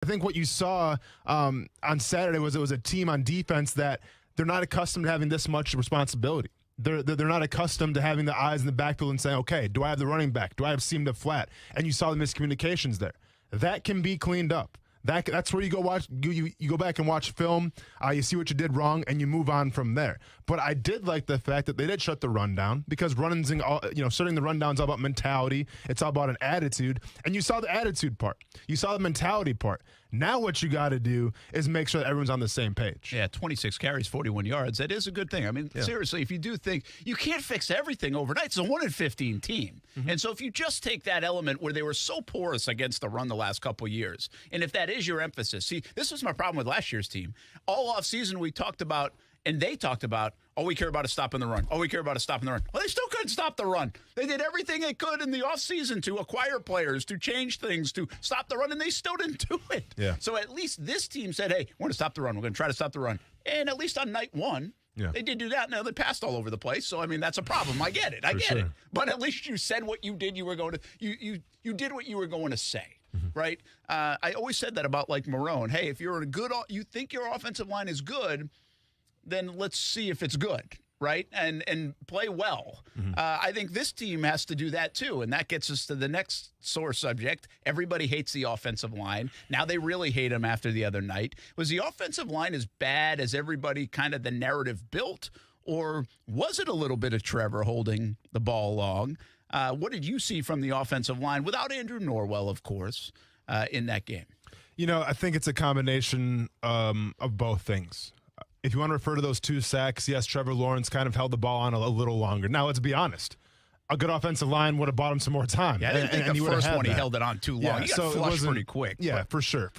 I think what you saw on Saturday was it was a team on defense that they're not accustomed to having this much responsibility. They're not accustomed to having the eyes in the backfield and saying, okay, do I have the running back? Do I have seam to flat? And you saw the miscommunications there. That can be cleaned up. That's where you go watch. You go back and watch film. You see what you did wrong, and you move on from there. But I did like the fact that they did shut the run down, because shutting the run down is all about mentality. It's all about an attitude, and you saw the attitude part. You saw the mentality part. Now what you got to do is make sure that everyone's on the same page. Yeah, 26 carries, 41 yards. That is a good thing. I mean, seriously, if you do think you can't fix everything overnight, it's a 1-in-15 team. Mm-hmm. And so if you just take that element where they were so porous against the run the last couple of years, and if that is your emphasis, see, this was my problem with last year's team. All offseason we talked about, and they talked about, all we care about is stopping the run. All we care about is stopping the run. Well, they still couldn't stop the run. They did everything they could in the offseason to acquire players, to change things, to stop the run, and they still didn't do it. Yeah. So at least this team said, hey, we're going to stop the run. We're going to try to stop the run. And at least on night one, they did do that. Now, they passed all over the place. So, I mean, that's a problem. I get it. I get it. But at least you said what you did. You were going to you did what you were going to say. Mm-hmm. Right? I always said that about, like, Marone. Hey, if you're you think your offensive line is good, then let's see if it's good, right? And play well. Mm-hmm. I think this team has to do that too, and that gets us to the next sore subject. Everybody hates the offensive line. Now they really hate them after the other night. Was the offensive line as bad as everybody kind of the narrative built, or was it a little bit of Trevor holding the ball long? What did you see from the offensive line, without Andrew Norwell, of course, in that game? I think it's a combination of both things. If you want to refer to those 2 sacks, yes, Trevor Lawrence kind of held the ball on a little longer. Now, let's be honest. A good offensive line would have bought him some more time. Yeah, I didn't think the first one he held it on too long. Yeah, he got flushed pretty quick. Yeah, for sure.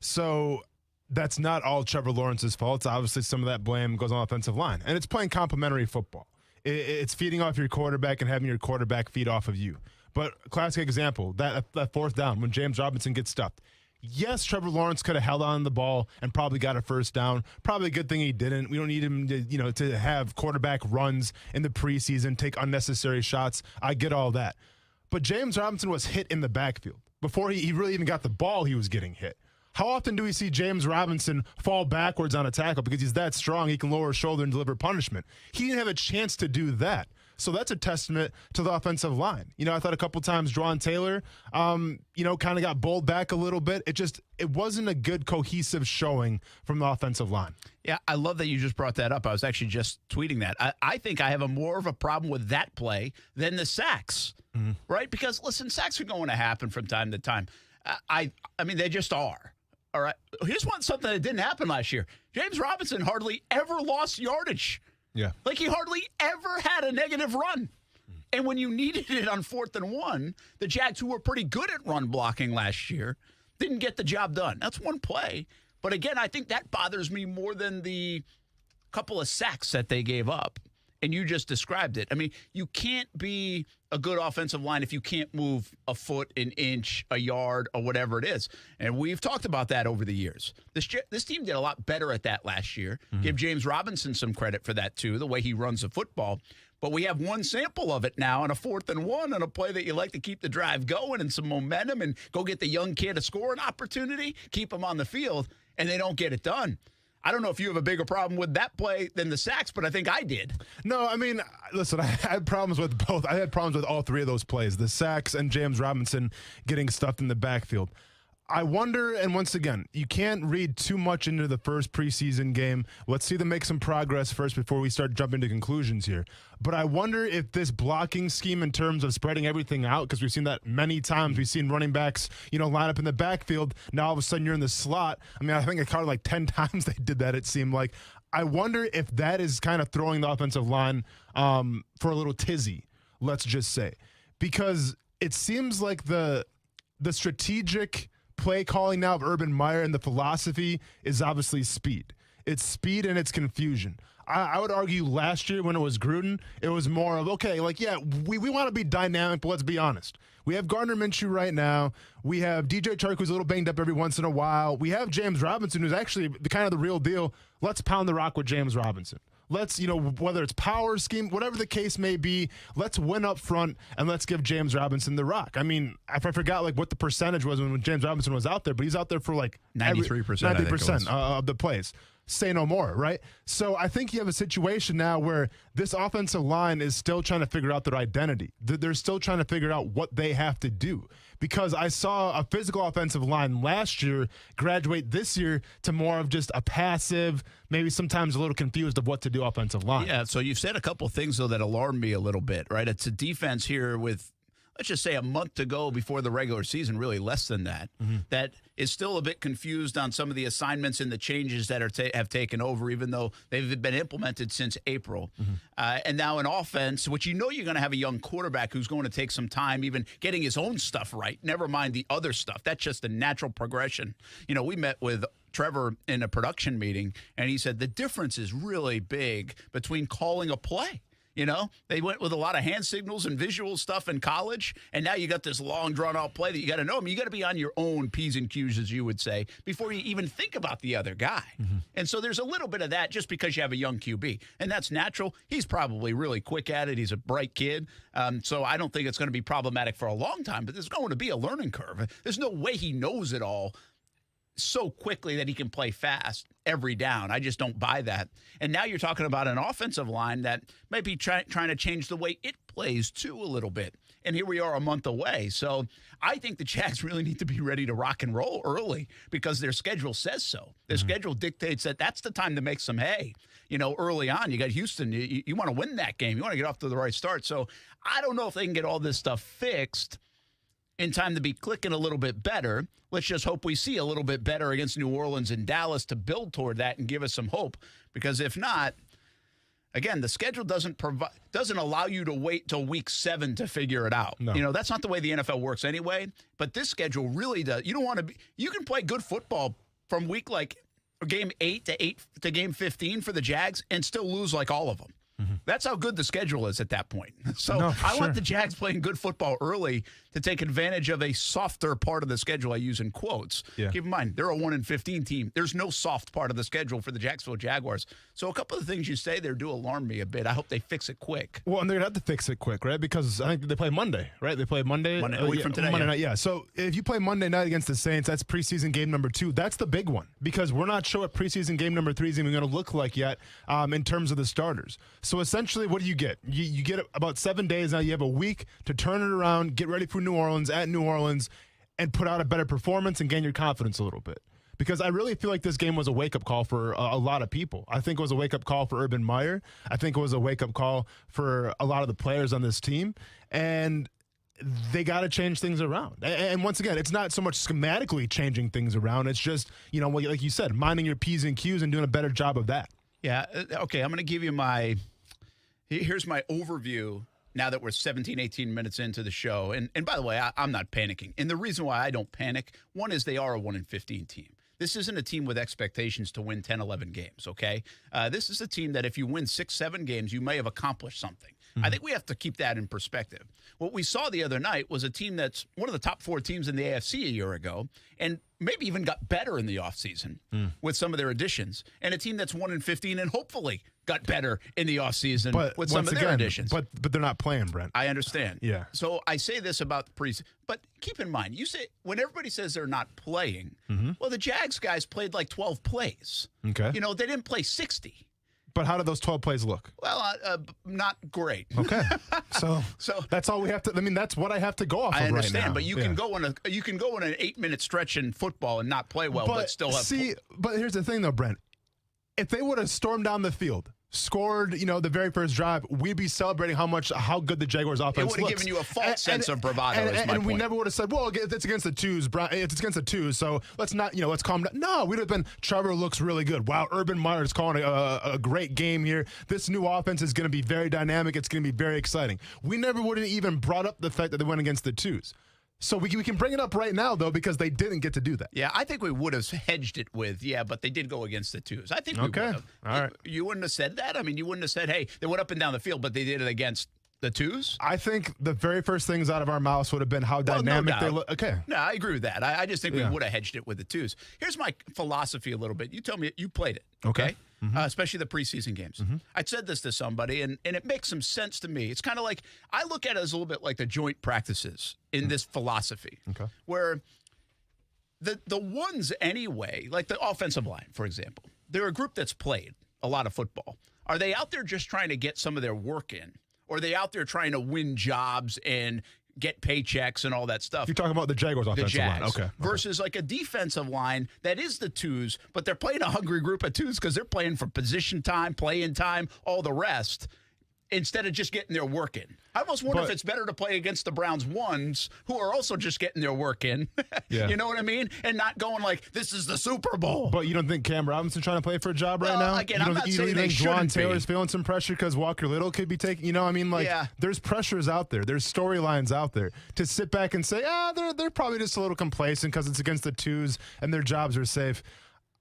So that's not all Trevor Lawrence's fault. It's obviously some of that blame goes on the offensive line. And it's playing complementary football. It's feeding off your quarterback and having your quarterback feed off of you. But classic example, that 4th down when James Robinson gets stuffed. Yes, Trevor Lawrence could have held on the ball and probably got a first down. Probably a good thing he didn't. We don't need him to have quarterback runs in the preseason, take unnecessary shots. I get all that. But James Robinson was hit in the backfield. Before he really even got the ball, he was getting hit. How often do we see James Robinson fall backwards on a tackle because he's that strong, he can lower his shoulder and deliver punishment? He didn't have a chance to do that. So that's a testament to the offensive line. I thought a couple times Drawn Taylor, kind of got bowled back a little bit. It wasn't a good cohesive showing from the offensive line. Yeah, I love that you just brought that up. I was actually just tweeting that. I think I have more of a problem with that play than the sacks, right? Because, listen, sacks are going to happen from time to time. I mean, they just are. All right. Here's something that didn't happen last year. James Robinson hardly ever lost yardage. Yeah. Like, he hardly ever had a negative run. And when you needed it on 4th and 1, the Jags, who were pretty good at run blocking last year, didn't get the job done. That's one play. But again, I think that bothers me more than the couple of sacks that they gave up. And you just described it. I mean, you can't be a good offensive line if you can't move a foot, an inch, a yard, or whatever it is. And we've talked about that over the years. This team did a lot better at that last year. Mm-hmm. Give James Robinson some credit for that, too, the way he runs the football. But we have one sample of it now on a 4th and 1 on a play that you like to keep the drive going and some momentum and go get the young kid a scoring opportunity, keep him on the field, and they don't get it done. I don't know if you have a bigger problem with that play than the sacks, but I think I did. No, I mean, listen, I had problems with both. I had problems with all 3 of those plays, the sacks and James Robinson getting stuffed in the backfield. I wonder, and once again, you can't read too much into the first preseason game. Let's see them make some progress first before we start jumping to conclusions here. But I wonder if this blocking scheme in terms of spreading everything out, because we've seen that many times. We've seen running backs, line up in the backfield. Now all of a sudden you're in the slot. I mean, I think I counted like 10 times they did that, it seemed like. I wonder if that is kind of throwing the offensive line for a little tizzy, let's just say. Because it seems like the strategic play calling now of Urban Meyer and the philosophy is obviously speed. It's speed and it's confusion. I would argue last year when it was Gruden, it was more of, okay, like, yeah, we want to be dynamic, but let's be honest. We have Gardner Minshew right now. We have DJ Chark, who's a little banged up every once in a while. We have James Robinson, who's actually the real deal. Let's pound the rock with James Robinson. Let's, whether it's power scheme, whatever the case may be, let's win up front and let's give James Robinson the rock. I mean, I forgot what the percentage was when James Robinson was out there, but he's out there for 93%. 90% of the plays. Say no more, right? So I think you have a situation now where this offensive line is still trying to figure out their identity. They're still trying to figure out what they have to do. Because I saw a physical offensive line last year graduate this year to more of just a passive, maybe sometimes a little confused of what to do offensive line. Yeah, so you've said a couple things, though, that alarmed me a little bit, right? It's a defense here with, let's just say, a month to go before the regular season, really less than that, that is still a bit confused on some of the assignments and the changes that have taken over, even though they've been implemented since April. And now an offense, which you're going to have a young quarterback who's going to take some time even getting his own stuff right, never mind the other stuff. That's just a natural progression. We met with Trevor in a production meeting, and he said the difference is really big between calling a play. They went with a lot of hand signals and visual stuff in college, and now you got this long, drawn-out play that you got to know. I mean, you got to be on your own P's and Q's, as you would say, before you even think about the other guy. And so there's a little bit of that just because you have a young QB, and that's natural. He's probably really quick at it. He's a bright kid, so I don't think it's going to be problematic for a long time, but there's going to be a learning curve. There's no way he knows it all so quickly that he can play fast every down. I just don't buy that. And now you're talking about an offensive line that might be trying to change the way it plays too a little bit. And here we are a month away. So I think the Jags really need to be ready to rock and roll early because their schedule says so. Their schedule dictates that that's the time to make some hay. Early on, you got Houston. You want to win that game. You want to get off to the right start. So I don't know if they can get all this stuff fixed in time to be clicking a little bit better. Let's just hope we see a little bit better against New Orleans and Dallas to build toward that and give us some hope. Because if not, again, the schedule doesn't allow you to wait till week 7 to figure it out. No. That's not the way the NFL works anyway. But this schedule really does. You don't want to be. You can play good football from week game 8 to game 15 for the Jags and still lose all of them. That's how good the schedule is at that point. So I want the Jags playing good football early to take advantage of a softer part of the schedule. I use in quotes. Yeah. Keep in mind, they're a 1-15 team. There's no soft part of the schedule for the Jacksonville Jaguars. So a couple of things you say there do alarm me a bit. I hope they fix it quick. Well, and they're going to have to fix it quick, right? Because I think they play Monday, right? They play Monday. A week from today. Monday night, yeah. So if you play Monday night against the Saints, that's preseason game number 2. That's the big one because we're not sure what preseason game number 3 is even going to look like yet in terms of the starters. So essentially, what do you get? You get about 7 days now. You have a week to turn it around, get ready for New Orleans at New Orleans, and put out a better performance and gain your confidence a little bit. Because I really feel like this game was a wake-up call for a lot of people. I think it was a wake-up call for Urban Meyer. I think it was a wake-up call for a lot of the players on this team. And they got to change things around. And once again, it's not so much schematically changing things around. It's just, like you said, minding your P's and Q's and doing a better job of that. Yeah. Okay, I'm going to give you here's my overview now that we're 17, 18 minutes into the show. And by the way, I'm not panicking. And the reason why I don't panic, one is they are a 1-15 team. This isn't a team with expectations to win 10, 11 games, okay? This is a team that if you win 6, 7 games, you may have accomplished something. I think we have to keep that in perspective. What we saw the other night was a team that's one of the top 4 teams in the AFC a year ago and maybe even got better in the offseason with some of their additions, and a team that's 1-15 and hopefully got better in the offseason with some of their additions. But they're not playing, Brent. I understand. Yeah. So I say this about the preseason, but keep in mind, you say when everybody says they're not playing, well, the Jags guys played 12 plays. Okay. They didn't play 60. But how do those 12 plays look? Well, not great. Okay, so that's all we have to. I mean, that's what I have to go off of right now. I understand, but you can go in an 8-minute stretch in football and not play well, but still have. But here's the thing, though, Brent. If they would have stormed down the field, scored, the very first drive, we'd be celebrating how good the Jaguars offense looks. It would have given you a false sense of bravado. And we never would have said, well, it's against the twos, it's against the twos, so let's not, let's calm down. No, we'd have been, Trevor looks really good. Wow, Urban Meyer is calling a great game here. This new offense is going to be very dynamic. It's going to be very exciting. We never would have even brought up the fact that they went against the twos. So we can bring it up right now, though, because they didn't get to do that. Yeah, I think we would have hedged it with, but they did go against the twos. I think we would have. All right. You wouldn't have said that? I mean, you wouldn't have said, hey, they went up and down the field, but they did it against the twos? I think the very first things out of our mouths would have been how dynamic they look. Okay. No, I agree with that. I just think we would have hedged it with the twos. Here's my philosophy a little bit. You tell me, you played it, okay? especially the preseason games. I said this to somebody, and it makes some sense to me. It's kind of like, I look at it as a little bit like the joint practices in this philosophy, where the ones anyway, like the offensive line, for example, they're a group that's played a lot of football. Are they out there just trying to get some of their work in? Or are they out there trying to win jobs and get paychecks and all that stuff? You're talking about the Jaguars offensive line. Okay. Versus like a defensive line that is the twos, but they're playing a hungry group of twos because they're playing for position time, playing time, all the rest, instead of just getting their work in. I almost wonder if it's better to play against the Browns ones, who are also just getting their work in. You know what I mean? And not going like, this is the Super Bowl. But you don't think Cam Robinson trying to play for a job right now? Again, I'm not saying they shouldn't Juwan Taylor's feeling some pressure because Walker Little could be taking, there's pressures out there. There's storylines out there. To sit back and say, they're probably just a little complacent because it's against the twos and their jobs are safe.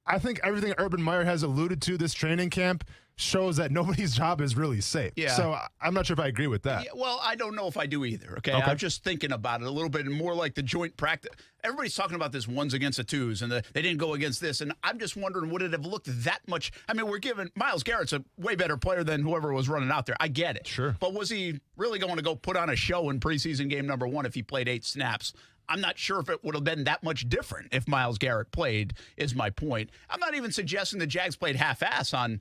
I think everything Urban Meyer has alluded to this training camp shows that nobody's job is really safe. So I'm not sure if I agree with that. Well, I don't know if I do either, okay? I'm just thinking about it a little bit more like the joint practice. Everybody's talking about this ones against the twos, and they didn't go against this, and I'm just wondering, would it have looked that much? I mean, we're giving Myles Garrett's a way better player than whoever was running out there. I get it. Sure. But was he really going to go put on a show in preseason game number 1 if he played 8 snaps? I'm not sure if it would have been that much different if Myles Garrett played, is my point. I'm not even suggesting the Jags played half-ass on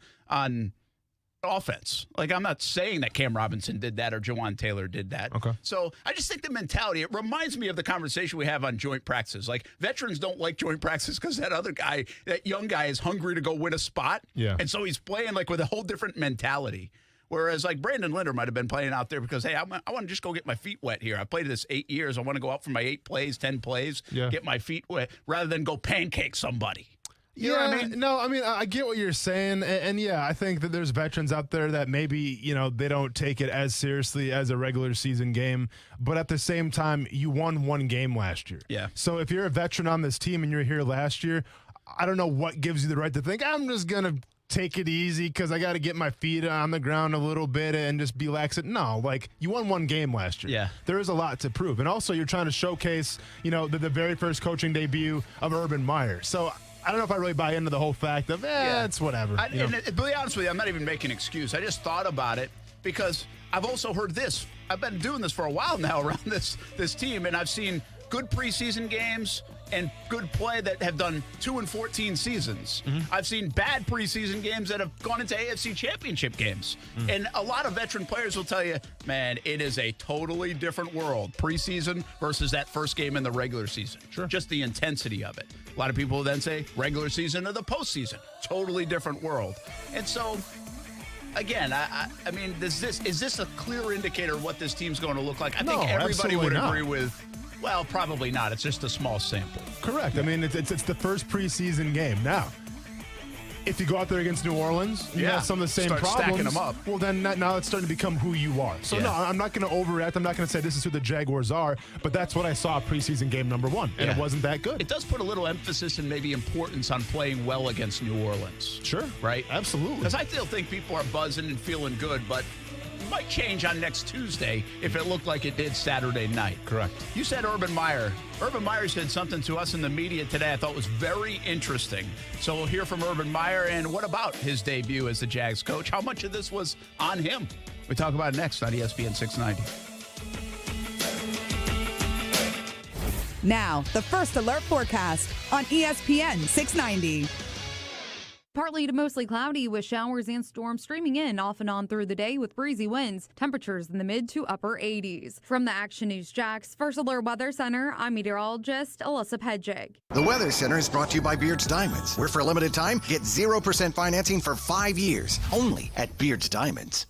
offense. Like, I'm not saying that Cam Robinson did that or Jawan Taylor did that. Okay. So I just think the mentality, it reminds me of the conversation we have on joint practices. Like, veterans don't like joint practices because that other guy, that young guy, is hungry to go win a spot. Yeah. And so he's playing like with a whole different mentality. Whereas, like, Brandon Linder might have been playing out there because, hey, I want to just go get my feet wet here. I played this 8 years. I want to go out for my 8 plays, 10 plays, get my feet wet, rather than go pancake somebody. You know what I mean? No, I mean, I get what you're saying. And I think that there's veterans out there that maybe, they don't take it as seriously as a regular season game. But at the same time, you won 1 game last year. Yeah. So if you're a veteran on this team and you're here last year, I don't know what gives you the right to think, I'm just going to take it easy because I got to get my feet on the ground a little bit and just be lax. No, like, you won 1 game last year. Yeah. There is a lot to prove. And also you're trying to showcase, the very first coaching debut of Urban Meyer. So I don't know if I really buy into the whole fact of, it's whatever. And to be honest with you, I'm not even making an excuse. I just thought about it because I've also heard this. I've been doing this for a while now around this team, and I've seen good preseason games and good play that have done 2-14 seasons. I've seen bad preseason games that have gone into AFC championship games. And a lot of veteran players will tell you, man, it is a totally different world, preseason versus that first game in the regular season. Sure. Just the intensity of it. A lot of people will then say regular season or the postseason. Totally different world. And so, again, I mean, is this a clear indicator of what this team's going to look like? I think everybody would agree with, well, probably not. It's just a small sample. Correct. I mean, it's the first preseason game. Now, if you go out there against New Orleans, you have some of the same Start problems. stacking them up. Well, then now it's starting to become who you are. So, no, I'm not going to overreact. I'm not going to say this is who the Jaguars are, but that's what I saw preseason game number 1, and it wasn't that good. It does put a little emphasis and maybe importance on playing well against New Orleans. Sure. Right? Absolutely. Because I still think people are buzzing and feeling good, but it might change on next Tuesday if it looked like it did Saturday night. Correct. You said Urban Meyer. Urban Meyer said something to us in the media today I thought was very interesting. So we'll hear from Urban Meyer. And what about his debut as the Jags coach? How much of this was on him? We talk about it next on ESPN 690. Now, the First Alert Forecast on ESPN 690. Partly to mostly cloudy with showers and storms streaming in off and on through the day with breezy winds, temperatures in the mid to upper 80s. From the Action News Jax First Alert Weather Center, I'm meteorologist Alyssa Pedjig. The Weather Center is brought to you by Beard's Diamonds, where for a limited time, get 0% financing for 5 years, only at Beard's Diamonds.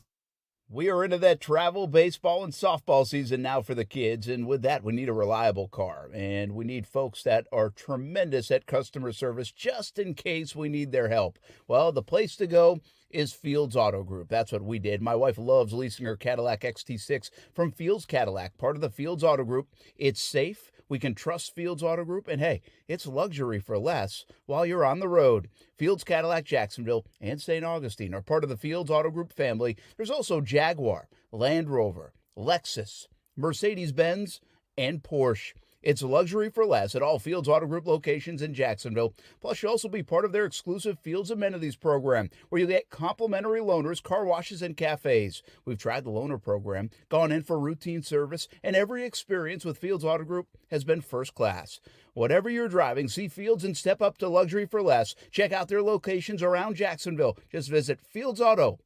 We are into that travel, baseball, and softball season now for the kids, and with that, we need a reliable car, and we need folks that are tremendous at customer service just in case we need their help. Well, the place to go is Fields Auto Group. That's what we did. My wife loves leasing her Cadillac XT6 from Fields Cadillac, part of the Fields Auto Group. It's safe. We can trust Fields Auto Group, and hey, it's luxury for less while you're on the road. Fields Cadillac Jacksonville and St. Augustine are part of the Fields Auto Group family. There's also Jaguar, Land Rover, Lexus, Mercedes-Benz, and Porsche. It's luxury for less at all Fields Auto Group locations in Jacksonville. Plus, you'll also be part of their exclusive Fields Amenities program, where you get complimentary loaners, car washes, and cafes. We've tried the loaner program, gone in for routine service, and every experience with Fields Auto Group has been first class. Whatever you're driving, see Fields and step up to luxury for less. Check out their locations around Jacksonville. Just visit FieldsAuto.com.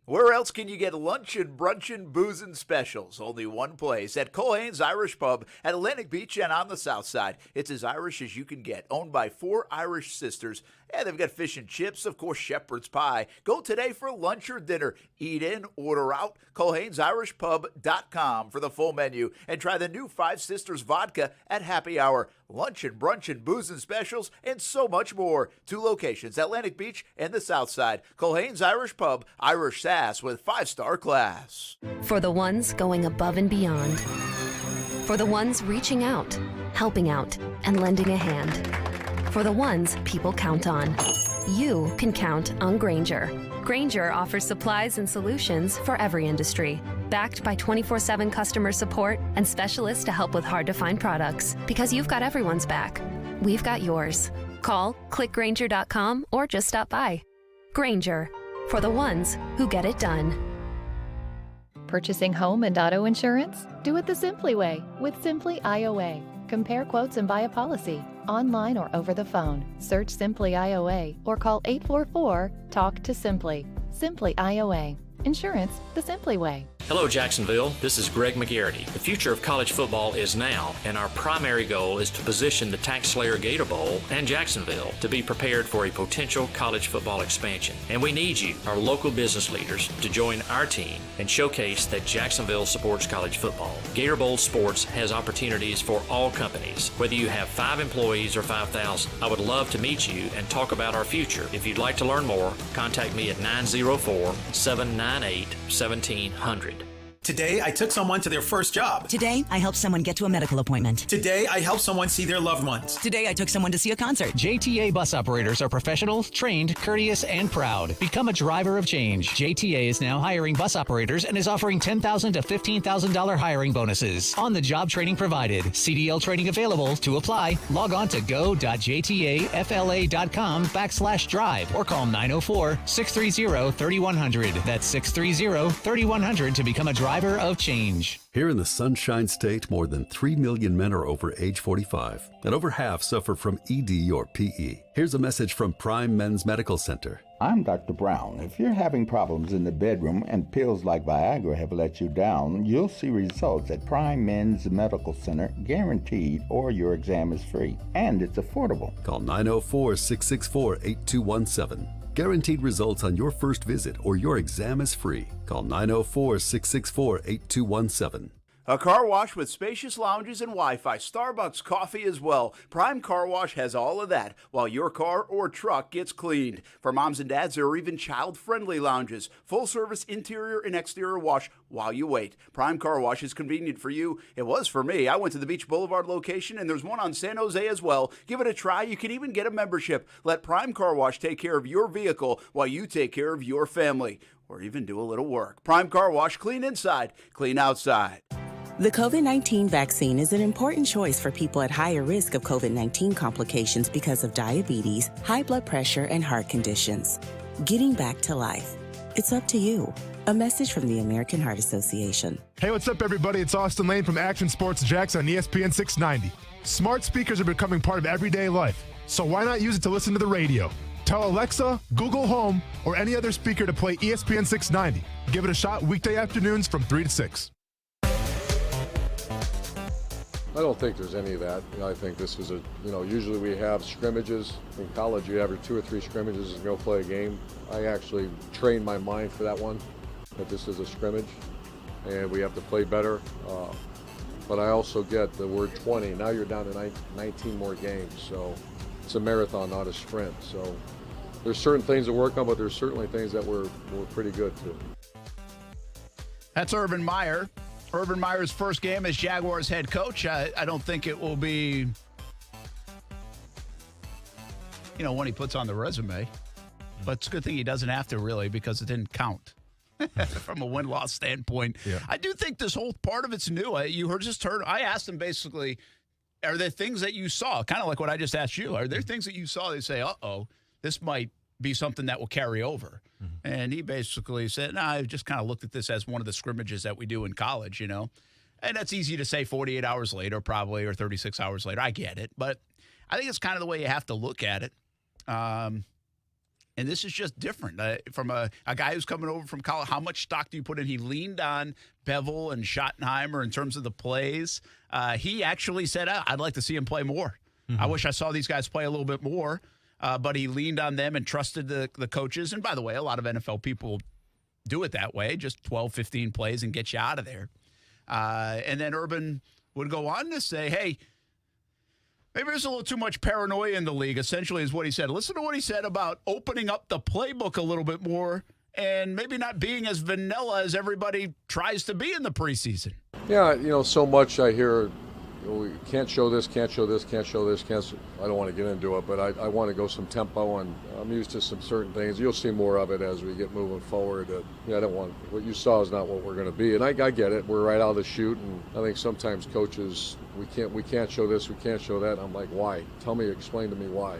Where else can you get lunch and brunch and booze and specials? Only one place, at Culhane's Irish Pub at Atlantic Beach and on the south side. It's as Irish as you can get, owned by 4 Irish sisters. And they've got fish and chips, of course, shepherd's pie. Go today for lunch or dinner. Eat in, order out. Culhane'sIrishPub.com for the full menu. And try the new 5 Sisters vodka at happy hour. Lunch and brunch and booze and specials and so much more. 2 locations, Atlantic Beach and the south side. Culhane's Irish Pub, Irish Sass with 5-star class. For the ones going above and beyond. For the ones reaching out, helping out, and lending a hand. For the ones people count on. You can count on Grainger. Grainger offers supplies and solutions for every industry. Backed by 24/7 customer support and specialists to help with hard-to-find products. Because you've got everyone's back. We've got yours. Call, click Grainger.com, or just stop by. Grainger, for the ones who get it done. Purchasing home and auto insurance? Do it the Simply way with Simply IOA. Compare quotes and buy a policy, online or over the phone. Search Simply IOA or call 844-TALK-TO-SIMPLY. Simply IOA. Insurance the Simply way. Hello, Jacksonville. This is Greg McGarity. The future of college football is now, and our primary goal is to position the Tax Slayer Gator Bowl and Jacksonville to be prepared for a potential college football expansion. And we need you, our local business leaders, to join our team and showcase that Jacksonville supports college football. Gator Bowl Sports has opportunities for all companies, whether you have 5 employees or 5,000. I would love to meet you and talk about our future. If you'd like to learn more, contact me at 904-798-1700. Today, I took someone to their first job. Today, I helped someone get to a medical appointment. Today, I helped someone see their loved ones. Today, I took someone to see a concert. JTA bus operators are professional, trained, courteous, and proud. Become a driver of change. JTA is now hiring bus operators and is offering $10,000 to $15,000 hiring bonuses. On-the-job training provided. CDL training available. To apply, log on to go.jtafla.com/drive or call 904-630-3100. That's 630-3100 to become a driver of change. Here in the Sunshine State, more than 3 million men are over age 45, and over half suffer from ED or PE. Here's a message from Prime Men's Medical Center. I'm Dr. Brown. If you're having problems in the bedroom and pills like Viagra have let you down, you'll see results at Prime Men's Medical Center, guaranteed, or your exam is free. And it's affordable. Call 904-664-8217. Guaranteed results on your first visit or your exam is free. Call 904-664-8217. A car wash with spacious lounges and Wi-Fi, Starbucks coffee as well. Prime Car Wash has all of that, while your car or truck gets cleaned. For moms and dads, there are even child-friendly lounges. Full-service interior and exterior wash while you wait. Prime Car Wash is convenient for you. It was for me. I went to the Beach Boulevard location, and there's one on San Jose as well. Give it a try. You can even get a membership. Let Prime Car Wash take care of your vehicle while you take care of your family, or even do a little work. Prime Car Wash, clean inside, clean outside. The COVID-19 vaccine is an important choice for people at higher risk of COVID-19 complications because of diabetes, high blood pressure, and heart conditions. Getting back to life. It's up to you. A message from the American Heart Association. Hey, what's up, everybody? It's Austin Lane from Action Sports Jax on ESPN 690. Smart speakers are becoming part of everyday life, so why not use it to listen to the radio? Tell Alexa, Google Home, or any other speaker to play ESPN 690. Give it a shot weekday afternoons from 3 to 6. I don't think there's any of that. I think this is usually we have scrimmages. In college, you have your 2 or 3 scrimmages and go play a game. I actually trained my mind for that one, that this is a scrimmage, and we have to play better. But I also get the word 20. Now you're down to 19 more games, so it's a marathon, not a sprint. So there's certain things to work on, but there's certainly things that we're pretty good too. That's Urban Meyer. Urban Meyer's first game as Jaguars head coach. I don't think it will be, one he puts on the resume. But it's a good thing he doesn't have to, really, because it didn't count. from a win-loss standpoint. Yeah. I do think this whole part of it's new. I asked him basically, are there things that you saw, kind of like what I just asked you, are there things that you saw that say, this might be something that will carry over? Mm-hmm. And he basically said, no, I just kind of looked at this as one of the scrimmages that we do in college, you know. And that's easy to say 48 hours later probably, or 36 hours later. I get it. But I think it's kind of the way you have to look at it. And this is just different. From a guy who's coming over from college, how much stock do you put in? He leaned on Bevel and Schottenheimer in terms of the plays. He actually said, I'd like to see him play more. Mm-hmm. I wish I saw these guys play a little bit more. But he leaned on them and trusted the coaches. And by the way, a lot of NFL people do it that way, just 12, 15 plays and get you out of there. And then Urban would go on to say, hey, maybe there's a little too much paranoia in the league, essentially is what he said. Listen to what he said about opening up the playbook a little bit more and maybe not being as vanilla as everybody tries to be in the preseason. Yeah, so much I hear, we can't show this, can't show this, can't show this, I don't want to get into it, but I want to go some tempo, and I'm used to some certain things. You'll see more of it as we get moving forward. I don't want, what you saw is not what we're going to be, and I get it. We're right out of the chute, and I think sometimes coaches, we can't show this, we can't show that. I'm like, why? Explain to me why.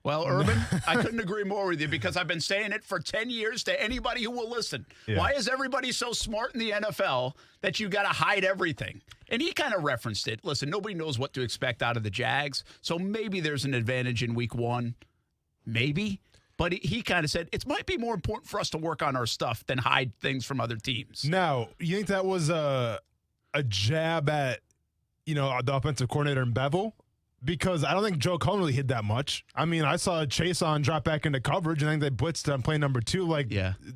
Well, Urban, I couldn't agree more with you because I've been saying it for 10 years to anybody who will listen. Yeah. Why is everybody so smart in the NFL that you got to hide everything? And he kind of referenced it. Listen, nobody knows what to expect out of the Jags, so maybe there's an advantage in week one. Maybe. But he kind of said it might be more important for us to work on our stuff than hide things from other teams. Now, you think that was a jab at, the offensive coordinator in Bevel? Because I don't think Joe Cullen really hid that much. I mean, I saw Chase on drop back into coverage, and I think they blitzed on play number 2.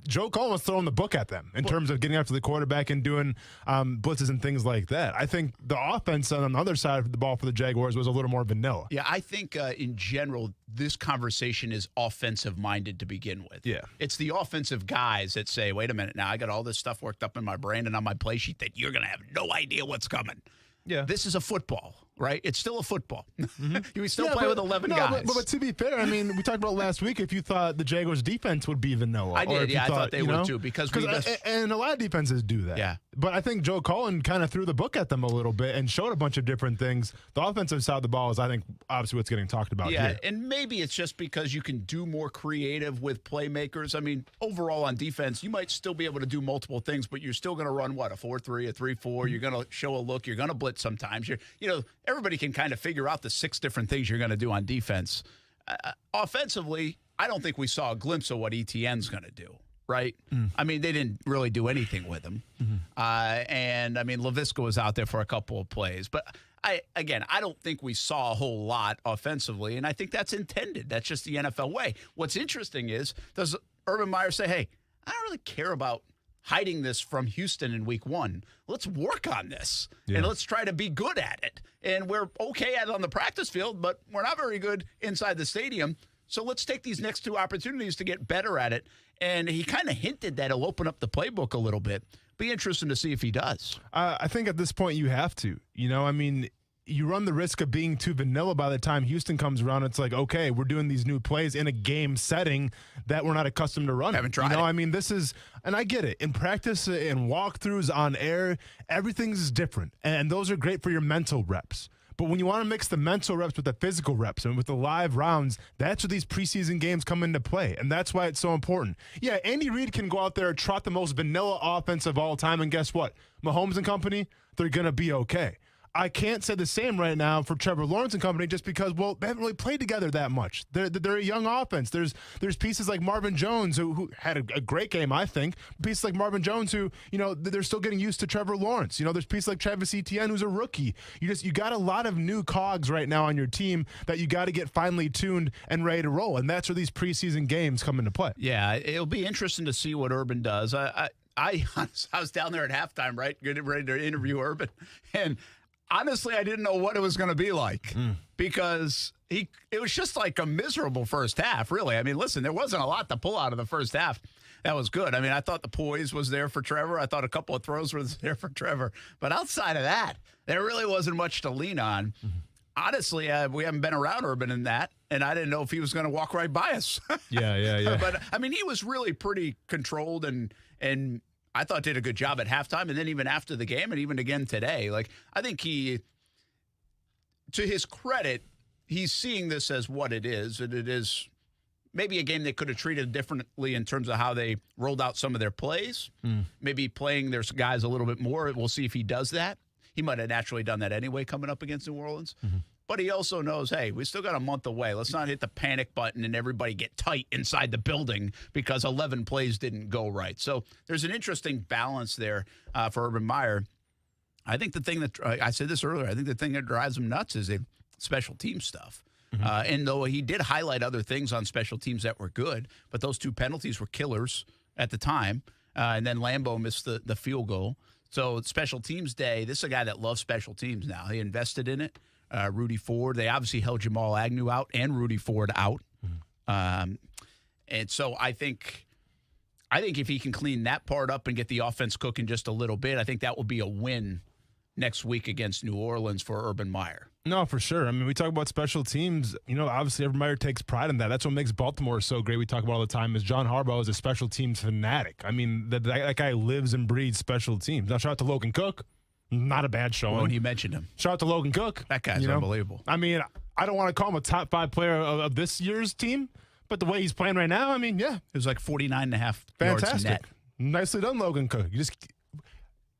Joe Cullen was throwing the book at them in terms of getting after the quarterback and doing blitzes and things like that. I think the offense on the other side of the ball for the Jaguars was a little more vanilla. Yeah, I think in general, this conversation is offensive-minded to begin with. Yeah. It's the offensive guys that say, wait a minute, now I got all this stuff worked up in my brain and on my play sheet that you're going to have no idea what's coming. Yeah. This is a football, right? It's still a football. Mm-hmm. You still play with 11 guys. But to be fair, I mean, we talked about last week if you thought the Jaguars' defense would be vanilla. I did, I thought they would too. And a lot of defenses do that. Yeah. But I think Joe Cullen kind of threw the book at them a little bit and showed a bunch of different things. The offensive side of the ball is, I think, obviously what's getting talked about here. And maybe it's just because you can do more creative with playmakers. I mean, overall on defense, you might still be able to do multiple things, but you're still going to run, a 4-3, a 3-4. You're going to show a look. You're going to blitz sometimes. Everybody can kind of figure out the 6 different things you're going to do on defense. Offensively, I don't think we saw a glimpse of what ETN's going to do. Right? I mean, they didn't really do anything with him. Mm-hmm. And, I mean, Laviska was out there for a couple of plays. But, I don't think we saw a whole lot offensively, and I think that's intended. That's just the NFL way. What's interesting is, does Urban Meyer say, hey, I don't really care about hiding this from Houston in week 1. Let's work on this, and let's try to be good at it. And we're okay at it on the practice field, but we're not very good inside the stadium. So let's take these next 2 opportunities to get better at it. And he kind of hinted that he'll open up the playbook a little bit. Be interesting to see if he does. I think at this point you have to. I mean, you run the risk of being too vanilla by the time Houston comes around. It's like, okay, we're doing these new plays in a game setting that we're not accustomed to running. Haven't tried it. I mean, this is, and I get it. In practice and walkthroughs on air, everything's different. And those are great for your mental reps. But when you want to mix the mental reps with the physical reps and with the live rounds, that's where these preseason games come into play. And that's why it's so important. Yeah, Andy Reid can go out there and trot the most vanilla offense of all time. And guess what? Mahomes and company, they're going to be okay. I can't say the same right now for Trevor Lawrence and company just because, they haven't really played together that much. They're a young offense. There's pieces like Marvin Jones who had a great game, I think. Pieces like Marvin Jones who, they're still getting used to Trevor Lawrence. There's pieces like Travis Etienne who's a rookie. You got a lot of new cogs right now on your team that you got to get finely tuned and ready to roll. And that's where these preseason games come into play. Yeah, it'll be interesting to see what Urban does. I was down there at halftime, right, getting ready to interview Urban, and honestly, I didn't know what it was going to be like because it was just like a miserable first half, really. I mean, listen, there wasn't a lot to pull out of the first half. That was good. I mean, I thought the poise was there for Trevor. I thought a couple of throws were there for Trevor. But outside of that, there really wasn't much to lean on. honestly, we haven't been around Urban in that, and I didn't know if he was going to walk right by us. Yeah. But, I mean, he was really pretty controlled and I thought did a good job at halftime, and then even after the game and even again today. Like, I think he, to his credit, he's seeing this as what it is, and it is maybe a game they could have treated differently in terms of how they rolled out some of their plays, maybe playing their guys a little bit more. We'll see if he does that. He might have naturally done that anyway coming up against New Orleans. But he also knows, hey, we still got a month away. Let's not hit the panic button and everybody get tight inside the building because 11 plays didn't go right. So there's an interesting balance there for Urban Meyer. I think the thing that I said this earlier, I think the thing that drives him nuts is the special team stuff. And though he did highlight other things on special teams that were good, but those 2 penalties were killers at the time. And then Lambeau missed the field goal. So special teams day, this is a guy that loves special teams now. He invested in it. Rudy Ford, they obviously held Jamal Agnew out and Rudy Ford out. And so I think if he can clean that part up and get the offense cooking just a little bit, I think that will be a win next week against New Orleans for Urban Meyer. No, for sure. I mean, we talk about special teams. Obviously, Urban Meyer takes pride in that. That's what makes Baltimore so great. We talk about all the time is John Harbaugh is a special teams fanatic. I mean, that guy lives and breathes special teams. Now, shout out to Logan Cook. Not a bad showing. When you mentioned him. Shout out to Logan Cook. That guy's unbelievable. I mean, I don't want to call him a top 5 player of this year's team, but the way he's playing right now, I mean, yeah. It was like 49.5 Fantastic. yards net. Nicely done, Logan Cook. He just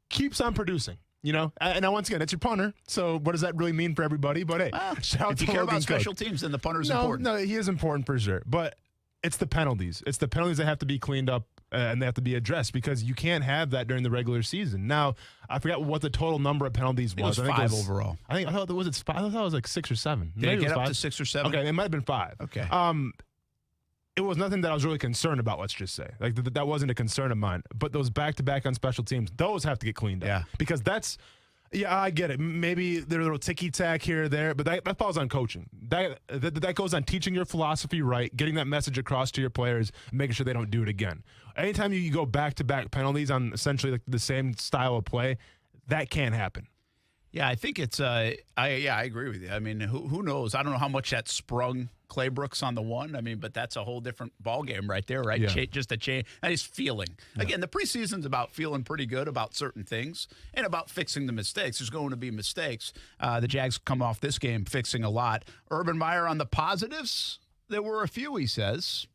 keeps on producing. And now once again, it's your punter. So what does that really mean for everybody? But hey, shout out if to you care Logan about special Cook. teams, then the punter's important. No, he is important for sure. But it's the penalties. It's the penalties that have to be cleaned up and they have to be addressed because you can't have that during the regular season. Now, I forgot what the total number of penalties was. I think it was 5 overall. I thought it was like 6 or 7. Did it get up to 6 or 7? Okay, it might have been 5. Okay. It was nothing that I was really concerned about, let's just say. Like, that wasn't a concern of mine. But those back-to-back on special teams, those have to get cleaned up. Yeah. Because that's – yeah, I get it. Maybe there's a little ticky-tack here or there, but that falls on coaching. That goes on teaching your philosophy right, getting that message across to your players, and making sure they don't do it again. Anytime you go back-to-back penalties on essentially like the same style of play, that can't happen. Yeah, I think it's I agree with you. I mean, who knows? I don't know how much that sprung Claybrooks on the one. I mean, but that's a whole different ballgame right there, right? Yeah. Just a change. And he's feeling. Yeah. Again, the preseason's about feeling pretty good about certain things and about fixing the mistakes. There's going to be mistakes. The Jags come off this game fixing a lot. Urban Meyer on the positives, there were a few, he says.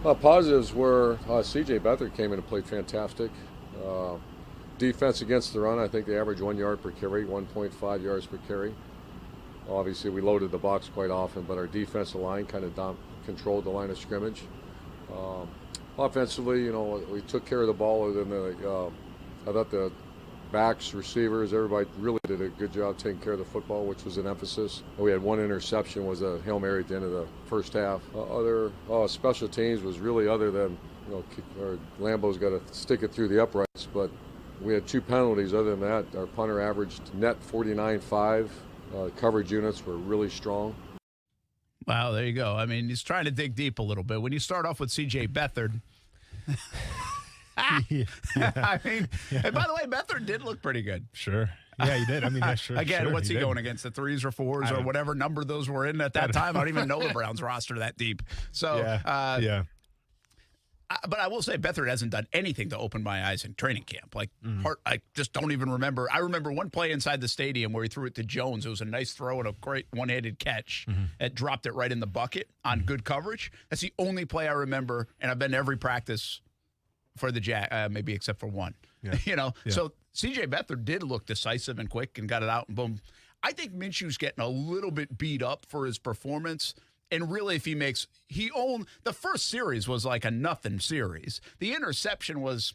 Positives were C.J. Beathard came in and played fantastic. Defense against the run, I think they averaged 1 yard per carry, 1.5 yards per carry. Obviously, we loaded the box quite often, but our defensive line kind of controlled the line of scrimmage. Offensively, we took care of the ball. Other than I thought the backs, receivers, everybody really did a good job taking care of the football, which was an emphasis. We had one interception, was a Hail Mary at the end of the first half. Other special teams was really other than, Lambeau's got to stick it through the uprights, but we had 2 penalties. Other than that, our punter averaged net 49.5. Coverage units were really strong. Wow, there you go. I mean, he's trying to dig deep a little bit. When you start off with C.J. Beathard, I mean, and by the way, Beathard did look pretty good. Sure. Yeah, he did. I mean, sure. Again, sure, what's he did. going against? The 3s or 4s or whatever number those were in at that time? I don't even know the Browns roster that deep. So, yeah. But I will say Beathard hasn't done anything to open my eyes in training camp. I just don't even remember. I remember one play inside the stadium where he threw it to Jones. It was a nice throw and a great one-handed catch. That dropped it right in the bucket on good coverage. That's the only play I remember, and I've been to every practice for the Jags, maybe except for one. Yeah. So C.J. Beathard did look decisive and quick and got it out and boom. I think Minshew's getting a little bit beat up for his performance. And really, if he owned the first series was like a nothing series. The interception was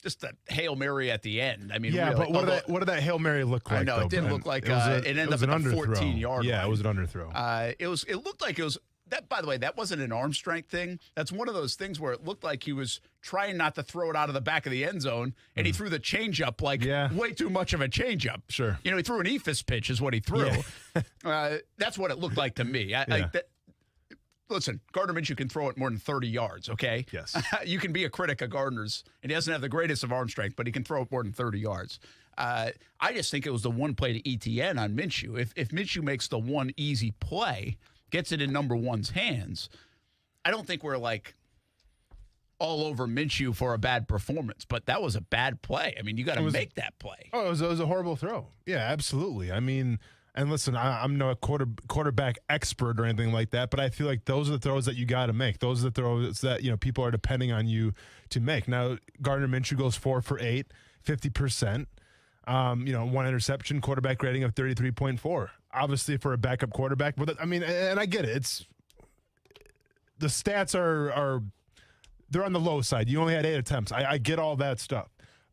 just a Hail Mary at the end. I mean, yeah, really, but what did that Hail Mary look like? I know, it didn't look like it ended up at the 14-yard line. Yeah, it was an underthrow. It looked like it was that. By the way, that wasn't an arm strength thing. That's one of those things where it looked like he was trying not to throw it out of the back of the end zone, and he threw the changeup way too much of a changeup. Sure, he threw an ephus pitch is what he threw. That's what it looked like to me. listen, Gardner Minshew can throw it more than 30 yards, okay? Yes. You can be a critic of Gardner's, and he doesn't have the greatest of arm strength, but he can throw it more than 30 yards. I just think it was the one play to ETN on Minshew. If Minshew makes the one easy play, gets it in number one's hands, I don't think we're like all over Minshew for a bad performance, but that was a bad play. I mean, you got to make that play. Oh, it was a horrible throw. Yeah, absolutely. I mean, and listen, I'm no quarterback expert or anything like that, but I feel like those are the throws that you got to make. Those are the throws that, people are depending on you to make. Now, Gardner Minshew goes 4 for 8, 50%. One interception, quarterback rating of 33.4. Obviously for a backup quarterback, but I mean, and I get it. The stats are they're on the low side. You only had 8 attempts. I get all that stuff.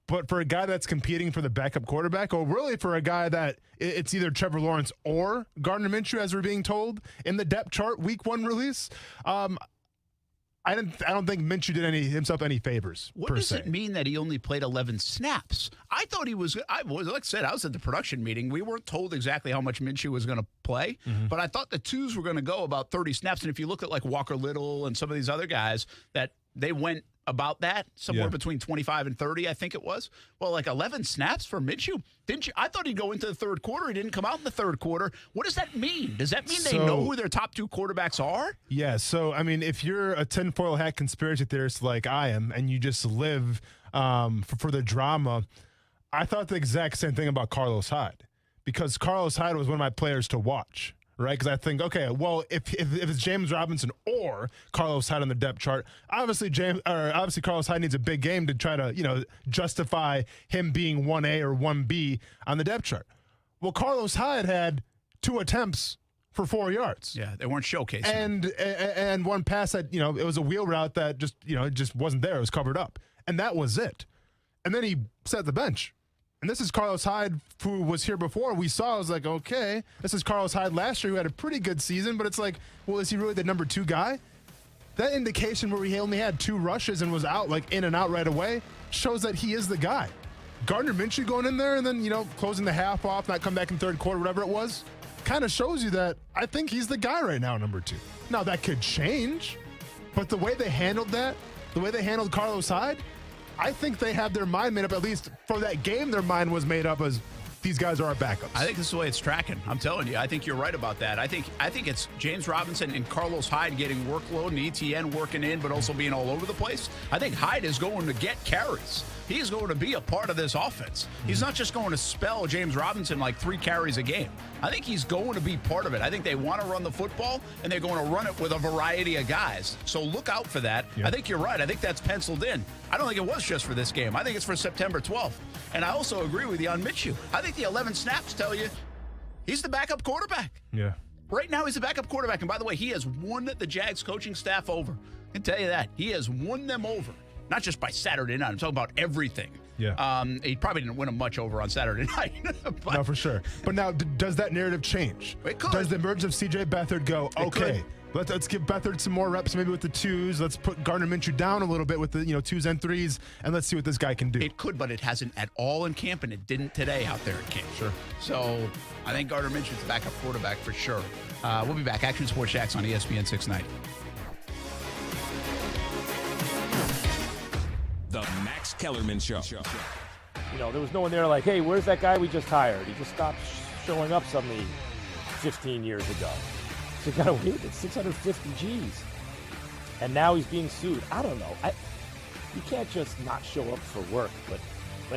But for a guy that's competing for the backup quarterback, or really for a guy that it's either Trevor Lawrence or Gardner Minshew, as we're being told in the depth chart week 1 release, I don't think Minshew did himself any favors. What does it mean that he only played 11 snaps? I thought he was. Like I said, I was at the production meeting. We weren't told exactly how much Minshew was going to play, but I thought the twos were going to go about 30 snaps. And if you look at like Walker Little and some of these other guys, that they went about that somewhere between 25 and 30, I think it was. Well, like 11 snaps for Minshew, didn't you? I thought he'd go into the third quarter. He didn't come out in the third quarter. What does that mean? Does that mean they know who their top 2 quarterbacks are? Yeah. So I mean, if you're a tinfoil hat conspiracy theorist like I am, and you just live for the drama, I thought the exact same thing about Carlos Hyde, because Carlos Hyde was one of my players to watch. Right, because I think, okay, well, if it's James Robinson or Carlos Hyde on the depth chart, obviously Carlos Hyde needs a big game to try to justify him being 1A or 1B on the depth chart. Well, Carlos Hyde had 2 attempts for 4 yards. Yeah, they weren't showcasing. And one pass that it was a wheel route that just wasn't there. It was covered up, and that was it. And then he sat the bench. And this is Carlos Hyde, who was here before. We saw, I was like, okay, this is Carlos Hyde last year who had a pretty good season, but it's like, well, is he really the number 2 guy? That indication where he only had 2 rushes and was out, like in and out right away, shows that he is the guy. Gardner Minshew going in there and then, closing the half off, not come back in third quarter, whatever it was, kind of shows you that I think he's the guy right now, number 2. Now, that could change, but the way they handled that, the way they handled Carlos Hyde, I think they have their mind made up, at least for that game, their mind was made up as these guys are our backups. I think this is the way it's tracking. I'm telling you. I think you're right about that. I think it's James Robinson and Carlos Hyde getting workload and ETN working in, but also being all over the place. I think Hyde is going to get carries. He's going to be a part of this offense. He's not just going to spell James Robinson like 3 carries a game. I think he's going to be part of it. I think they want to run the football, and they're going to run it with a variety of guys. So look out for that. Yep. I think you're right. I think that's penciled in. I don't think it was just for this game. I think it's for September 12th. And I also agree with you on Minshew. I think the 11 snaps tell you he's the backup quarterback. Yeah. Right now, he's the backup quarterback. And by the way, he has won the Jags coaching staff over. I can tell you that. He has won them over. Not just by Saturday night. I'm talking about everything. Yeah. He probably didn't win them much over on Saturday night. But, no, for sure. But now, does that narrative change? It could. Does the emergence of C.J. Beathard go, okay, let's give Beathard some more reps, maybe with the 2s. Let's put Gardner Minshew down a little bit with the 2s and 3s, and let's see what this guy can do. It could, but it hasn't at all in camp, and it didn't today out there at camp. Sure. So I think Gardner Minshew's the backup quarterback for sure. We'll be back. Action Sports Jax on ESPN 690. The Max Kellerman Show. There was no one there like, hey, where's that guy we just hired? He just stopped showing up suddenly 15 years ago. So kind of weird. It's 650 G's. And now he's being sued. I don't know. You can't just not show up for work, but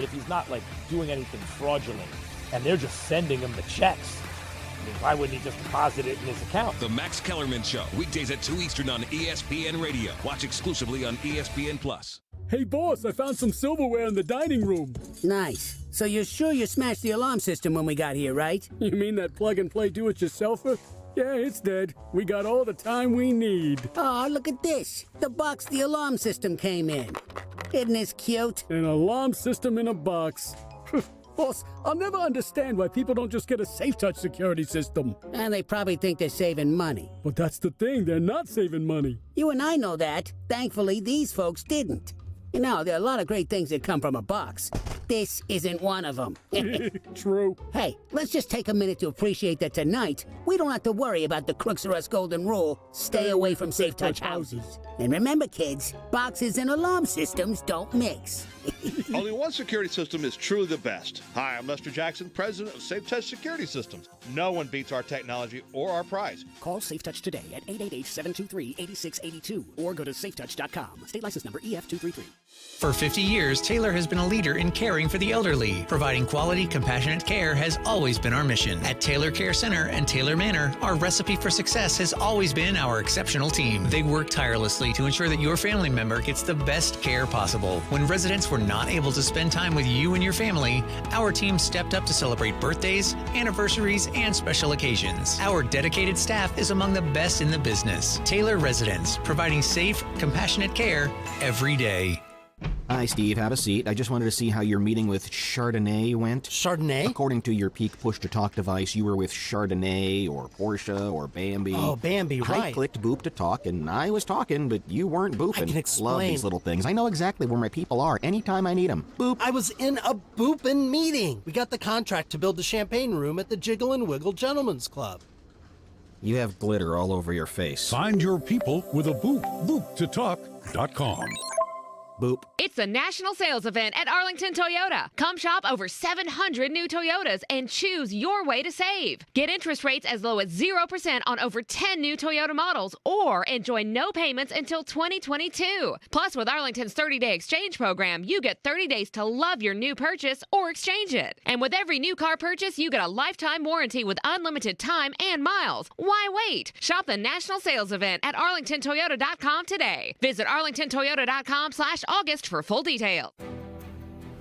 if he's not like doing anything fraudulent and they're just sending him the checks, I mean, why wouldn't he just deposit it in his account? The Max Kellerman Show, weekdays at 2 Eastern on ESPN Radio. Watch exclusively on ESPN+. Hey, boss, I found some silverware in the dining room. Nice. So you're sure you smashed the alarm system when we got here, right? You mean that plug-and-play do-it-yourselfer? Yeah, it's dead. We got all the time we need. Oh, look at this. The box the alarm system came in. Isn't this cute? An alarm system in a box. Boss, I'll never understand why people don't just get a safe-touch security system. And they probably think they're saving money. But that's the thing, they're not saving money. You and I know that. Thankfully, these folks didn't. There are a lot of great things that come from a box. this isn't one of them. True. Hey, let's just take a minute to appreciate that tonight, we don't have to worry about the Crooks R Us golden rule. Stay away from safe touch houses. And remember, kids, boxes and alarm systems don't mix. Only one security system is truly the best. Hi, I'm Lester Jackson, president of Safe Touch Security Systems. No one beats our technology or our price. Call Safe Touch today at 888-723-8682 or go to safetouch.com. State license number EF233. For 50 years, Taylor has been a leader in caring for the elderly. Providing quality, compassionate care has always been our mission. At Taylor Care Center and Taylor Manor, our recipe for success has always been our exceptional team. They work tirelessly to ensure that your family member gets the best care possible. When residents were not able to spend time with you and your family, our team stepped up to celebrate birthdays, anniversaries, and special occasions. Our dedicated staff is among the best in the business. Taylor Residents, providing safe, compassionate care every day. Hi, Steve. Have a seat. I just wanted to see how your meeting with Chardonnay went. Chardonnay? According to your Peak push-to-talk device, you were with Chardonnay or Portia or Bambi. Oh, Bambi, right. I clicked boop to talk, and I was talking, but you weren't booping. I can explain. Love these little things. I know exactly where my people are anytime I need them. Boop. I was in a boopin' meeting. We got the contract to build the champagne room at the Jiggle and Wiggle Gentlemen's Club. You have glitter all over your face. Find your people with a boop. BoopToTalk.com. Boop. It's a national sales event at Arlington Toyota. Come shop over 700 new Toyotas and choose your way to save. Get interest rates as low as 0% on over 10 new Toyota models or enjoy no payments until 2022. Plus, with Arlington's 30-day exchange program, you get 30 days to love your new purchase or exchange it. And with every new car purchase, you get a lifetime warranty with unlimited time and miles. Why wait? Shop the national sales event at arlingtontoyota.com today. Visit arlingtontoyota.com/August for full detail.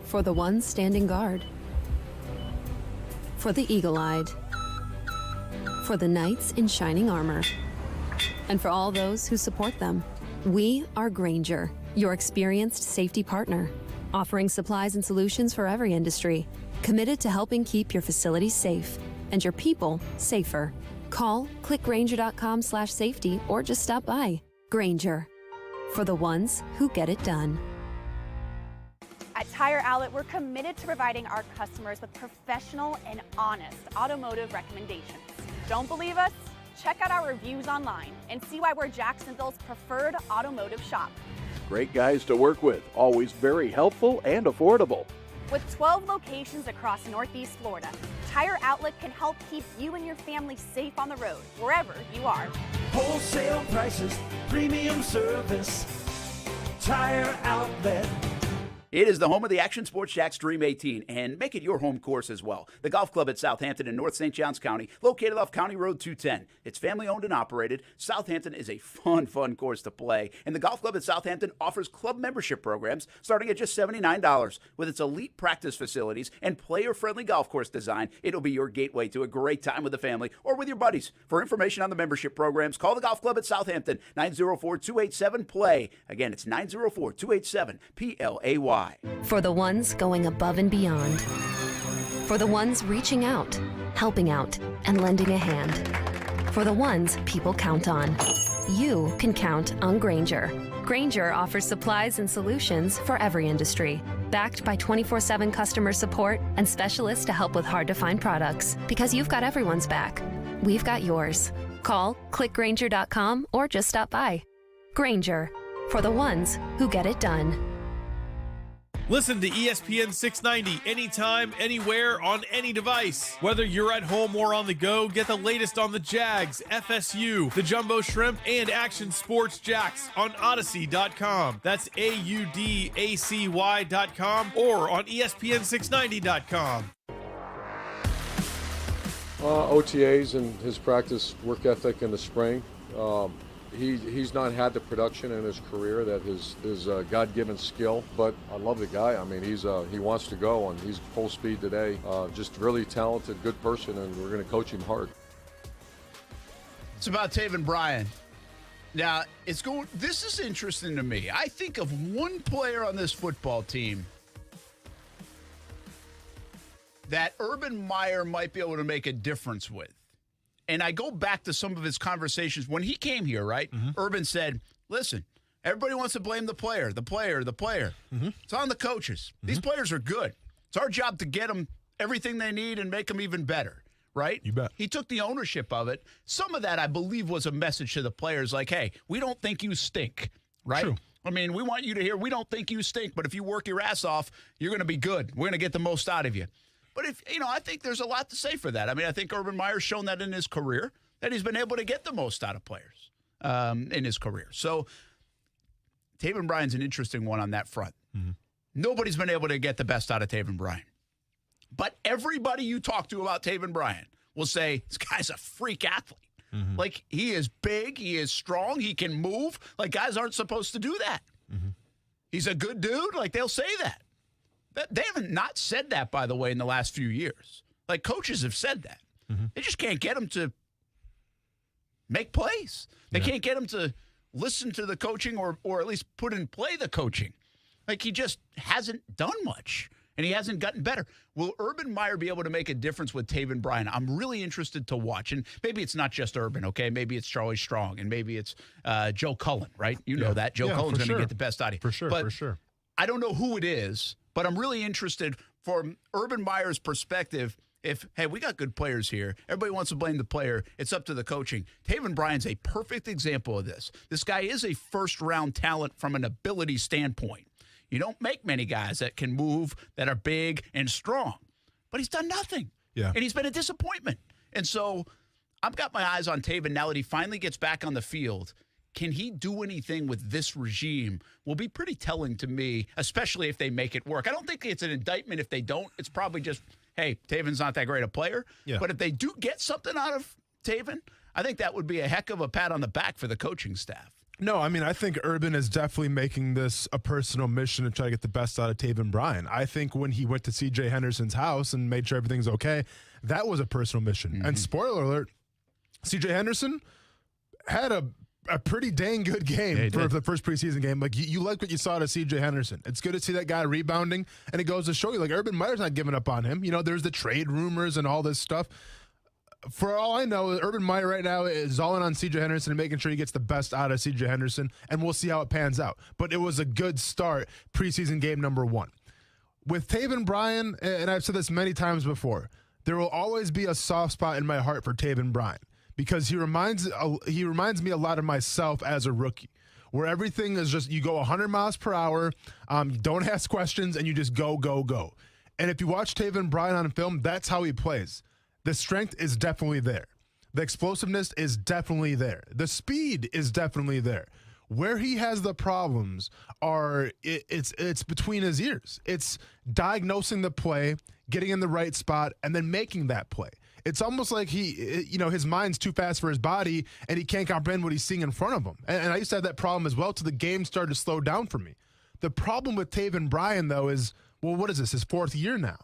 For the ones standing guard. For the eagle-eyed. For the knights in shining armor. And for all those who support them. We are Grainger, your experienced safety partner, offering supplies and solutions for every industry, committed to helping keep your facilities safe and your people safer. Call, click Grainger.com/safety, or just stop by. Grainger, for the ones who get it done. At Tire Outlet, we're committed to providing our customers with professional and honest automotive recommendations. Don't believe us? Check out our reviews online and see why we're Jacksonville's preferred automotive shop. Great guys to work with, always very helpful and affordable. With 12 locations across Northeast Florida, Tire Outlet can help keep you and your family safe on the road, wherever you are. Wholesale prices, premium service, Tire Outlet. It is the home of the Action Sports Jax Dream 18, and make it your home course as well. The golf club at Southampton in North St. Johns County, located off County Road 210. It's family owned and operated. Southampton is a fun course to play, and the golf club at Southampton offers club membership programs starting at just $79. With its elite practice facilities and player-friendly golf course design, it'll be your gateway to a great time with the family or with your buddies. For information on the membership programs, call the golf club at Southampton, 904-287-PLAY. Again, it's 904-287-PLAY. For the ones going above and beyond. For the ones reaching out, helping out, and lending a hand. For the ones people count on. You can count on Grainger. Grainger offers supplies and solutions for every industry. Backed by 24/7 customer support and specialists to help with hard-to-find products. Because you've got everyone's back. We've got yours. Call, click Grainger.com, or just stop by. Grainger, for the ones who get it done. Listen to ESPN 690 anytime, anywhere, on any device. Whether you're at home or on the go, get the latest on the Jags, FSU, the Jumbo Shrimp, and Action Sports Jax on Odyssey.com. That's AUDACY.com or on ESPN690.com. OTAs and his practice work ethic in the spring. He's not had the production in his career that his God-given skill, but I love the guy. I mean, he wants to go, and he's full speed today. Just really talented, good person, and we're going to coach him hard. It's about Taven Bryan. Now, this is interesting to me. I think of one player on this football team that Urban Meyer might be able to make a difference with. And I go back to some of his conversations. When he came here, right, Urban said, listen, everybody wants to blame the player. Mm-hmm. It's on the coaches. These players are good. It's our job to get them everything they need and make them even better, right? You bet. He took the ownership of it. Some of that, I believe, was a message to the players like, hey, we don't think you stink, right? True. I mean, we want you to hear we don't think you stink, but if you work your ass off, you're going to be good. We're going to get the most out of you. But I think there's a lot to say for that. I mean, I think Urban Meyer's shown that in his career, that he's been able to get the most out of players in his career. So Taven Bryan's an interesting one on that front. Mm-hmm. Nobody's been able to get the best out of Taven Bryan. But everybody you talk to about Taven Bryan will say, this guy's a freak athlete. Mm-hmm. Like, he is big, he is strong, he can move. Like, guys aren't supposed to do that. Mm-hmm. He's a good dude. Like, they'll say that. They haven't not said that, by the way, in the last few years. Like, coaches have said that. Mm-hmm. They just can't get him to make plays. They can't get him to listen to the coaching or at least put in play the coaching. Like, he just hasn't done much, and he hasn't gotten better. Will Urban Meyer be able to make a difference with Taven Bryan? I'm really interested to watch. And maybe it's not just Urban, okay? Maybe it's Charlie Strong, and maybe it's Joe Cullen, right? You know that. Joe Cullen's going to get the best out of you. For sure. I don't know who it is, but I'm really interested from Urban Meyer's perspective. If, hey, we got good players here, everybody wants to blame the player, it's up to the coaching. Taven Bryan's a perfect example of this. This guy is a first-round talent from an ability standpoint. You don't make many guys that can move, that are big and strong. But he's done nothing. Yeah. And he's been a disappointment. And so I've got my eyes on Taven now that he finally gets back on the field. Can he do anything with this regime will be pretty telling to me, especially if they make it work. I don't think it's an indictment if they don't. It's probably just, hey, Taven's not that great a player. Yeah. But if they do get something out of Taven, I think that would be a heck of a pat on the back for the coaching staff. No, I mean, I think Urban is definitely making this a personal mission to try to get the best out of Taven Bryan. I think when he went to C.J. Henderson's house and made sure everything's okay, that was a personal mission. Mm-hmm. And spoiler alert, C.J. Henderson had a pretty dang good game for the first preseason game. Like, you like what you saw to C.J. Henderson. It's good to see that guy rebounding, and it goes to show you, like, Urban Meyer's not giving up on him. You know, there's the trade rumors and all this stuff. For all I know, Urban Meyer right now is all in on C.J. Henderson and making sure he gets the best out of C.J. Henderson, and we'll see how it pans out. But it was a good start, preseason game number 1. With Taven Bryan, and I've said this many times before, there will always be a soft spot in my heart for Taven Bryan because he reminds me a lot of myself as a rookie, where everything is just you go 100 miles per hour, you don't ask questions, and you just go, go, go. And if you watch Taven Bryan on film, that's how he plays. The strength is definitely there. The explosiveness is definitely there. The speed is definitely there. Where he has the problems are it's between his ears. It's diagnosing the play, getting in the right spot, and then making that play. It's almost like his mind's too fast for his body, and he can't comprehend what he's seeing in front of him. And I used to have that problem as well till the game started to slow down for me. The problem with Taven Bryan, though, is, well, what is this, his 4th year now,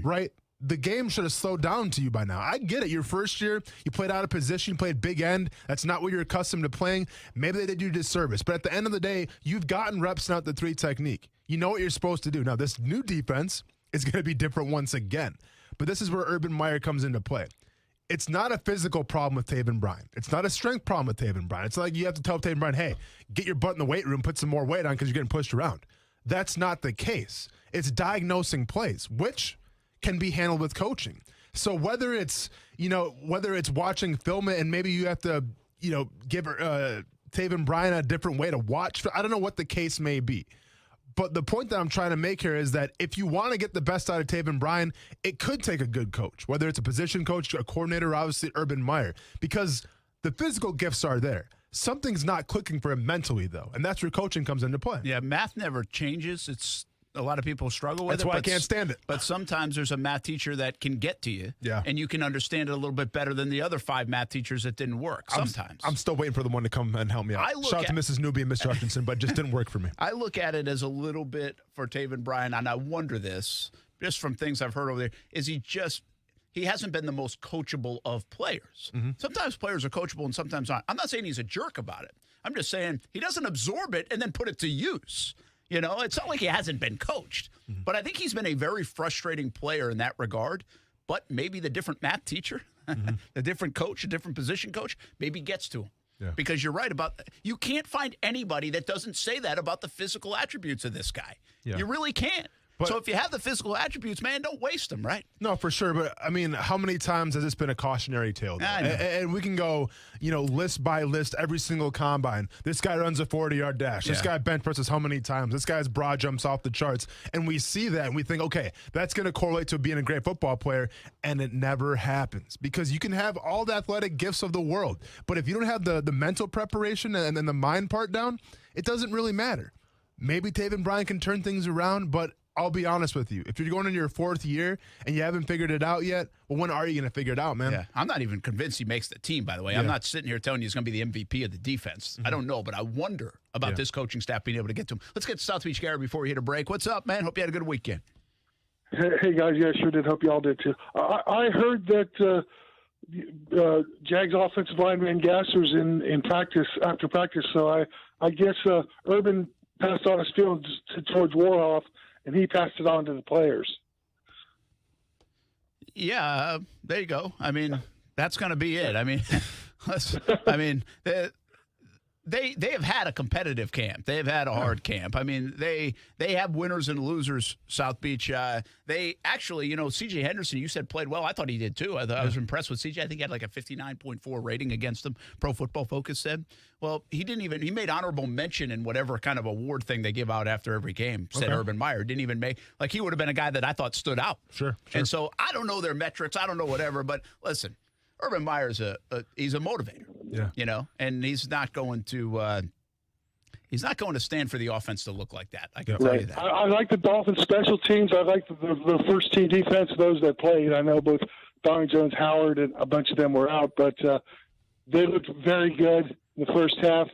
right? The game should have slowed down to you by now. I get it. Your first year, you played out of position, you played big end. That's not what you're accustomed to playing. Maybe they did you a disservice. But at the end of the day, you've gotten reps out the 3 technique. You know what you're supposed to do. Now, this new defense is going to be different once again. But this is where Urban Meyer comes into play. It's not a physical problem with Taven Bryan. It's not a strength problem with Taven Bryan. It's like you have to tell Taven Bryan, hey, get your butt in the weight room, put some more weight on because you're getting pushed around. That's not the case. It's diagnosing plays, which can be handled with coaching. So whether it's watching film and maybe you have to, give Taven Bryan a different way to watch. I don't know what the case may be. But the point that I'm trying to make here is that if you want to get the best out of Taven Bryan, it could take a good coach, whether it's a position coach, a coordinator, obviously Urban Meyer, because the physical gifts are there. Something's not clicking for him mentally, though, and that's where coaching comes into play. Yeah, math never changes. It's a lot of people struggle with it. That's why I can't stand it. But sometimes there's a math teacher that can get to you, and you can understand it a little bit better than the other 5 math teachers that didn't work. Sometimes. I'm still waiting for the one to come and help me out. Shout out to Mrs. Newby and Mr. Hutchinson, but it just didn't work for me. I look at it as a little bit for Taven Bryan, and I wonder this, just from things I've heard over there, is he hasn't been the most coachable of players. Sometimes players are coachable and sometimes not. I'm not saying he's a jerk about it. I'm just saying he doesn't absorb it and then put it to use. It's not like he hasn't been coached, but I think he's been a very frustrating player in that regard. But maybe the different math teacher, the different coach, a different position coach, maybe gets to him. Yeah. Because you're right about that. You can't find anybody that doesn't say that about the physical attributes of this guy. Yeah. You really can't. So if you have the physical attributes, man, don't waste them, right? No, for sure. But, I mean, how many times has this been a cautionary tale? And we can go, list by list, every single combine. This guy runs a 40-yard dash. This guy bench presses how many times? This guy's broad jumps off the charts. And we see that, and we think, okay, that's going to correlate to being a great football player, and it never happens. Because you can have all the athletic gifts of the world, but if you don't have the mental preparation and then the mind part down, it doesn't really matter. Maybe Taven Bryan can turn things around, but I'll be honest with you. If you're going into your 4th year and you haven't figured it out yet, well, when are you going to figure it out, man? Yeah, I'm not even convinced he makes the team, by the way. I'm not sitting here telling you he's going to be the MVP of the defense. I don't know, but I wonder about this coaching staff being able to get to him. Let's get to South Beach Gary before we hit a break. What's up, man? Hope you had a good weekend. Hey guys, yeah, sure did. Hope you all did too. I heard that Jags offensive lineman Gasser's in practice after practice, so I guess Urban passed on his field to George Warhoff, and he passed it on to the players. Yeah, there you go. I mean, that's going to be it. I mean, They have had a competitive camp. They have had a hard camp. I mean, they have winners and losers, South Beach. They actually, C.J. Henderson, you said played well. I thought he did too. I was impressed with C.J. I think he had like a 59.4 rating against him, Pro Football Focus said. Well, he made honorable mention in whatever kind of award thing they give out after every game, said Urban Meyer. Didn't even make, he would have been a guy that I thought stood out. Sure. And so I don't know their metrics. I don't know whatever, but listen. Urban Meyer's he's a motivator, and he's not going to stand for the offense to look like that. I can tell you that. I like the Dolphins' special teams. I like the first team defense. Those that played, I know both Donnie Jones, Howard, and a bunch of them were out, but they looked very good in the first half.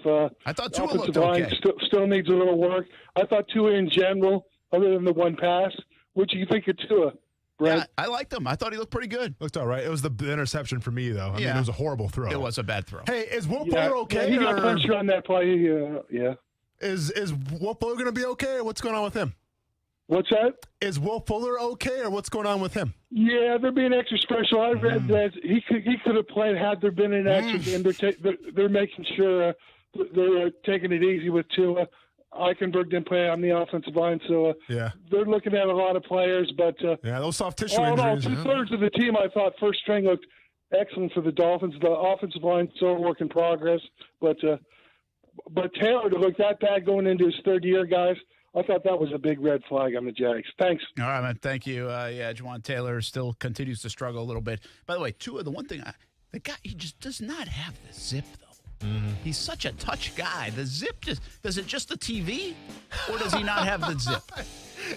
I thought Tua offensive looked line okay. Still needs a little work. I thought Tua in general, other than the one pass. What do you think of Tua? Yeah, I liked him. I thought he looked pretty good. Looked all right. It was the interception for me, though. I mean, it was a horrible throw. It was a bad throw. Hey, is Will Fuller okay? He got pressure on that play. Yeah. Is Will Fuller going to be okay, or what's going on with him? What's that? Is Will Fuller okay, or what's going on with him? Yeah, they're being extra special. I read that he could have played had there been an accident. They're making sure they're taking it easy with Tua. Eichenberg didn't play on the offensive line, so they're looking at a lot of players. But those soft tissue injuries. Two-thirds of the team, I thought, first string looked excellent for the Dolphins. The offensive line still a work in progress, but Taylor to look that bad going into his third year, guys. I thought that was a big red flag on the Jags. Thanks. All right, man. Thank you. Juwan Taylor still continues to struggle a little bit. By the way, Tua, the one thing, the guy, he just does not have the zip, though. Mm-hmm. He's such a touch guy. The zip does it just the TV, or does he not have the zip?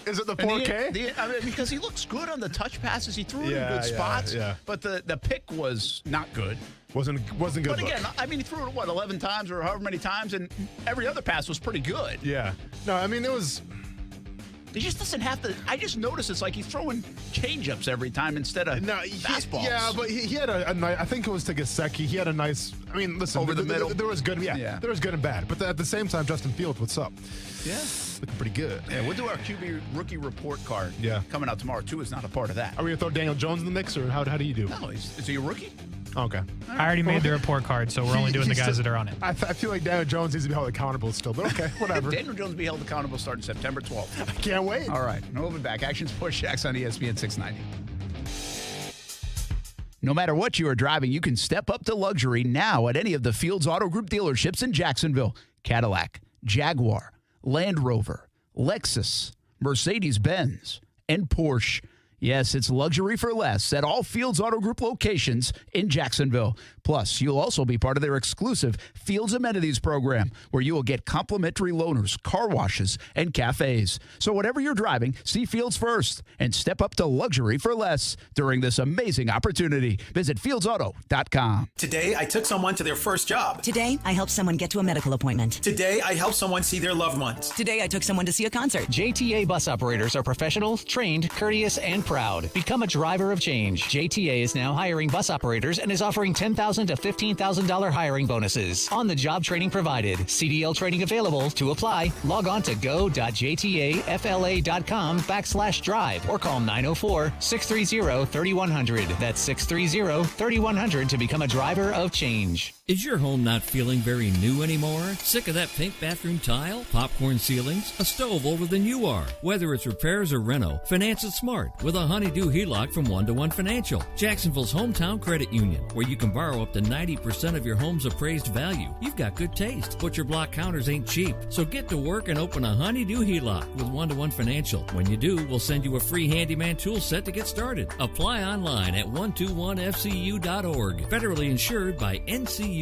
Is it the 4K? Because he looks good on the touch passes. He threw it in good spots. Yeah. But the pick was not good. Wasn't good. But again, he threw it 11 times or however many times, and every other pass was pretty good. Yeah. No, it was. He just doesn't have to. I just noticed it's like he's throwing changeups every time instead of fastballs. Yeah, but he had a nice. I think it was to Gesicki. He had a nice. I mean, listen, over the middle. There was good. Yeah, there was good and bad. But at the same time, Justin Fields, what's up? Yeah, looking pretty good. Yeah, we'll do our QB rookie report card. Yeah, coming out tomorrow. Tua is not a part of that. Are we gonna throw Daniel Jones in the mix, or how do you do? No, is he a rookie? Okay. I already made the report card, so we're only doing the guys that are on it. I feel like Daniel Jones needs to be held accountable still, but okay, whatever. Daniel Jones will be held accountable starting September 12th. I can't wait. All right, moving back. Action Sports Jax on ESPN 690. No matter what you are driving, you can step up to luxury now at any of the Fields Auto Group dealerships in Jacksonville. Cadillac, Jaguar, Land Rover, Lexus, Mercedes-Benz, and Porsche. Yes, it's luxury for less at all Fields Auto Group locations in Jacksonville. Plus, you'll also be part of their exclusive Fields Amenities program, where you will get complimentary loaners, car washes, and cafes. So whatever you're driving, see Fields first and step up to luxury for less during this amazing opportunity. Visit fieldsauto.com. Today, I took someone to their first job. Today, I helped someone get to a medical appointment. Today, I helped someone see their loved ones. Today, I took someone to see a concert. JTA bus operators are professional, trained, courteous, and proud. Become a driver of change. JTA is now hiring bus operators and is offering $10,000 to $15,000 hiring bonuses. On-the-job training provided. CDL training available. To apply, log on to go.jtafla.com/drive or call 904-630-3100. That's 630-3100 to become a driver of change. Is your home not feeling very new anymore? Sick of that pink bathroom tile, popcorn ceilings, a stove older than you are? Whether it's repairs or reno, finance it smart with a Honeydew HELOC from 1-to-1 Financial, Jacksonville's hometown credit union, where you can borrow up to 90% of your home's appraised value. You've got good taste, but your block counters ain't cheap. So get to work and open a Honeydew HELOC with 1-to-1 Financial. When you do, we'll send you a free handyman tool set to get started. Apply online at 121fcu.org. Federally insured by NCUA.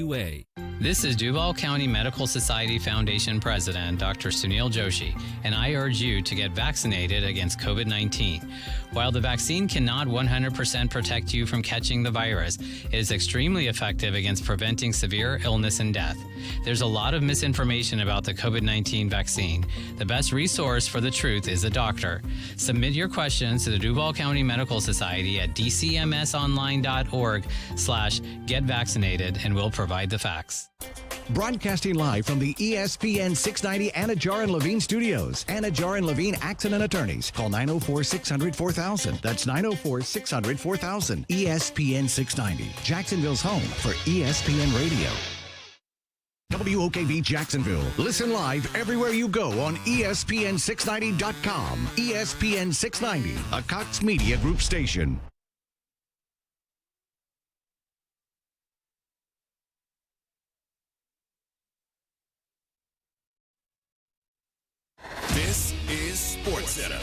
This is Duval County Medical Society Foundation President Dr. Sunil Joshi, and I urge you to get vaccinated against COVID-19. While the vaccine cannot 100% protect you from catching the virus, it is extremely effective against preventing severe illness and death. There's a lot of misinformation about the COVID-19 vaccine. The best resource for the truth is a doctor. Submit your questions to the Duval County Medical Society at dcmsonline.org/getvaccinated, and we'll provide the facts. Broadcasting live from the ESPN 690 Anajar and Levine studios. Anajar and Levine Accident Attorneys. Call 904-600-4000. That's 904-600-4000. ESPN 690. Jacksonville's home for ESPN Radio. WOKV Jacksonville. Listen live everywhere you go on ESPN690.com. ESPN 690, a Cox Media Group station. This is SportsCenter.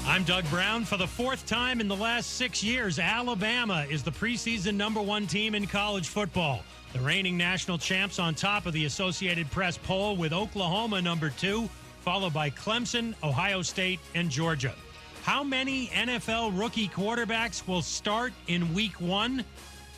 I'm Doug Brown. For the fourth time in the last 6 years, Alabama is the preseason #1 team in college football. The reigning national champs on top of the Associated Press poll, with Oklahoma #2, followed by Clemson, Ohio State, and Georgia. How many NFL rookie quarterbacks will start in Week 1?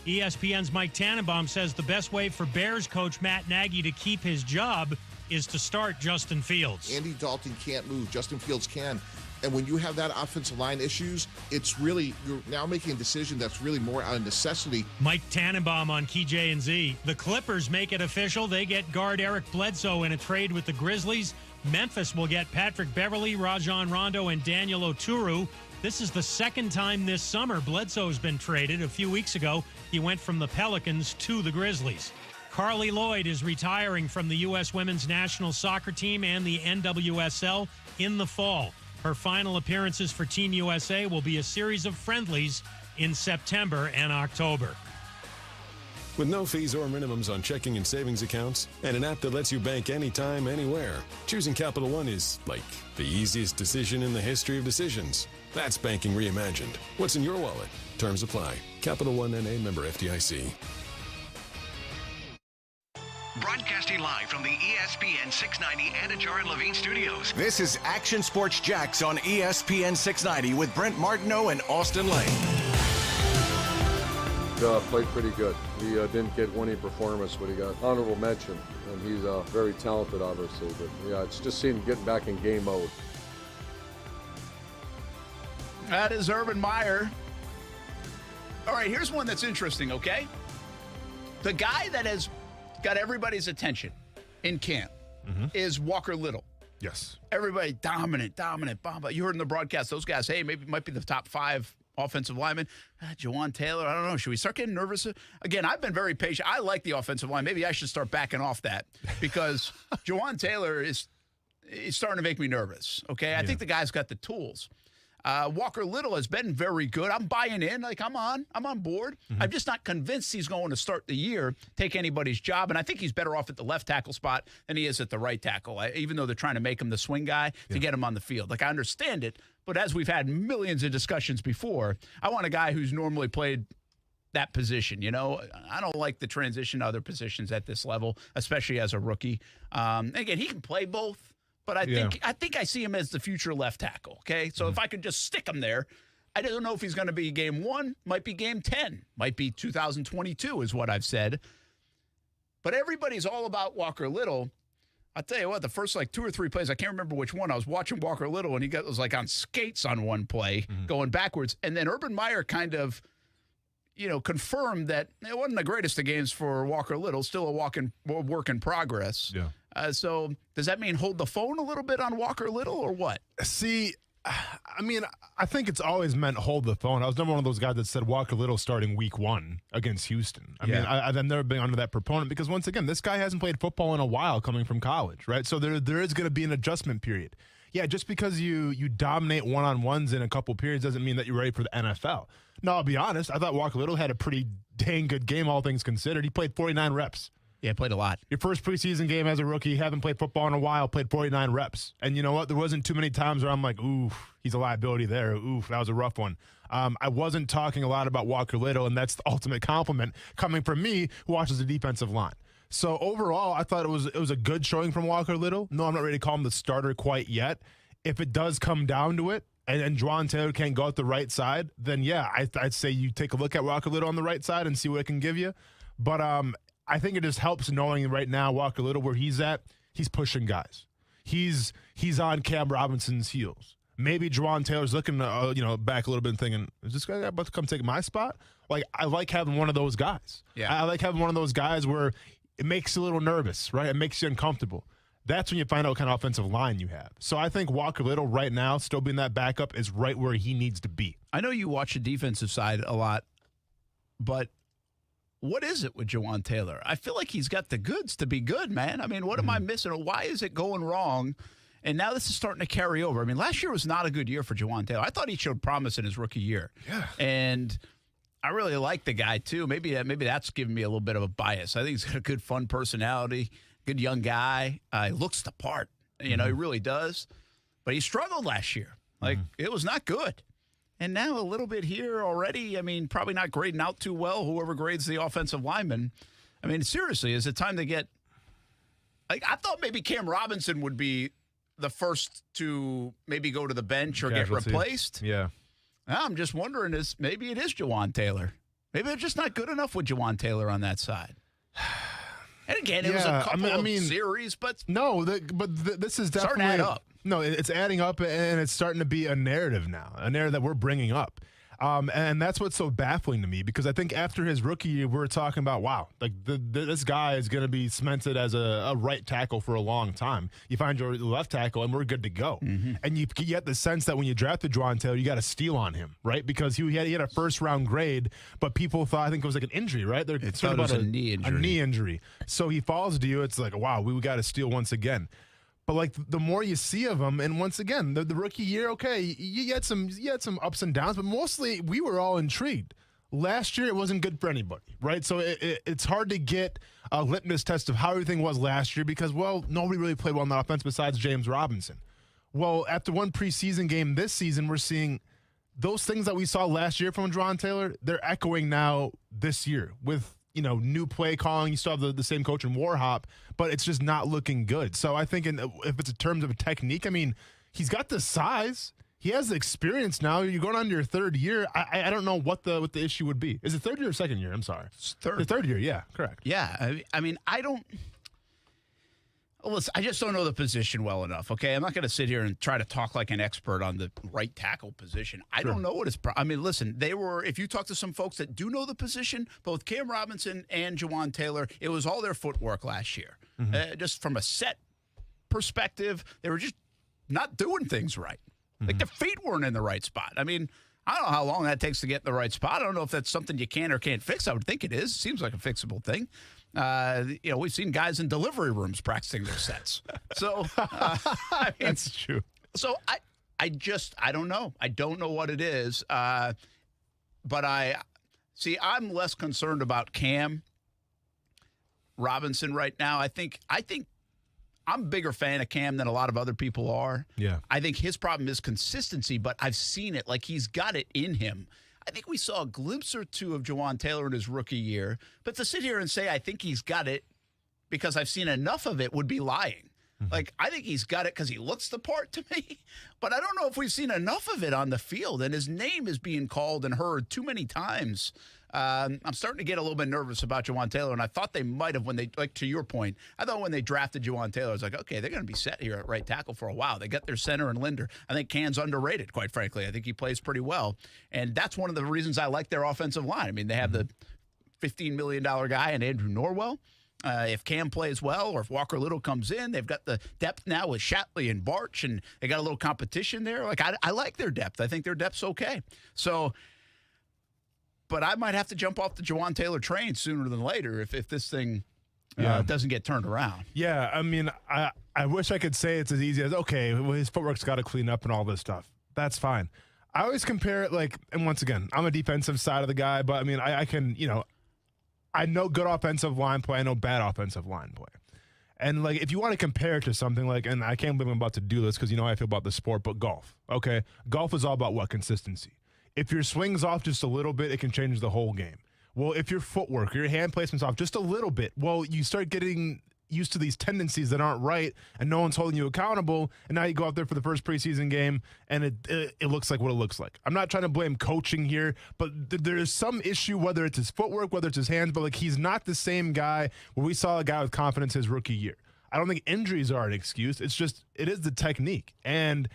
ESPN's Mike Tannenbaum says the best way for Bears coach Matt Nagy to keep his job is to start Justin Fields. Andy Dalton can't move. Justin Fields can. And when you have that offensive line issues, it's really, you're now making a decision that's really more out of necessity. Mike Tannenbaum on Key J and Z. The Clippers make it official. They get guard Eric Bledsoe in a trade with the Grizzlies. Memphis will get Patrick Beverly, Rajon Rondo, and Daniel Oturu. This is the second time this summer Bledsoe's been traded. A few weeks ago, he went from the Pelicans to the Grizzlies. Carly Lloyd is retiring from the U.S. Women's National Soccer Team and the NWSL in the fall. Her final appearances for Team USA will be a series of friendlies in September and October. With no fees or minimums on checking and savings accounts, and an app that lets you bank anytime, anywhere, choosing Capital One is like the easiest decision in the history of decisions. That's banking reimagined. What's in your wallet? Terms apply. Capital One N.A. member FDIC. Broadcasting live from the ESPN 690 Anajar and Levine studios. This is Action Sports Jacks on ESPN 690 with Brent Martineau and Austin Lane. Played pretty good. He didn't get winning performance, but he got honorable mention. And he's very talented, obviously. But yeah, it's just seeing him getting back in game mode. That is Urban Meyer. All right, here's one that's interesting, okay? The guy that has got everybody's attention in camp is Walker Little. Yes. Everybody dominant, bomba. You heard in the broadcast, those guys, hey, maybe might be the top 5 offensive linemen. Jawan Taylor, I don't know. Should we start getting nervous? Again, I've been very patient. I like the offensive line. Maybe I should start backing off that because Jawan Taylor is starting to make me nervous, okay? I think the guy's got the tools. Walker Little has been very good. I'm buying in. Like, I'm on board. I'm just not convinced he's going to start the year, take anybody's job. And I think he's better off at the left tackle spot than he is at the right tackle, even though they're trying to make him the swing guy to get him on the field. Like, I understand it, but as we've had millions of discussions before, I want a guy who's normally played that position. You know, I don't like the transition to other positions at this level, especially as a rookie. Again, he can play both. But I think I see him as the future left tackle, okay? So if I could just stick him there, I don't know if he's going to be game 1, might be game 10, might be 2022 is what I've said. But everybody's all about Walker Little. I'll tell you what, the first 2 or 3 plays, I can't remember which one. I was watching Walker Little, and he was on skates on one play, going backwards. And then Urban Meyer kind of, confirmed that it wasn't the greatest of games for Walker Little, still a work in progress. Yeah. So does that mean hold the phone a little bit on Walker Little or what? See, I mean, I think it's always meant hold the phone. I was never one of those guys that said Walker Little starting week 1 against Houston. I mean, I've never been under that proponent because, once again, this guy hasn't played football in a while coming from college, right? So there is going to be an adjustment period. Yeah, just because you dominate one-on-ones in a couple periods doesn't mean that you're ready for the NFL. No, I'll be honest. I thought Walker Little had a pretty dang good game, all things considered. He played 49 reps. Yeah, played a lot. Your first preseason game as a rookie, haven't played football in a while, played 49 reps. And you know what? There wasn't too many times where I'm like, ooh, he's a liability there. Ooh, that was a rough one. I wasn't talking a lot about Walker Little, and that's the ultimate compliment coming from me who watches the defensive line. So overall, I thought it was a good showing from Walker Little. No, I'm not ready to call him the starter quite yet. If it does come down to it, and Juwan Taylor can't go out the right side, then yeah, I'd say you take a look at Walker Little on the right side and see what it can give you. But I think it just helps knowing right now Walker Little where he's at. He's pushing guys. He's on Cam Robinson's heels. Maybe Juwan Taylor's looking back a little bit and thinking, is this guy about to come take my spot? I like having one of those guys. Yeah. I like having one of those guys where it makes you a little nervous, right? It makes you uncomfortable. That's when you find out what kind of offensive line you have. So I think Walker Little right now, still being that backup, is right where he needs to be. I know you watch the defensive side a lot, but what is it with Juwan Taylor? I feel like he's got the goods to be good, man. I mean, what am I missing? Or why is it going wrong? And now this is starting to carry over. I mean, last year was not a good year for Juwan Taylor. I thought he showed promise in his rookie year. Yeah. And I really like the guy, too. Maybe that's giving me a little bit of a bias. I think he's got a good, fun personality, good young guy. He looks the part. He really does. But he struggled last year. It was not good. And now a little bit here already. I mean, probably not grading out too well, whoever grades the offensive lineman. I mean, seriously, is it time to get – I thought maybe Cam Robinson would be the first to maybe go to the bench or get replaced. Yeah. Now I'm just wondering, maybe it is Juwan Taylor. Maybe they're just not good enough with Juwan Taylor on that side. And again, it was a couple of series, but this is definitely starting to add up. No, it's adding up, and it's starting to be a narrative now, a narrative that we're bringing up. And that's what's so baffling to me, because I think after his rookie year, we're talking about, wow, this guy is going to be cemented as a right tackle for a long time. You find your left tackle, and we're good to go. And you get the sense that when you drafted Juwan Taylor, you got a steal on him, right? Because he had a first-round grade, but people thought, I think it was like an injury, right? They're concerned about a knee injury. A knee injury. So he falls to you. It's like, wow, we got to steal once again. But the more you see of him, and once again, the rookie year, okay, you had some ups and downs, but mostly we were all intrigued. Last year, it wasn't good for anybody, right? So it's hard to get a litmus test of how everything was last year because, well, nobody really played well on the offense besides James Robinson. Well, after one preseason game this season, we're seeing those things that we saw last year from Juwan Taylor, they're echoing now this year with new play calling. You still have the same coach in Warhop, but it's just not looking good. So I think if it's in terms of a technique, I mean, he's got the size. He has the experience now. You're going on to your third year. I don't know what the issue would be. Is it third year or second year? I'm sorry. It's third. The third year, yeah, correct. Yeah, I mean, I don't – listen, I just don't know the position well enough, okay? I'm not going to sit here and try to talk like an expert on the right tackle position. I don't know what his – I mean, listen, if you talk to some folks that do know the position, both Cam Robinson and Juwan Taylor, it was all their footwork last year. Just from a set perspective, they were just not doing things right. Their feet weren't in the right spot. I mean, I don't know how long that takes to get in the right spot. I don't know if that's something you can or can't fix. I would think it is. It seems like a fixable thing. We've seen guys in delivery rooms practicing their sets. So I mean, that's true. So I don't know. I don't know what it is. But I'm less concerned about Cam Robinson right now. I think I'm a bigger fan of Cam than a lot of other people are. Yeah. I think his problem is consistency, but I've seen it. He's got it in him. I think we saw a glimpse or two of Juwan Taylor in his rookie year. But to sit here and say I think he's got it because I've seen enough of it would be lying. Like, I think he's got it because he looks the part to me, but I don't know if we've seen enough of it on the field, and his name is being called and heard too many times. I'm starting to get a little bit nervous about Jawan Taylor, and I thought they might have when they, like to your point, I thought when they drafted Jawan Taylor, I was like, okay, they're going to be set here at right tackle for a while. They got their center and Linder. I think Can's underrated, quite frankly. I think he plays pretty well, and that's one of the reasons I like their offensive line. I mean, they have the $15 million guy and Andrew Norwell. If Cam plays well or if Walker Little comes in, they've got the depth now with Shatley and Barch, and they got a little competition there. Like, I like their depth. I think their depth's okay. So, but I might have to jump off the Jawan Taylor train sooner than later if this thing doesn't get turned around. Yeah, I mean, I wish I could say it's as easy as, okay, well, his footwork's got to clean up and all this stuff. That's fine. I always compare it like, and once again, I'm a defensive side of the guy, but I mean, I can, I know good offensive line play. I know bad offensive line play. And, like, if you want to compare it to something like, and I can't believe I'm about to do this because you know how I feel about the sport, but golf, okay? Golf is all about what? Consistency. If your swing's off just a little bit, it can change the whole game. Well, if your footwork, your hand placement's off just a little bit, well, you start getting used to these tendencies that aren't right, and no one's holding you accountable, and now you go out there for the first preseason game, and it looks like what it looks like. I'm not trying to blame coaching here, but there's some issue, whether it's his footwork, whether it's his hands, but, like, he's not the same guy where we saw a guy with confidence his rookie year. I don't think injuries are an excuse. It's just, it is the technique. And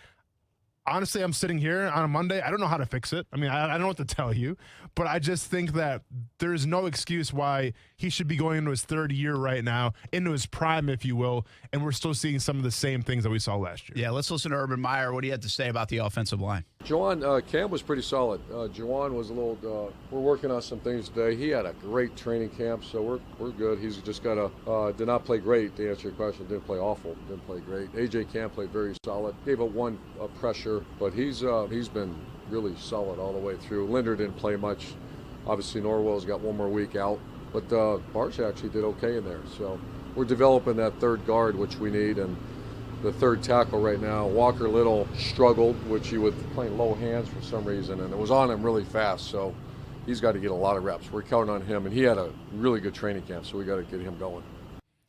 honestly, I'm sitting here on a Monday. I don't know how to fix it. I mean, I don't know what to tell you, but I just think that there's no excuse why he should be going into his third year right now, into his prime, if you will, and we're still seeing some of the same things that we saw last year. Yeah, let's listen to Urban Meyer, what he had to say about the offensive line. Jawan, Cam was pretty solid. Jawan was a little, we're working on some things today. He had a great training camp, so we're good. He's just got to, did not play great, to answer your question. Didn't play awful, didn't play great. AJ Cam played very solid. Gave up one pressure, but he's been really solid all the way through. Linder didn't play much. Obviously, Norwell's got one more week out, but Barch actually did okay in there. So we're developing that third guard, which we need, and the third tackle right now. Walker Little struggled, which he was playing low hands for some reason, and it was on him really fast. So he's got to get a lot of reps. We're counting on him, and he had a really good training camp, so we got to get him going.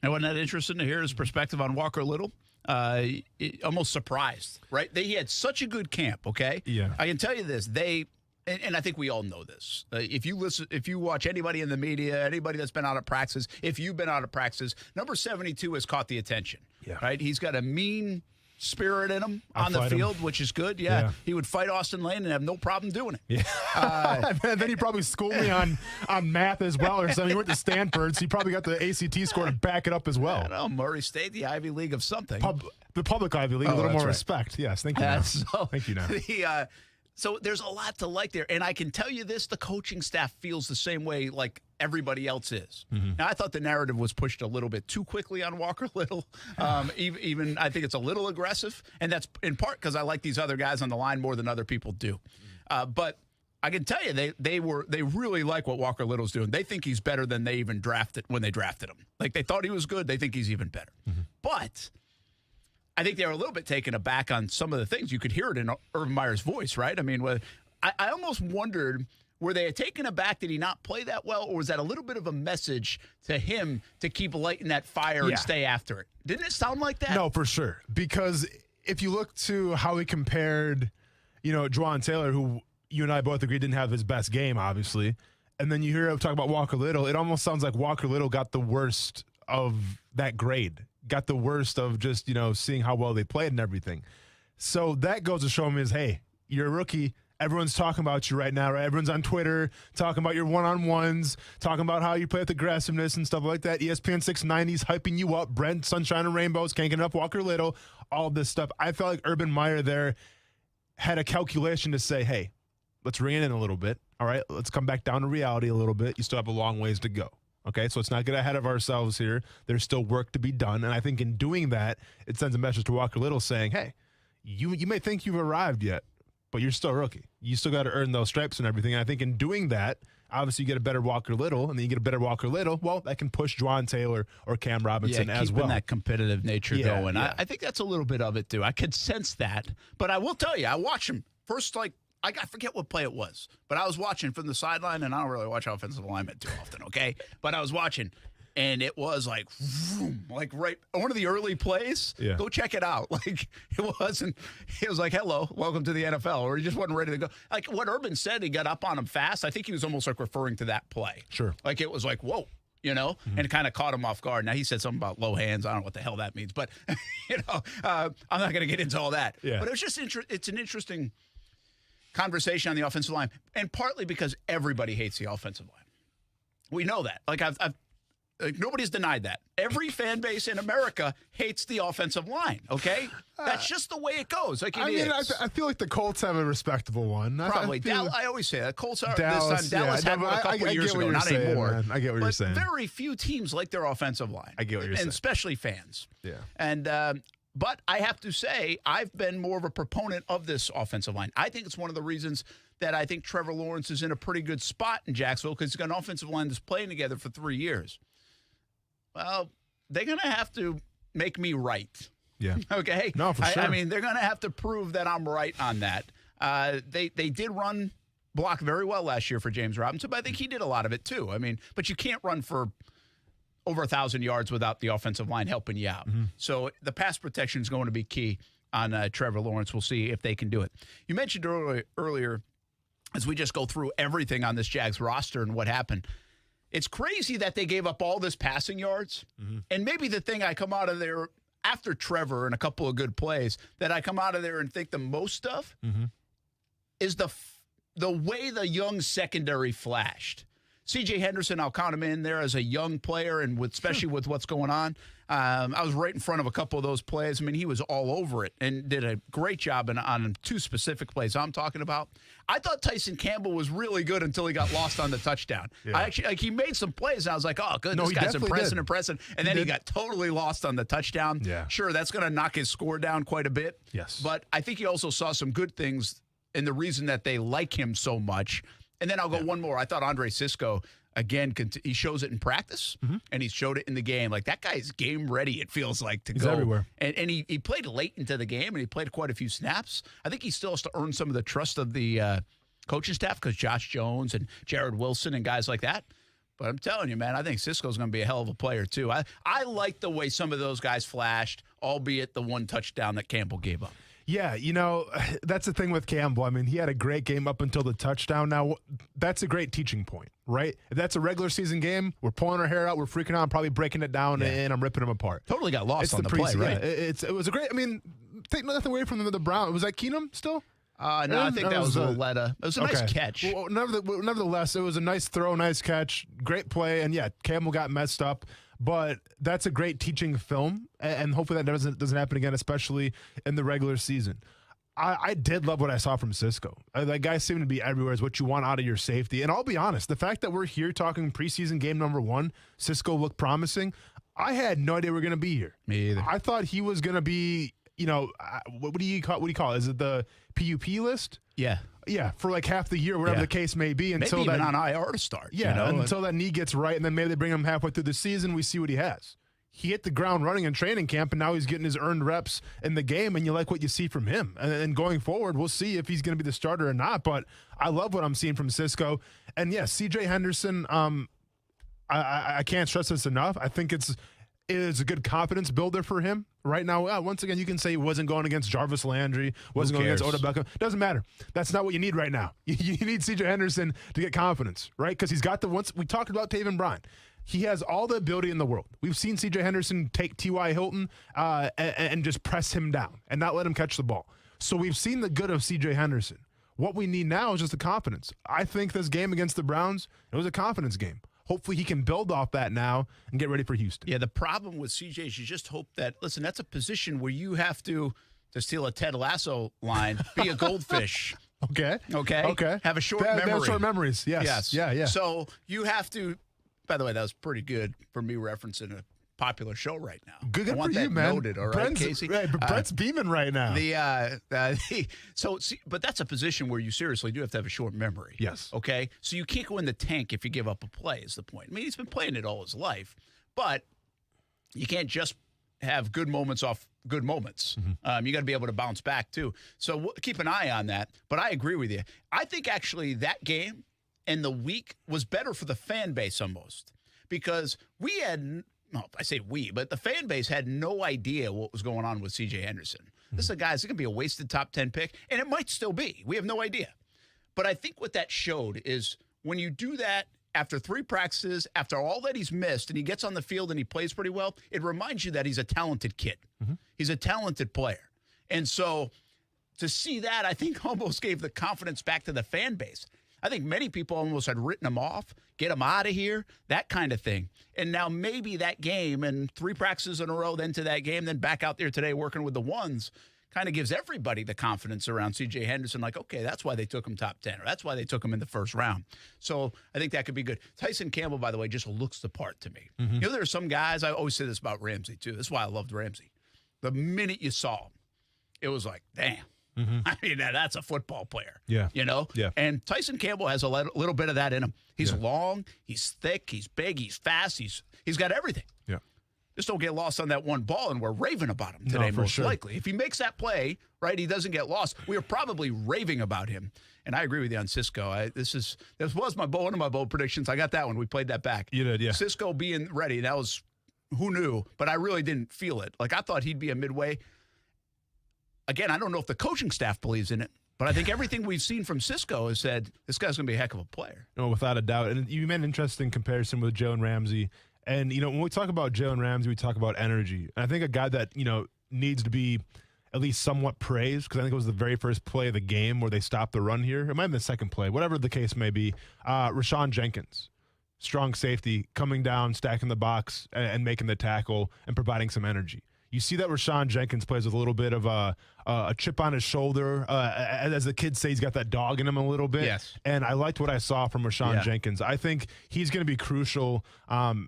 And wasn't that interesting to hear his perspective on Walker Little? Almost surprised, right? He had such a good camp, okay? Yeah. I can tell you this. And I think we all know this. If you watch anybody in the media, anybody that's been out of practice, if you've been out of practice, number 72 has caught the attention. Yeah. Right? He's got a mean spirit in him on the field, which is good. Yeah. He would fight Austin Lane and have no problem doing it. Yeah. And then he probably schooled me on math as well or something. He went to Stanford, so he probably got the ACT score to back it up as well. I don't know, Murray State, the Ivy League of something. The public Ivy League, a little more respect. Yes, thank you. Thank you now. So there's a lot to like there. And I can tell you this, the coaching staff feels the same way like everybody else is. Mm-hmm. Now, I thought the narrative was pushed a little bit too quickly on Walker Little. Even I think it's a little aggressive. And that's in part because I like these other guys on the line more than other people do. But I can tell you, they really like what Walker Little's doing. They think he's better than they even drafted when they drafted him. Like, they thought he was good. They think he's even better. Mm-hmm. But I think they were a little bit taken aback on some of the things. You could hear it in Urban Meyer's voice, right? I mean, I almost wondered, were they taken aback? Did he not play that well? Or was that a little bit of a message to him to keep lighting that fire and stay after it? Didn't it sound like that? No, for sure. Because if you look to how he compared, Jawan Taylor, who you and I both agree didn't have his best game, obviously, and then you hear him talk about Walker Little, it almost sounds like Walker Little got the worst of that grade. Got the worst of just, seeing how well they played and everything. So that goes to show me is, hey, you're a rookie. Everyone's talking about you right now, right? Everyone's on Twitter talking about your one-on-ones, talking about how you play with aggressiveness and stuff like that. ESPN 690's hyping you up. Brent, Sunshine and Rainbows, can't get enough Walker Little, all this stuff. I felt like Urban Meyer there had a calculation to say, hey, let's rein it in a little bit. All right, let's come back down to reality a little bit. You still have a long ways to go. Okay, so let's not get ahead of ourselves here. There's still work to be done. And I think in doing that, it sends a message to Walker Little saying, hey, you may think you've arrived yet, but you're still a rookie. You still got to earn those stripes and everything. And I think in doing that, obviously you get a better Walker Little, and then you get a better Walker Little. Well, that can push Jawan Taylor or Cam Robinson as well. Keeping that competitive nature going. Yeah. I think that's a little bit of it, too. I could sense that. But I will tell you, I watched him first, I forget what play it was, but I was watching from the sideline, and I don't really watch offensive linemen too often, okay? But I was watching. And it was like, vroom, like right one of the early plays. Yeah. Go check it out. Like it was like, hello, welcome to the NFL. Or he just wasn't ready to go. Like what Urban said, he got up on him fast. I think he was almost like referring to that play. Sure. Like it was like, whoa, and it kind of caught him off guard. Now he said something about low hands. I don't know what the hell that means, but I'm not going to get into all that. Yeah. But it was just it's an interesting conversation on the offensive line, and partly because everybody hates the offensive line. We know that. Like nobody's denied that. Every fan base in America hates the offensive line, okay? That's just the way it goes. Like I feel like the Colts have a respectable one. Probably. I always say that. Colts are Dallas, Dallas had one a couple of years ago, not anymore. Man. I get what you're saying. Very few teams like their offensive line. I get what you're saying. And especially fans. Yeah. And but I have to say, I've been more of a proponent of this offensive line. I think it's one of the reasons that I think Trevor Lawrence is in a pretty good spot in Jacksonville because he's got an offensive line that's playing together for 3 years. Well, they're going to have to make me right. Yeah. Okay? No, for sure. I mean, they're going to have to prove that I'm right on that. They did run block very well last year for James Robinson, but I think he did a lot of it too. I mean, but you can't run for over 1,000 yards without the offensive line helping you out. Mm-hmm. So the pass protection is going to be key on Trevor Lawrence. We'll see if they can do it. You mentioned earlier, as we just go through everything on this Jags roster and what happened, it's crazy that they gave up all this passing yards. Mm-hmm. And maybe the thing I come out of there after Trevor and a couple of good plays that I come out of there and think the most of is the way the young secondary flashed. C.J. Henderson, I'll count him in there as a young player, and especially with what's going on. I was right in front of a couple of those plays. I mean, he was all over it and did a great job on 2 specific plays I'm talking about. I thought Tyson Campbell was really good until he got lost on the touchdown. Yeah. I actually, he made some plays, and I was like, oh, good, this guy's impressive. And then he got totally lost on the touchdown. Yeah. Sure, that's going to knock his score down quite a bit. Yes. But I think he also saw some good things, and the reason that they like him so much. And then I'll go one more. I thought Andre Sisco, again, he shows it in practice, and he showed it in the game. Like, that guy's game ready, it feels like, to He's go. everywhere. And he played late into the game, and he played quite a few snaps. I think he still has to earn some of the trust of the coaching staff because Josh Jones and Jared Wilson and guys like that. But I'm telling you, man, I think Sisco's going to be a hell of a player, too. I like the way some of those guys flashed, albeit the one touchdown that Campbell gave up. Yeah, that's the thing with Campbell. I mean, he had a great game up until the touchdown. Now, that's a great teaching point, right? If that's a regular season game, we're pulling our hair out, we're freaking out, I'm probably breaking it down, and I'm ripping them apart. Totally got lost on the play, right? Yeah, it was a great, I mean, take nothing away from the Brown. Was that Keenum still? No, I think that was Oleta. It was a nice catch. Well, nevertheless, it was a nice throw, nice catch, great play, and yeah, Campbell got messed up. But that's a great teaching film, and hopefully that doesn't happen again, especially in the regular season. I did love what I saw from Sisco. That guy seemed to be everywhere, is what you want out of your safety. And I'll be honest, the fact that we're here talking preseason game number 1, Sisco looked promising. I had no idea we were going to be here. Me either. I thought he was going to be, what do you call it? Is it the PUP list? Yeah. Yeah, for like half the year, whatever the case may be. Until maybe even on IR to start. Yeah, until that knee gets right, and then maybe they bring him halfway through the season, we see what he has. He hit the ground running in training camp, and now he's getting his earned reps in the game, and you like what you see from him. And then going forward, we'll see if he's going to be the starter or not, but I love what I'm seeing from Sisco. And, yes, C.J. Henderson, I can't stress this enough. I think it is a good confidence builder for him right now. Once again, you can say he wasn't going against Jarvis Landry, wasn't going against Odell Beckham. Doesn't matter. That's not what you need right now. You need C.J. Henderson to get confidence, right? Because he's got once we talked about Taven Bryan. He has all the ability in the world. We've seen C.J. Henderson take T.Y. Hilton and just press him down and not let him catch the ball. So we've seen the good of C.J. Henderson. What we need now is just the confidence. I think this game against the Browns, it was a confidence game. Hopefully he can build off that now and get ready for Houston. Yeah, the problem with CJ is you just hope that, listen, that's a position where you have to steal a Ted Lasso line, be a goldfish. Okay. Have a short memory. They have short memories, yes. Yeah. So you have to, by the way, that was pretty good for me referencing a popular show right now. Good I want for you, that man. noted, all right, Brent's, Casey? Right, but Brent's beaming right now. But that's a position where you seriously do have to have a short memory. Yes. Okay? So you can't go in the tank if you give up a play is the point. I mean, he's been playing it all his life, but you can't just have good moments off good moments. Mm-hmm. You got to be able to bounce back, too. So keep an eye on that. But I agree with you. I think actually that game and the week was better for the fan base almost. because we had, well, I say we, but the fan base had no idea what was going on with C.J. Henderson. This is a guy, it's going to be a wasted top 10 pick, and it might still be. We have no idea. But I think what that showed is when you do that after 3 practices, after all that he's missed, and he gets on the field and he plays pretty well, it reminds you that he's a talented kid. He's a talented player. And so to see that, I think almost gave the confidence back to the fan base. I think many people almost had written him off, get him out of here, that kind of thing. And now maybe that game and 3 practices in a row, then to that game, then back out there today working with the ones, kind of gives everybody the confidence around C.J. Henderson, like, okay, that's why they took him top 10, or that's why they took him in the first round. So I think that could be good. Tyson Campbell, by the way, just looks the part to me. You know, there are some guys, I always say this about Ramsey, too. That's why I loved Ramsey. The minute you saw him, it was like, damn. I mean, that's a football player. Yeah. You know? Yeah. And Tyson Campbell has a little bit of that in him. He's long, he's thick, he's big, he's fast, he's got everything. Yeah. Just don't get lost on that one ball, and we're raving about him today, most likely. If he makes that play, right, he doesn't get lost. We are probably raving about him. And I agree with you on Cisco. This was one of my bold predictions. I got that one. We played that back. You did, yeah. Cisco being ready, that was, who knew? But I really didn't feel it. Like, I thought he'd be a midway. Again, I don't know if the coaching staff believes in it, but I think everything we've seen from Cisco has said this guy's going to be a heck of a player. No, without a doubt. And you made an interesting comparison with Jalen Ramsey. And, you know, when we talk about Jalen Ramsey, we talk about energy. And I think a guy that, you know, needs to be at least somewhat praised, because I think it was the very first play of the game where they stopped the run here. It might have been the second play, whatever the case may be. Rashawn Jenkins, strong safety, coming down, stacking the box, and making the tackle and providing some energy. You see that Rashawn Jenkins plays with a little bit of a chip on his shoulder. As the kids say, he's got that dog in him a little bit. Yes. And I liked what I saw from Rashawn Jenkins. I think he's going to be crucial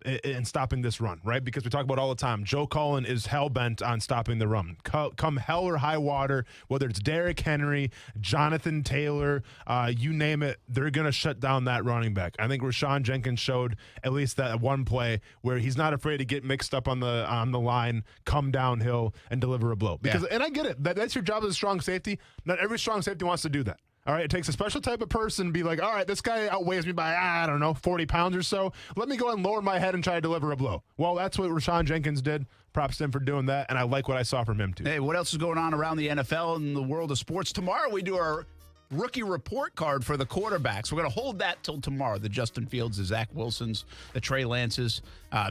in stopping this run, right? Because we talk about all the time, Joe Cullen is hell-bent on stopping the run. Come hell or high water, whether it's Derrick Henry, Jonathan Taylor, you name it, they're going to shut down that running back. I think Rashawn Jenkins showed at least that one play where he's not afraid to get mixed up on the line, come downhill, and deliver a blow. Because, and I get it. That's your job as a strong safety. Not every strong safety wants to do that. All right, it takes a special type of person to be like, all right, this guy outweighs me by, I don't know, 40 pounds or so. Let me go and lower my head and try to deliver a blow. Well, that's what Rashawn Jenkins did. Props to him for doing that, and I like what I saw from him, too. Hey, what else is going on around the NFL and the world of sports? Tomorrow we do our rookie report card for the quarterbacks. We're going to hold that till tomorrow. The Justin Fields, the Zach Wilsons, the Trey Lances,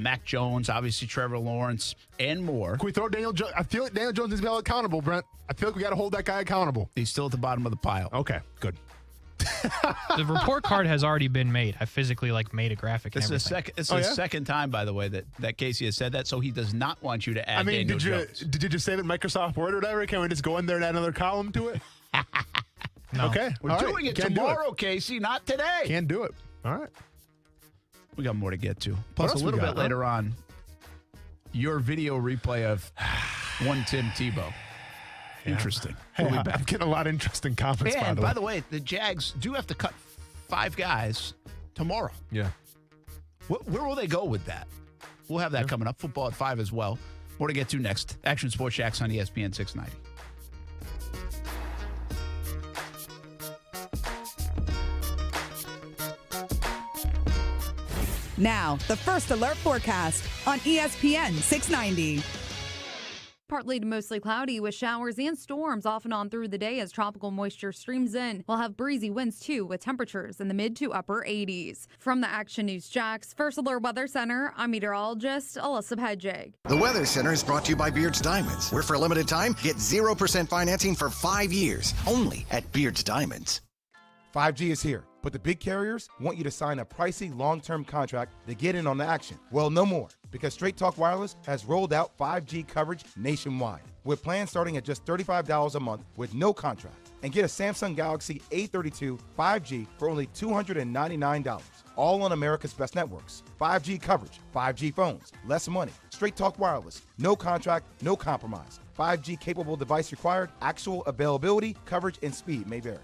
Mac Jones, obviously Trevor Lawrence, and more. Can we throw Daniel Jones? I feel like Daniel Jones needs to be held accountable, Brent. I feel like we got to hold that guy accountable. He's still at the bottom of the pile. Okay, good. The report card has already been made. I physically made a graphic. This is the second time, by the way, that Casey has said that. So he does not want you to add. Daniel Jones. Did you save it in Microsoft Word or whatever? Can we just go in there and add another column to it? No. Okay, we're doing it tomorrow, Casey, not today. Can't do it. All right. We got more to get to. Plus, a little bit later on, your video replay of one Tim Tebow. Interesting. Hey, I'm getting a lot of interesting comments, and by the way, the Jags do have to cut 5 guys tomorrow. Yeah. Where will they go with that? We'll have that coming up. Football at 5 as well. More to get to next. Action Sports Jax on ESPN 690. Now, the First Alert forecast on ESPN 690. Partly to mostly cloudy with showers and storms off and on through the day as tropical moisture streams in. We'll have breezy winds too with temperatures in the mid to upper 80s. From the Action News Jax First Alert Weather Center, I'm meteorologist Alyssa Pedjig. The Weather Center is brought to you by Beards Diamonds, where for a limited time, get 0% financing for 5 years, only at Beards Diamonds. 5G is here, but the big carriers want you to sign a pricey long-term contract to get in on the action. Well, no more, because Straight Talk Wireless has rolled out 5G coverage nationwide, with plans starting at just $35 a month with no contract. And get a Samsung Galaxy A32 5G for only $299, all on America's best networks. 5G coverage, 5G phones, less money. Straight Talk Wireless, no contract, no compromise. 5G capable device required, actual availability, coverage, and speed may vary.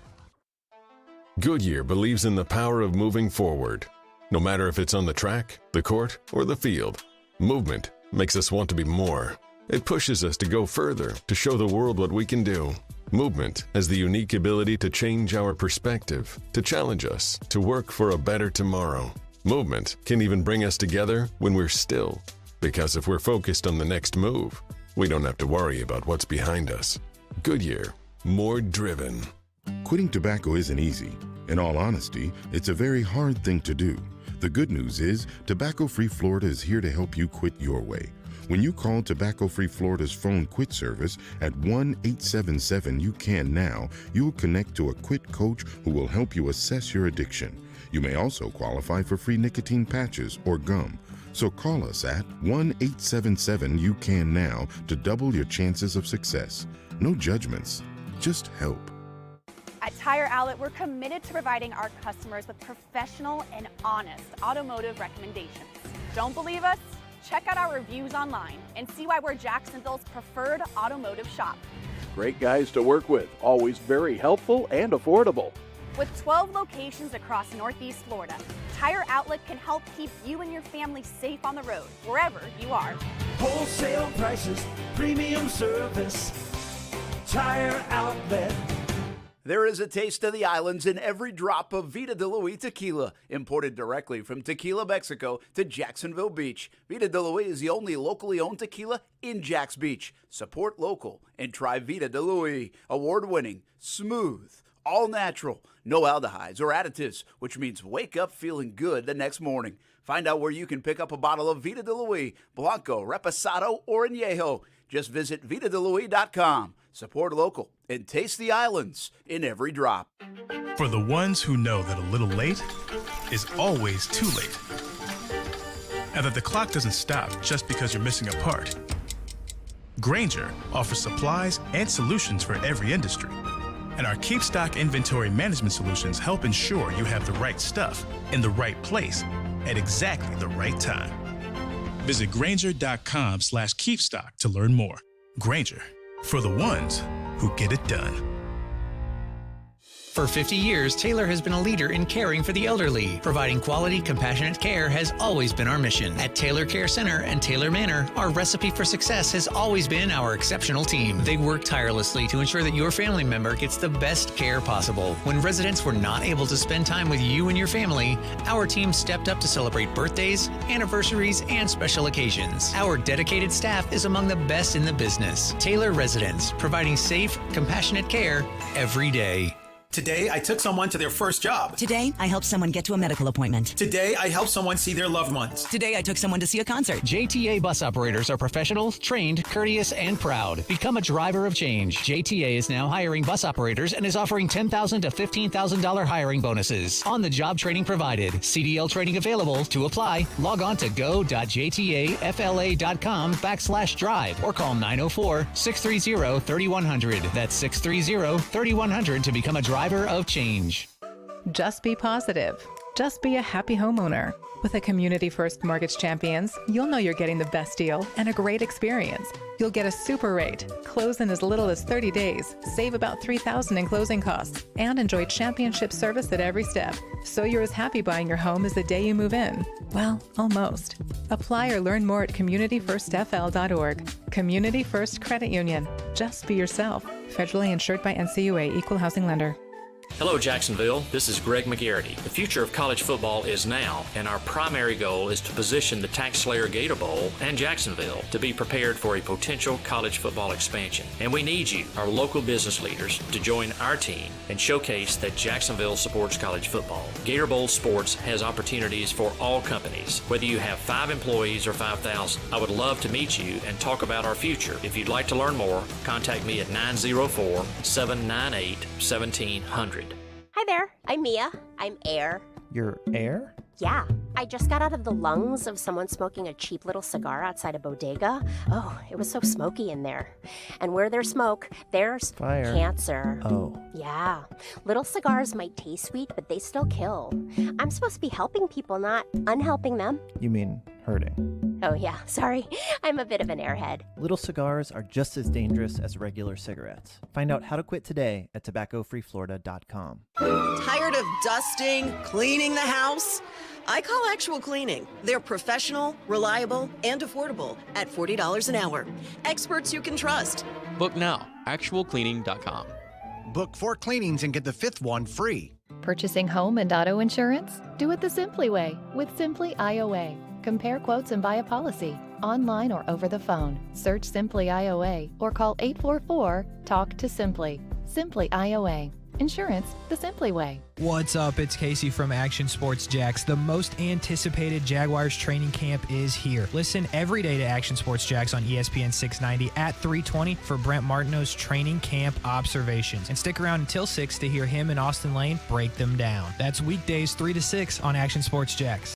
Goodyear believes in the power of moving forward. No matter if it's on the track, the court, or the field, movement makes us want to be more. It pushes us to go further, to show the world what we can do. Movement has the unique ability to change our perspective, to challenge us, to work for a better tomorrow. Movement can even bring us together when we're still. Because if we're focused on the next move, we don't have to worry about what's behind us. Goodyear, more driven. Quitting tobacco isn't easy. In all honesty, it's a very hard thing to do. The good news is, Tobacco-Free Florida is here to help you quit your way. When you call Tobacco-Free Florida's phone quit service at 1-877-YOU-CAN-NOW, you'll connect to a quit coach who will help you assess your addiction. You may also qualify for free nicotine patches or gum. So call us at 1-877-YOU-CAN-NOW to double your chances of success. No judgments, just help. At Tire Outlet, we're committed to providing our customers with professional and honest automotive recommendations. Don't believe us? Check out our reviews online and see why we're Jacksonville's preferred automotive shop. Great guys to work with, always very helpful and affordable. With 12 locations across Northeast Florida, Tire Outlet can help keep you and your family safe on the road, wherever you are. Wholesale prices, premium service, Tire Outlet. There is a taste of the islands in every drop of Vida de Luis tequila, imported directly from Tequila, Mexico to Jacksonville Beach. Vida de Luis is the only locally owned tequila in Jax Beach. Support local and try Vida de Luis. Award-winning, smooth, all natural, no aldehydes or additives, which means wake up feeling good the next morning. Find out where you can pick up a bottle of Vida de Luis, Blanco, Reposado, or Añejo. Just visit VitaDeLuis.com. Support local and taste the islands in every drop. For the ones who know that a little late is always too late, and that the clock doesn't stop just because you're missing a part, Grainger offers supplies and solutions for every industry. And our Keep Stock inventory management solutions help ensure you have the right stuff in the right place at exactly the right time. Visit Grainger.com/keepstock to learn more. Grainger, for the ones who get it done. For 50 years, Taylor has been a leader in caring for the elderly. Providing quality, compassionate care has always been our mission. At Taylor Care Center and Taylor Manor, our recipe for success has always been our exceptional team. They work tirelessly to ensure that your family member gets the best care possible. When residents were not able to spend time with you and your family, our team stepped up to celebrate birthdays, anniversaries, and special occasions. Our dedicated staff is among the best in the business. Taylor Residents, providing safe, compassionate care every day. Today, I took someone to their first job. Today, I helped someone get to a medical appointment. Today, I helped someone see their loved ones. Today, I took someone to see a concert. JTA bus operators are professional, trained, courteous, and proud. Become a driver of change. JTA is now hiring bus operators and is offering $10,000 to $15,000 hiring bonuses. On-the-job training provided. CDL training available. To apply, log on to go.jtafla.com/drive or call 904-630-3100. That's 630-3100 to become a driver of change. Just be positive. Just be a happy homeowner. With a Community First Mortgage Champions, you'll know you're getting the best deal and a great experience. You'll get a super rate, close in as little as 30 days, save about $3,000 in closing costs, and enjoy championship service at every step. So you're as happy buying your home as the day you move in. Well, almost. Apply or learn more at communityfirstfl.org. Community First Credit Union. Just be yourself. Federally insured by NCUA, Equal Housing Lender. Hello, Jacksonville. This is Greg McGarity. The future of college football is now, and our primary goal is to position the Tax Slayer Gator Bowl and Jacksonville to be prepared for a potential college football expansion. And we need you, our local business leaders, to join our team and showcase that Jacksonville supports college football. Gator Bowl Sports has opportunities for all companies, whether you have 5 employees or 5,000. I would love to meet you and talk about our future. If you'd like to learn more, contact me at 904-798-1700. Hi there, I'm Mia. I'm Air. You're Air? Yeah, I just got out of the lungs of someone smoking a cheap little cigar outside a bodega. Oh, it was so smoky in there. And where there's smoke, there's fire. Cancer. Oh. Yeah, little cigars might taste sweet, but they still kill. I'm supposed to be helping people, not unhelping them. You mean hurting? Oh yeah, sorry. I'm a bit of an airhead. Little cigars are just as dangerous as regular cigarettes. Find out how to quit today at tobaccofreeflorida.com. Tired of dusting, cleaning the house? I call Actual Cleaning. They're professional, reliable, and affordable at $40 an hour. Experts you can trust. Book now, actualcleaning.com. Book 4 cleanings and get the 5th one free. purchasing home and auto insurance? Do it the Simply way with Simply IOA. Compare quotes and buy a policy online or over the phone. Search Simply IOA or call 844-TALK-TO-SIMPLY. Simply IOA. Insurance the Simply way. What's up? It's Casey from Action Sports Jax. The most anticipated Jaguars training camp is here. Listen every day to Action Sports Jax on ESPN 690 at 3:20 for Brent Martineau's training camp observations. And stick around until 6 to hear him and Austin Lane break them down. That's weekdays 3 to 6 on Action Sports Jax.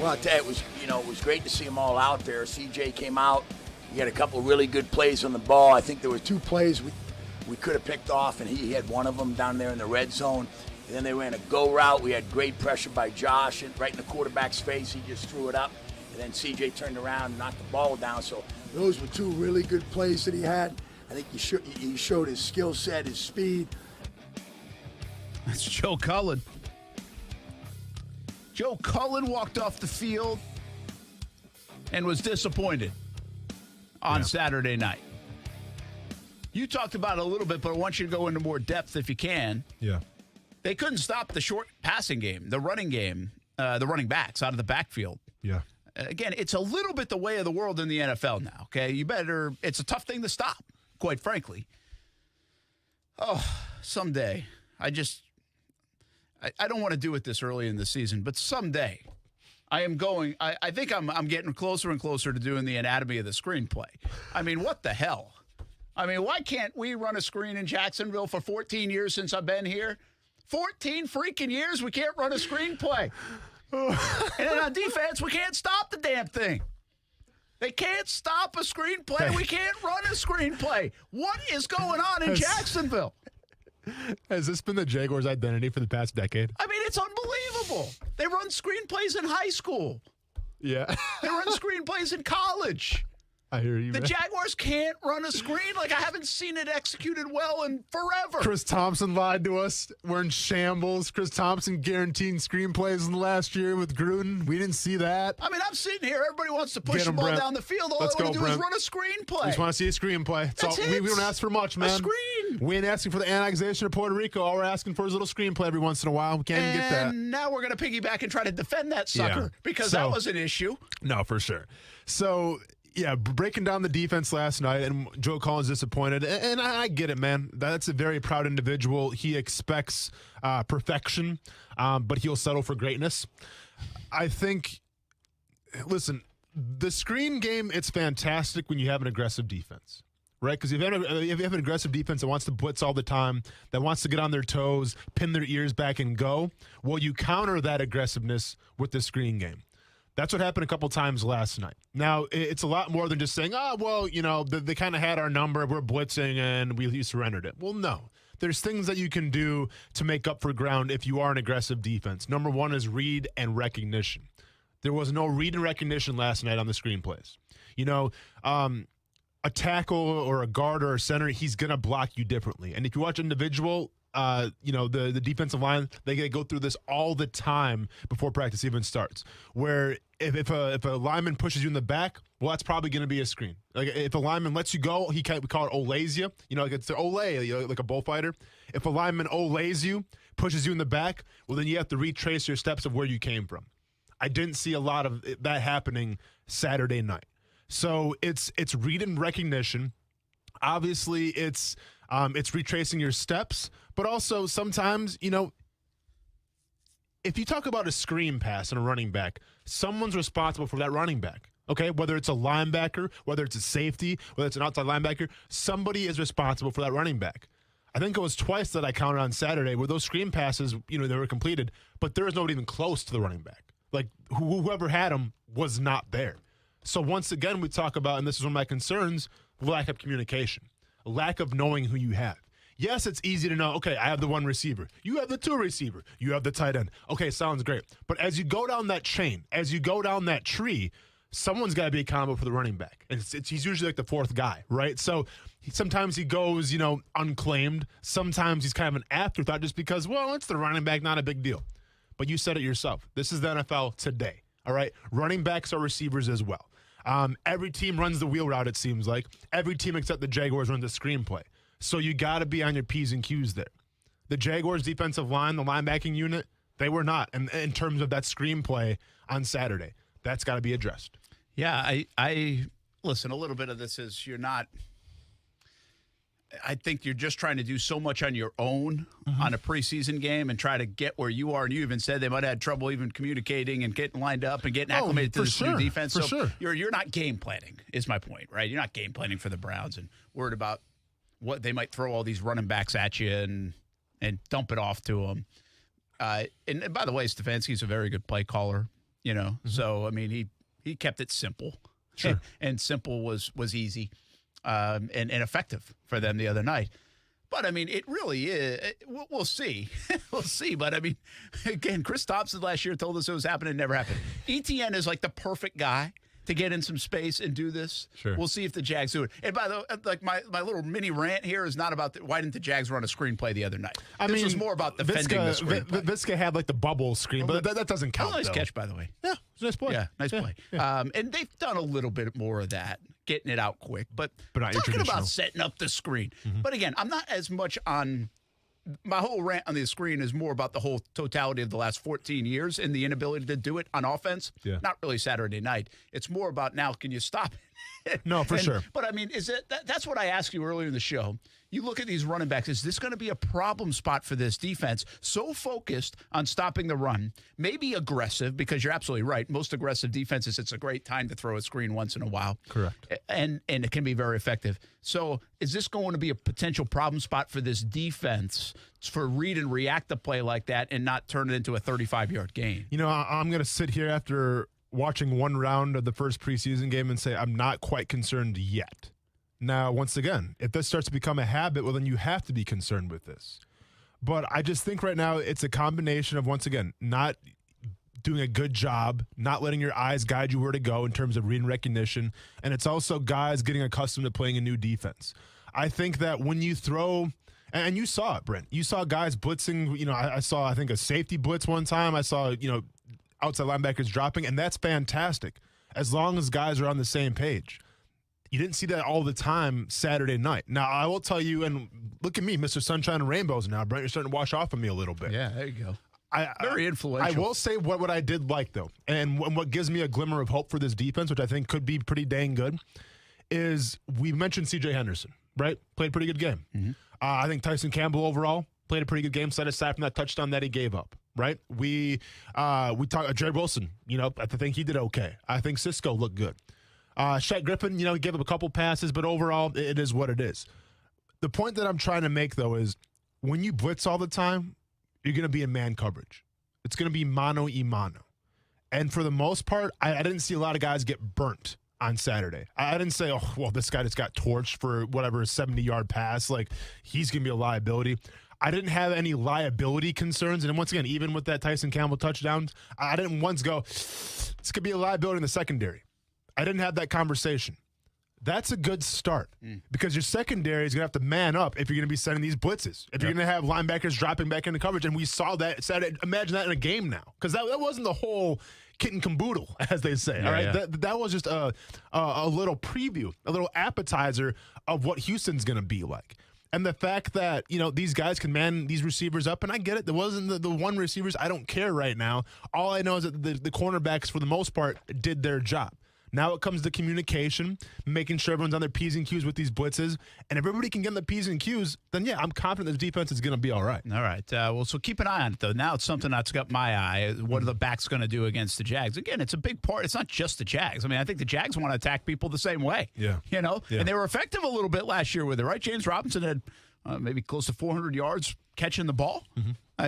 Well, I tell you, it was great to see them all out there. CJ came out. He had a couple of really good plays on the ball. I think there were 2 plays we could have picked off, and he had one of them down there in the red zone. And then they ran a go route. We had great pressure by Josh, and right in the quarterback's face, he just threw it up. And then CJ turned around and knocked the ball down. So those were 2 really good plays that he had. I think he showed his skill set, his speed. That's Joe Cullen. Joe Cullen walked off the field and was disappointed on Saturday night. You talked about it a little bit, but I want you to go into more depth if you can. Yeah. They couldn't stop the short passing game, the running game, the running backs out of the backfield. Yeah. Again, it's a little bit the way of the world in the NFL now, okay? It's a tough thing to stop, quite frankly. Oh, someday. I don't want to do it this early in the season, but someday I think I'm getting closer and closer to doing the anatomy of the screenplay. I mean, what the hell? I mean, why can't we run a screen in Jacksonville for 14 years since I've been here? 14 freaking years we can't run a screenplay. And then on defense, we can't stop the damn thing. They can't stop a screenplay. We can't run a screenplay. What is going on in Jacksonville? Has this been the Jaguars' identity for the past decade? I mean, it's unbelievable. They run screenplays in high school. Yeah. They run screenplays in college. I hear you, The man. Jaguars can't run a screen. Like, I haven't seen it executed well in forever. Chris Thompson lied to us. We're in shambles. Chris Thompson guaranteeing screenplays in the last year with Gruden. We didn't see that. I mean, I'm sitting here. Everybody wants to push Get the him, ball Brent. down the field. All Let's I want to go, do is Brent. run a screenplay. We just want to see a screenplay. That's all, it. we don't ask for much, man. A screen. We ain't asking for the annexation of Puerto Rico. All we're asking for is a little screenplay every once in a while. We can't even get that. And now we're going to piggyback and try to defend that sucker because that was an issue. No, for sure. So, yeah, breaking down the defense last night, and Joe Cullen's disappointed. And I get it, man. That's a very proud individual. He expects perfection, but he'll settle for greatness. I think, listen, the screen game, it's fantastic when you have an aggressive defense. Right, because if you have an aggressive defense that wants to blitz all the time, that wants to get on their toes, pin their ears back and go, well, you counter that aggressiveness with the screen game. That's what happened a couple times last night. Now, it's a lot more than just saying, they kind of had our number, we're blitzing, and we surrendered it. Well, no. There's things that you can do to make up for ground if you are an aggressive defense. Number one is read and recognition. There was no read and recognition last night on the screen plays. A tackle or a guard or a center, he's going to block you differently. And if you watch individual, the defensive line, they go through this all the time before practice even starts. Where if a lineman pushes you in the back, well, that's probably going to be a screen. Like if a lineman lets you go, we call it olays you. Like it's the olay, like a bullfighter. If a lineman olays you, pushes you in the back, well, then you have to retrace your steps of where you came from. I didn't see a lot of that happening Saturday night. So it's read and recognition. Obviously, it's retracing your steps, but also sometimes, if you talk about a screen pass and a running back, someone's responsible for that running back. Okay, whether it's a linebacker, whether it's a safety, whether it's an outside linebacker, somebody is responsible for that running back. I think it was twice that I counted on Saturday where those screen passes, they were completed, but there was nobody even close to the running back. Like whoever had them was not there. So once again, we talk about, and this is one of my concerns, lack of communication, lack of knowing who you have. Yes, it's easy to know, okay, I have the one receiver. You have the two receiver. You have the tight end. Okay, sounds great. But as you go down that chain, as you go down that tree, someone's got to be accountable for the running back. And he's usually like the fourth guy, right? So sometimes he goes, unclaimed. Sometimes he's kind of an afterthought just because, well, it's the running back, not a big deal. But you said it yourself. This is the NFL today, all right? Running backs are receivers as well. Every team runs the wheel route, it seems like. Every team except the Jaguars runs the screenplay. So you got to be on your P's and Q's there. The Jaguars' defensive line, the linebacking unit, they were not. And in terms of that screenplay on Saturday, that's got to be addressed. Yeah, I listen, a little bit of this is I think you're just trying to do so much on your own on a preseason game and try to get where you are. And you even said they might have had trouble even communicating and getting lined up and getting acclimated to this new defense. So you're not game planning, is my point, right? You're not game planning for the Browns and worried about what they might throw all these running backs at you and dump it off to them. And by the way, Stefanski's a very good play caller, So, I mean, he kept it simple. Sure. And simple was easy. And effective for them the other night. But, I mean, it really is. We'll see. We'll see. But, I mean, again, Chris Thompson last year told us it was happening. It never happened. ETN is like the perfect guy to get in some space and do this. Sure. We'll see if the Jags do it. And by the way, like my little mini rant here is not about why didn't the Jags run a screenplay the other night? This was more about defending the screenplay. Visca had like the bubble screen, but that doesn't count. Nice catch, by the way. Yeah, it's a nice play. Yeah, nice play. Yeah. And they've done a little bit more of that, getting it out quick. But not your talking traditional. about setting up the screen. But again, I'm not as much on. My whole rant on the screen is more about the whole totality of the last 14 years and the inability to do it on offense. Yeah. Not really Saturday night. It's more about now, can you stop it? No, for sure. But, I mean, that's what I asked you earlier in the show. You look at these running backs. Is this going to be a problem spot for this defense? So focused on stopping the run, maybe aggressive, because you're absolutely right. Most aggressive defenses, it's a great time to throw a screen once in a while. Correct. And it can be very effective. So is this going to be a potential problem spot for this defense for read and react to play like that and not turn it into a 35-yard gain? I'm going to sit here after watching one round of the first preseason game and say I'm not quite concerned yet. Now, once again, if this starts to become a habit, well, then you have to be concerned with this. But I just think right now it's a combination of, once again, not doing a good job, not letting your eyes guide you where to go in terms of read and recognition, and it's also guys getting accustomed to playing a new defense. I think that when you throw, and you saw it, Brent, you saw guys blitzing, I saw, I think, a safety blitz one time. I saw, outside linebackers dropping, and that's fantastic as long as guys are on the same page. You didn't see that all the time Saturday night. Now, I will tell you, and look at me, Mr. Sunshine and Rainbows now, Brent, you're starting to wash off of me a little bit. Yeah, there you go. Very influential. I will say what I did like, though, and what gives me a glimmer of hope for this defense, which I think could be pretty dang good, is we mentioned C.J. Henderson, right? Played a pretty good game. I think Tyson Campbell overall played a pretty good game, set aside from that touchdown that he gave up. Right? We talked Jared Wilson, I think he did okay. I think Cisco looked good. Shaq Griffin, he gave up a couple passes, but overall, it is what it is. The point that I'm trying to make, though, is when you blitz all the time, you're going to be in man coverage. It's going to be mano-y-mano. And for the most part, I didn't see a lot of guys get burnt on Saturday. I didn't say, oh, well, this guy just got torched for whatever 70-yard pass. Like, he's going to be a liability. I didn't have any liability concerns. And once again, even with that Tyson Campbell touchdown, I didn't once go, this could be a liability in the secondary. I didn't have that conversation. That's a good start because your secondary is going to have to man up if you're going to be sending these blitzes. If you're going to have linebackers dropping back into coverage, and we saw that Saturday. Imagine that in a game now, because that wasn't the whole kit and caboodle, as they say. All right, that was just a little preview, a little appetizer of what Houston's going to be like. And the fact that, these guys can man these receivers up, and I get it. There wasn't the one receivers. I don't care right now. All I know is that the cornerbacks, for the most part, did their job. Now it comes to communication, making sure everyone's on their P's and Q's with these blitzes. And if everybody can get in the P's and Q's, then, yeah, I'm confident the defense is going to be all right. All right. So keep an eye on it, though. Now it's something that's got my eye. What are the backs going to do against the Jags? Again, it's a big part. It's not just the Jags. I mean, I think the Jags want to attack people the same way. Yeah. And they were effective a little bit last year with it, right? James Robinson had maybe close to 400 yards catching the ball.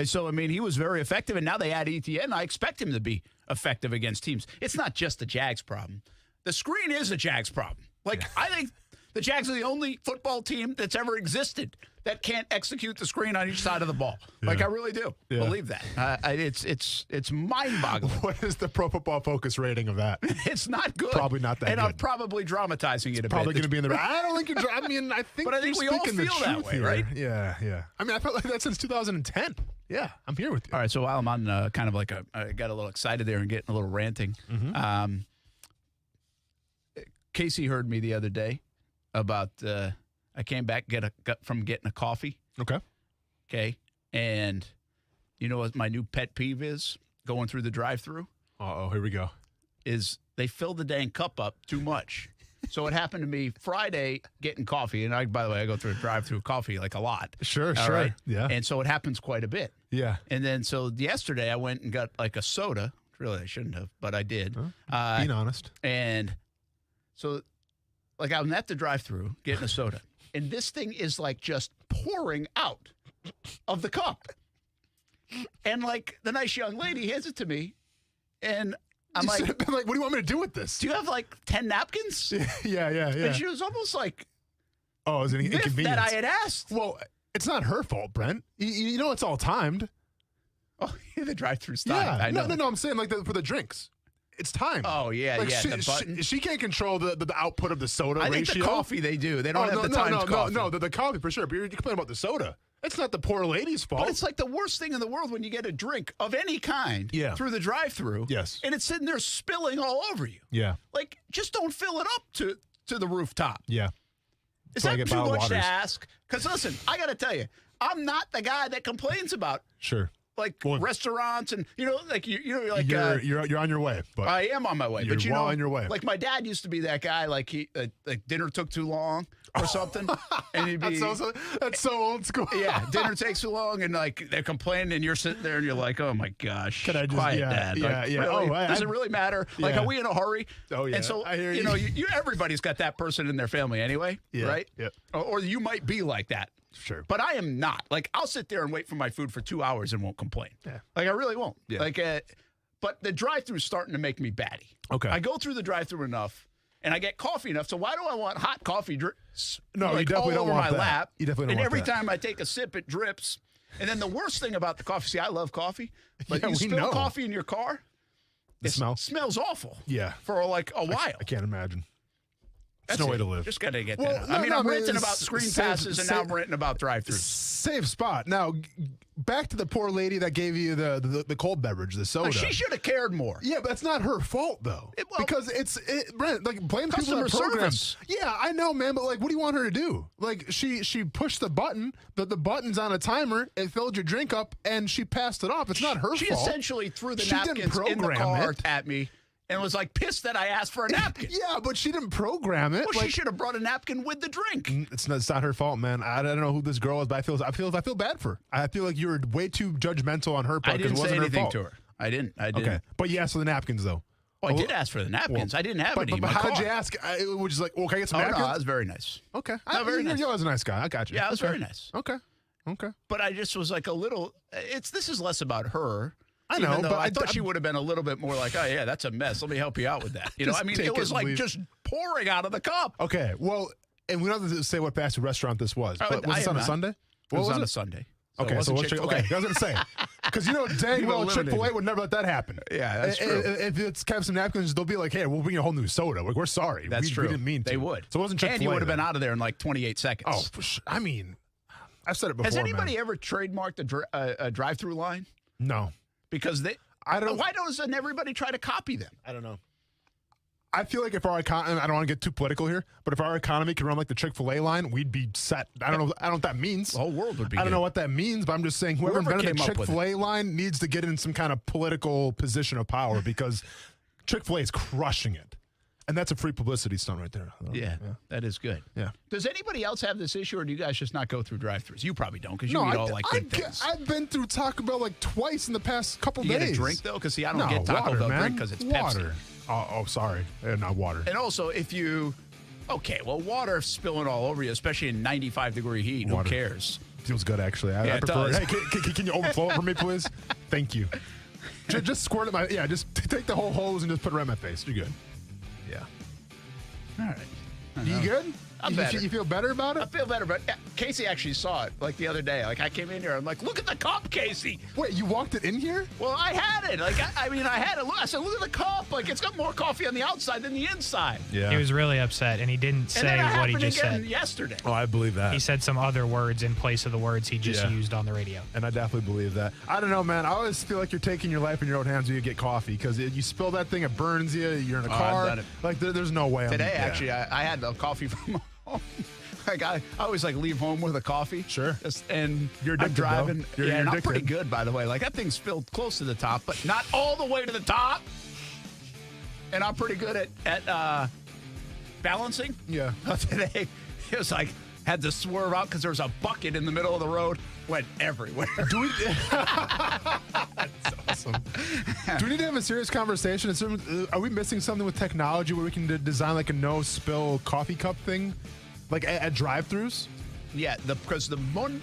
So, I mean, he was very effective, and now they add ETN. I expect him to be effective against teams. It's not just the Jags' problem. The screen is a Jags problem. I think the Jags are the only football team that's ever existed that can't execute the screen on each side of the ball. I really do believe that. It's mind-boggling. What is the Pro Football Focus rating of that? It's not good. Probably not that good. And I'm probably dramatizing it a bit. Probably going to be in the. I don't think you're. I mean, I think. But I think we all feel that way, right? Yeah. I mean, I felt like that since 2010. Yeah, I'm here with you. All right. So while I'm on kind of like I got a little excited there and getting a little ranting. Casey heard me the other day about I came back from getting a coffee. Okay. And you know what my new pet peeve is going through the drive-thru? Uh-oh, here we go. Is they fill the dang cup up too much. So it happened to me Friday getting coffee. And by the way, I go through a drive-thru coffee like a lot. Sure. Right? Yeah. And so it happens quite a bit. Yeah. And then so yesterday I went and got like a soda. Really, I shouldn't have, but I did. Being honest. And so like I'm at the drive-thru getting a soda. And this thing is like just pouring out of the cup. And like the nice young lady hands it to me. And I'm like, what do you want me to do with this? Do you have like 10 napkins? Yeah. And she was almost like, oh, is it an inconvenience? That I had asked. Well, it's not her fault, Brent. You know it's all timed. Oh, the drive-thru's timed. Yeah. I know. No, I'm saying like for the drinks. It's timed. Oh, yeah, like the button. She can't control the output of the soda ratio. I think the coffee they do. They don't have the timed coffee. No, the coffee for sure. But you're complaining about the soda. It's not the poor lady's fault. But it's like the worst thing in the world when you get a drink of any kind through the drive-thru. Yes. And it's sitting there spilling all over you. Yeah. Like, just don't fill it up to the rooftop. Yeah. Is that too much to ask? Because listen, I got to tell you, I'm not the guy that complains about restaurants and like you're on your way. But I am on my way. You're but well on your way. Like my dad used to be that guy. Like he like dinner took too long or something, and he'd be that's so old school. Yeah, dinner takes too long, and like they're complaining, and you're sitting there, and you're like, oh my gosh, can I just quiet, Dad? Yeah. Really? Does it really matter? Like, are we in a hurry? Oh yeah. And so I hear you know, everybody's got that person in their family anyway, right? Yep. Or you might be like that. Sure. But I am not. Like, I'll sit there and wait for my food for 2 hours and won't complain. Yeah. Like, I really won't. Yeah. Like, but the drive-thru is starting to make me batty. Okay. I go through the drive-thru enough, and I get coffee enough. So why do I want hot coffee No, you definitely don't want my that. lap? You definitely don't and want every that. time I take a sip, it drips. And then the worst thing about the coffee, see, I love coffee, but Yeah, you we spill know. coffee in your car, The smell smells awful. Yeah. For like a while. I can't imagine. That's no way it. to live. Just got to get Well, that. no, I mean, no, I'm but ranting it's about screen safe- passes, and now I'm ranting about drive-thrus. Safe spot. Now, back to the poor lady that gave you the cold beverage, the soda. She should have cared more. Yeah, but that's not her fault though. Because Brent, like blame people in the Customer program. service. Yeah, I know, man, but like, what do you want her to do? Like, she pushed the button. The button's on a timer. It filled your drink up, and she passed it off. It's not her fault. She essentially threw the She didn't napkins in the program car it. at me and was like pissed that I asked for a napkin. Yeah, but she didn't program it. Well, she should have brought a napkin with the drink. It's not her fault, man. I don't know who this girl is, but I feel bad for her. I feel like you were way too judgmental on her part. I didn't it say wasn't her anything fault. to her. I didn't. Okay, but you asked for the napkins though. Oh, I did ask for the napkins. I didn't have any in But my how car. did you ask? It was just like, well, can I get some Oh, napkins? no, that was very nice. Okay. Very nice. You was a nice guy. I got you. Yeah, it was Okay. very nice. Okay. But I just was like a little. This is less about her. I know, even though but I thought she would have been a little bit more like, oh yeah, that's a mess. Let me help you out with that. You know, Just I mean, take it was it and like leave. just pouring out of the cup. Okay. Well, and we don't have to say what fast food restaurant this was. But was I this am on a not. Sunday? It What was was on it? a Sunday. Okay, so let's check. Okay, I was gonna say because you know dang You well eliminated Chick-fil-A it. would never let that happen. Yeah, that's true. If it's kind of some napkins, they'll be like, "Hey, we'll bring you a whole new soda." Like, we're sorry. That's we true. didn't mean to. They would. So it wasn't Chick-fil-A. And you would have been then. out of there in like 28 seconds. Oh, I mean, I've said it before. Has anybody man. ever trademarked a drive-through line? No. Because I don't. Why doesn't everybody try to copy them? I don't know. I feel like if our economy, I don't want to get too political here, but if our economy could run like the Chick-fil-A line, we'd be set. I don't know what that means. The whole world would be. I don't know what that means, but I'm just saying whoever invented the came up with Chick-fil-A line needs to get in some kind of political position of power because Chick-fil-A is crushing it. And that's a free publicity stunt right there. Yeah, that is good. Yeah. Does anybody else have this issue, or do you guys just not go through drive-thrus? You probably don't, because you eat all like good things. I've been through Taco Bell like twice in the past couple You days. get a drink, though? Because, see, I don't No, get Taco water, Bell man. drink because it's water. Pepsi. Oh, sorry. Not water. And also, if you... Okay, well, water spilling all over you, especially in 95-degree heat. Water. Who cares? Feels good, actually. I Yeah, it prefer does. it. Hey, can you overflow it for me, please? Thank you. Just squirt it. Just take the whole hose and just put it right in my face. You're good. Yeah. All right. You good? I'm better. You feel better about it? I feel better, but Casey actually saw it like the other day. Like I came in here, I'm like, look at the cup, Casey. Wait, you walked it in here? Well, I had it. Like I had it. I said, look at the cup. Like it's got more coffee on the outside than the inside. Yeah. He was really upset, and he didn't And say then it what he happened just again said. yesterday. Oh, I believe that. He said some other words in place of the words he just Yeah. used on the radio. And I definitely believe that. I don't know, man. I always feel like you're taking your life in your own hands when you get coffee because you spill that thing, it burns you. You're in a I've car. done it. Like there's no way. Today, actually, I had a coffee from home. I always leave home with a coffee. Sure. And you're addicted, I'm driving. You're and I'm addicted. pretty good, by the way. That thing's filled close to the top, but not all the way to the top. And I'm pretty good at balancing. Yeah. Today, it was had to swerve out because there was a bucket in the middle of the road. Went everywhere. Do we? That's awesome. Do we need to have a serious conversation? Are we missing something with technology where we can design a no-spill coffee cup thing, at drive-thrus? Yeah, because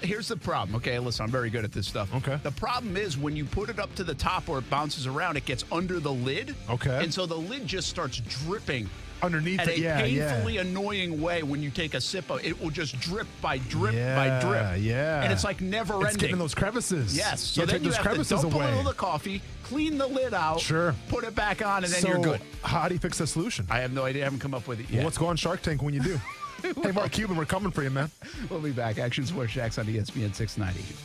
here's the problem. Okay, listen, I'm very good at this stuff. Okay. The problem is when you put it up to the top or it bounces around, it gets under the lid. Okay. And so the lid just starts dripping. Underneath at it, a painfully annoying way when you take a sip of it. It will just drip by drip by drip. Yeah. And it's never ending. It's getting in those crevices. Yes. So take then you those have crevices to dump away. a little of the coffee, clean the lid out, Sure. put it back on, and then you're good. How do you fix that solution? I have no idea. I haven't come up with it yet. Well, let's go on Shark Tank when you do. Hey, Mark Cuban, we're coming for you, man. We'll be back. Action Sports Jax on ESPN 690.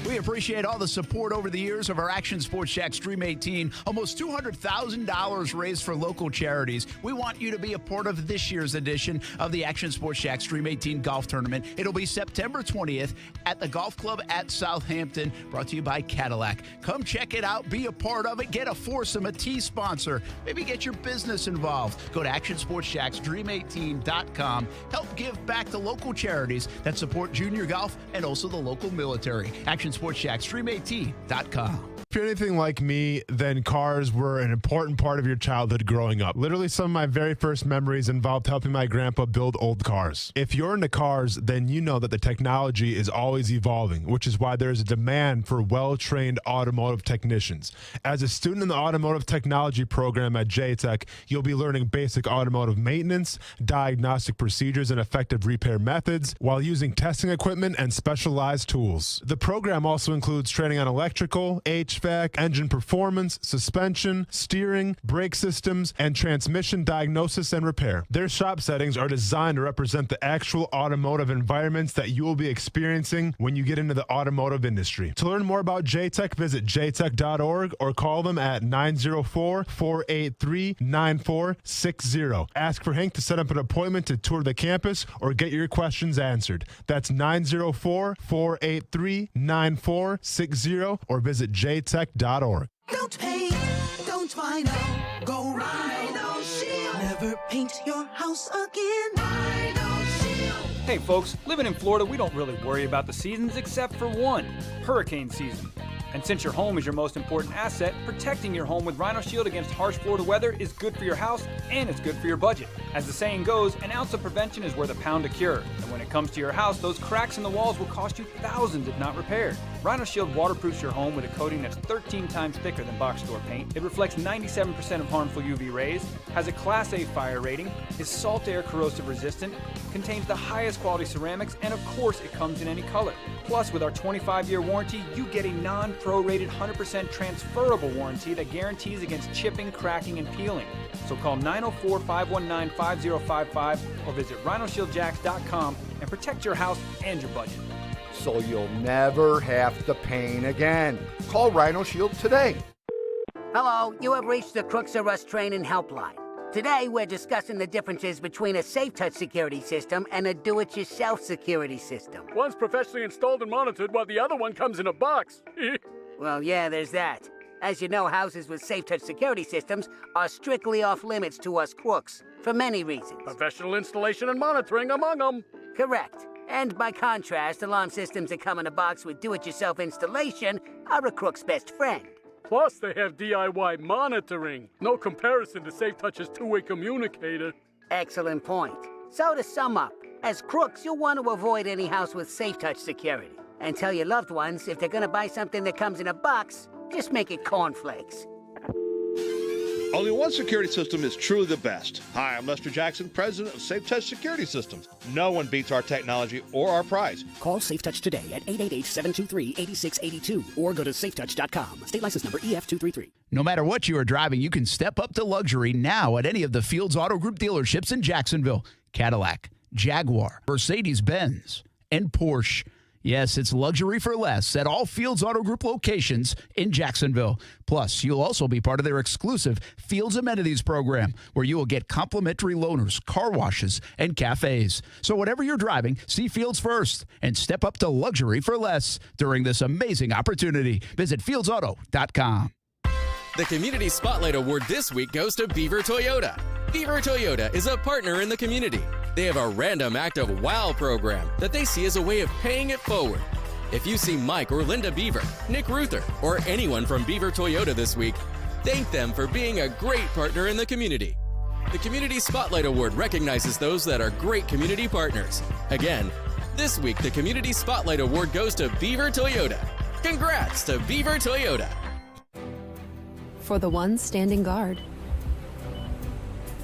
We appreciate all the support over the years of our Action Sports Jax Dream 18. Almost $200,000 raised for local charities. We want you to be a part of this year's edition of the Action Sports Jax Dream 18 Golf Tournament. It'll be September 20th at the Golf Club at Southampton, brought to you by Cadillac. Come check it out. Be a part of it. Get a foursome, a tea sponsor. Maybe get your business involved. Go to actionsportsjaxdream18.com. Help give back to local charities that support junior golf and also the local military. ActionSportsJaxDream18.com. If you're anything like me, then cars were an important part of your childhood growing up. Literally, some of my very first memories involved helping my grandpa build old cars. If you're into cars, then you know that the technology is always evolving, which is why there's a demand for well-trained automotive technicians. As a student in the automotive technology program at JTech, you'll be learning basic automotive maintenance, diagnostic procedures, and effective repair methods while using testing equipment and specialized tools. The program also includes training on electrical, HVAC, engine performance, suspension, steering, brake systems, and transmission diagnosis and repair. Their shop settings are designed to represent the actual automotive environments that you will be experiencing when you get into the automotive industry. To learn more about JTech, visit jtech.org or call them at 904-483-9460. Ask for Hank to set up an appointment to tour the campus or get your questions answered. That's 904-483-9460 or visit jtech.org. Don't paint, don't vinyl, go Rhino Shield. Never paint your house again. Rhino Shield. Hey folks, living in Florida, we don't really worry about the seasons except for one, hurricane season. And since your home is your most important asset, protecting your home with Rhino Shield against harsh Florida weather is good for your house and it's good for your budget. As the saying goes, an ounce of prevention is worth a pound of cure. And when it comes to your house, those cracks in the walls will cost you thousands if not repaired. Rhino Shield waterproofs your home with a coating that's 13 times thicker than box store paint. It reflects 97% of harmful UV rays, has a Class A fire rating, is salt air corrosive resistant, contains the highest quality ceramics, and of course it comes in any color. Plus, with our 25-year warranty, you get a non-prorated 100% transferable warranty that guarantees against chipping, cracking, and peeling. So call 904-519-5055 or visit rhinoshieldjax.com and protect your house and your budget. So you'll never have to paint again. Call Rhino Shield today. Hello, you have reached the Crooks R Us Training Helpline. Today, we're discussing the differences between a SafeTouch security system and a do-it-yourself security system. One's professionally installed and monitored while the other one comes in a box. Well, yeah, there's that. As you know, houses with SafeTouch security systems are strictly off-limits to us crooks, for many reasons. Professional installation and monitoring among them. Correct. And by contrast, alarm systems that come in a box with do-it-yourself installation are a crook's best friend. Plus, they have DIY monitoring. No comparison to SafeTouch's two-way communicator. Excellent point. So to sum up, as crooks, you'll want to avoid any house with SafeTouch security. And tell your loved ones, if they're going to buy something that comes in a box, just make it cornflakes. Only one security system is truly the best. Hi, I'm Lester Jackson, president of SafeTouch Security Systems. No one beats our technology or our price. Call SafeTouch today at 888-723-8682 or go to safetouch.com. State license number EF233. No matter what you are driving, you can step up to luxury now at any of the Fields Auto Group dealerships in Jacksonville. Cadillac, Jaguar, Mercedes-Benz, and Porsche. Yes, it's luxury for less at all Fields Auto Group locations in Jacksonville. Plus, you'll also be part of their exclusive Fields Amenities program, where you will get complimentary loaners, car washes, and cafes. So whatever you're driving, see Fields first and step up to luxury for less during this amazing opportunity. Visit fieldsauto.com. The Community Spotlight Award this week goes to Beaver Toyota. Beaver Toyota is a partner in the community. They have a Random Act of Wow program that they see as a way of paying it forward. If you see Mike or Linda Beaver, Nick Ruther, or anyone from Beaver Toyota this week, thank them for being a great partner in the community. The Community Spotlight Award recognizes those that are great community partners. Again, this week the Community Spotlight Award goes to Beaver Toyota. Congrats to Beaver Toyota. For the ones standing guard.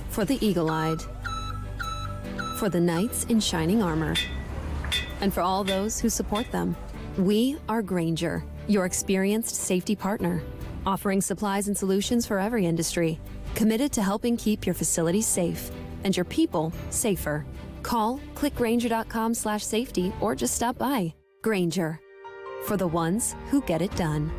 For the eagle-eyed. For the knights in shining armor. And for all those who support them. We are Grainger, your experienced safety partner, offering supplies and solutions for every industry, committed to helping keep your facilities safe and your people safer. Call, click Grainger.com/safety, or just stop by. Grainger, for the ones who get it done.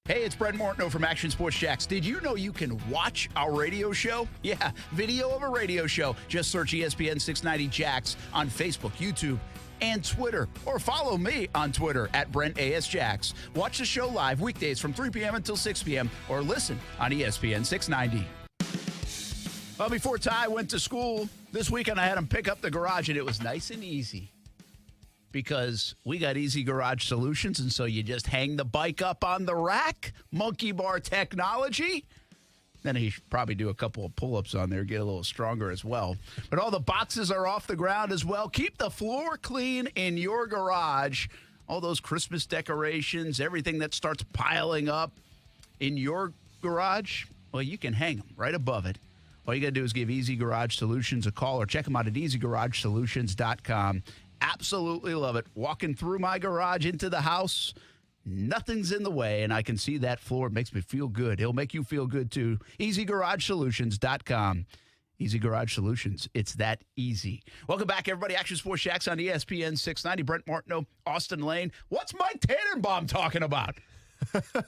Hey, it's Brent Martineau from Action Sports Jacks. Did you know you can watch our radio show? Yeah, video of a radio show. Just search ESPN 690 Jacks on Facebook, YouTube, and Twitter. Or follow me on Twitter at BrentASJacks. Watch the show live weekdays from 3 p.m. until 6 p.m. or listen on ESPN 690. Well, before Ty went to school, this weekend I had him pick up the garage, and it was nice and easy. Because we got easy garage solutions, and so you just hang the bike up on the rack, monkey bar technology. Then he should probably do a couple of pull-ups on there, get a little stronger as well. But all the boxes are off the ground as well. Keep the floor clean in your garage. All those Christmas decorations, everything that starts piling up in your garage, well, you can hang them right above it. All you got to do is give Easy Garage Solutions a call or check them out at easygaragesolutions.com. Absolutely love it. Walking through my garage into the house, nothing's in the way, and I can see that floor. It makes me feel good. It'll make you feel good, too. EasyGarageSolutions.com. Easy Garage Solutions. It's that easy. Welcome back, everybody. Action Sports Jacks on ESPN 690. Brent Martineau, Austin Lane. What's Mike Tannenbaum talking about?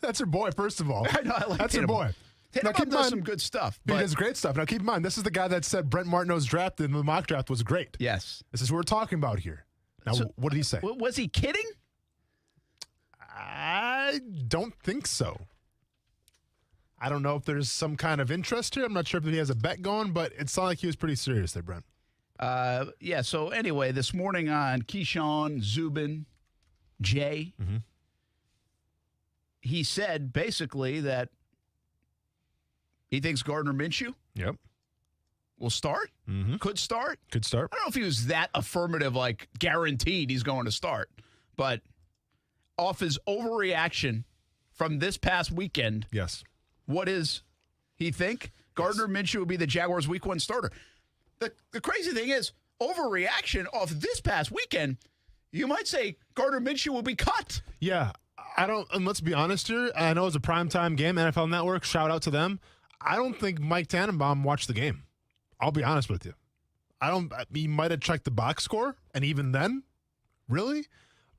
That's her boy, first of all. I know. I like That's her boy. Tannenbaum does some good stuff. He does great stuff. Now, keep in mind, this is the guy that said Brent Martineau's draft in the mock draft was great. Yes. This is what we're talking about here. Now, So, what did he say? Was he kidding? I don't think so. I don't know if there's some kind of interest here. I'm not sure if he has a bet going, but it sounded like he was pretty serious there, Brent. Yeah, so anyway, this morning on Keyshawn, Zubin, Jay, he said basically that he thinks Gardner Minshew will start, could start. Could start. I don't know if he was that affirmative, like guaranteed he's going to start, but off his overreaction from this past weekend, yes. What is he think? Gardner Minshew will be the Jaguars' Week 1 starter. The crazy thing is, overreaction off this past weekend, you might say Gardner Minshew will be cut. Yeah, I don't, and let's be honest here, I know it was a primetime game, NFL Network, shout out to them. I don't think Mike Tannenbaum watched the game. I'll be honest with you. He might have checked the box score, and even then, really?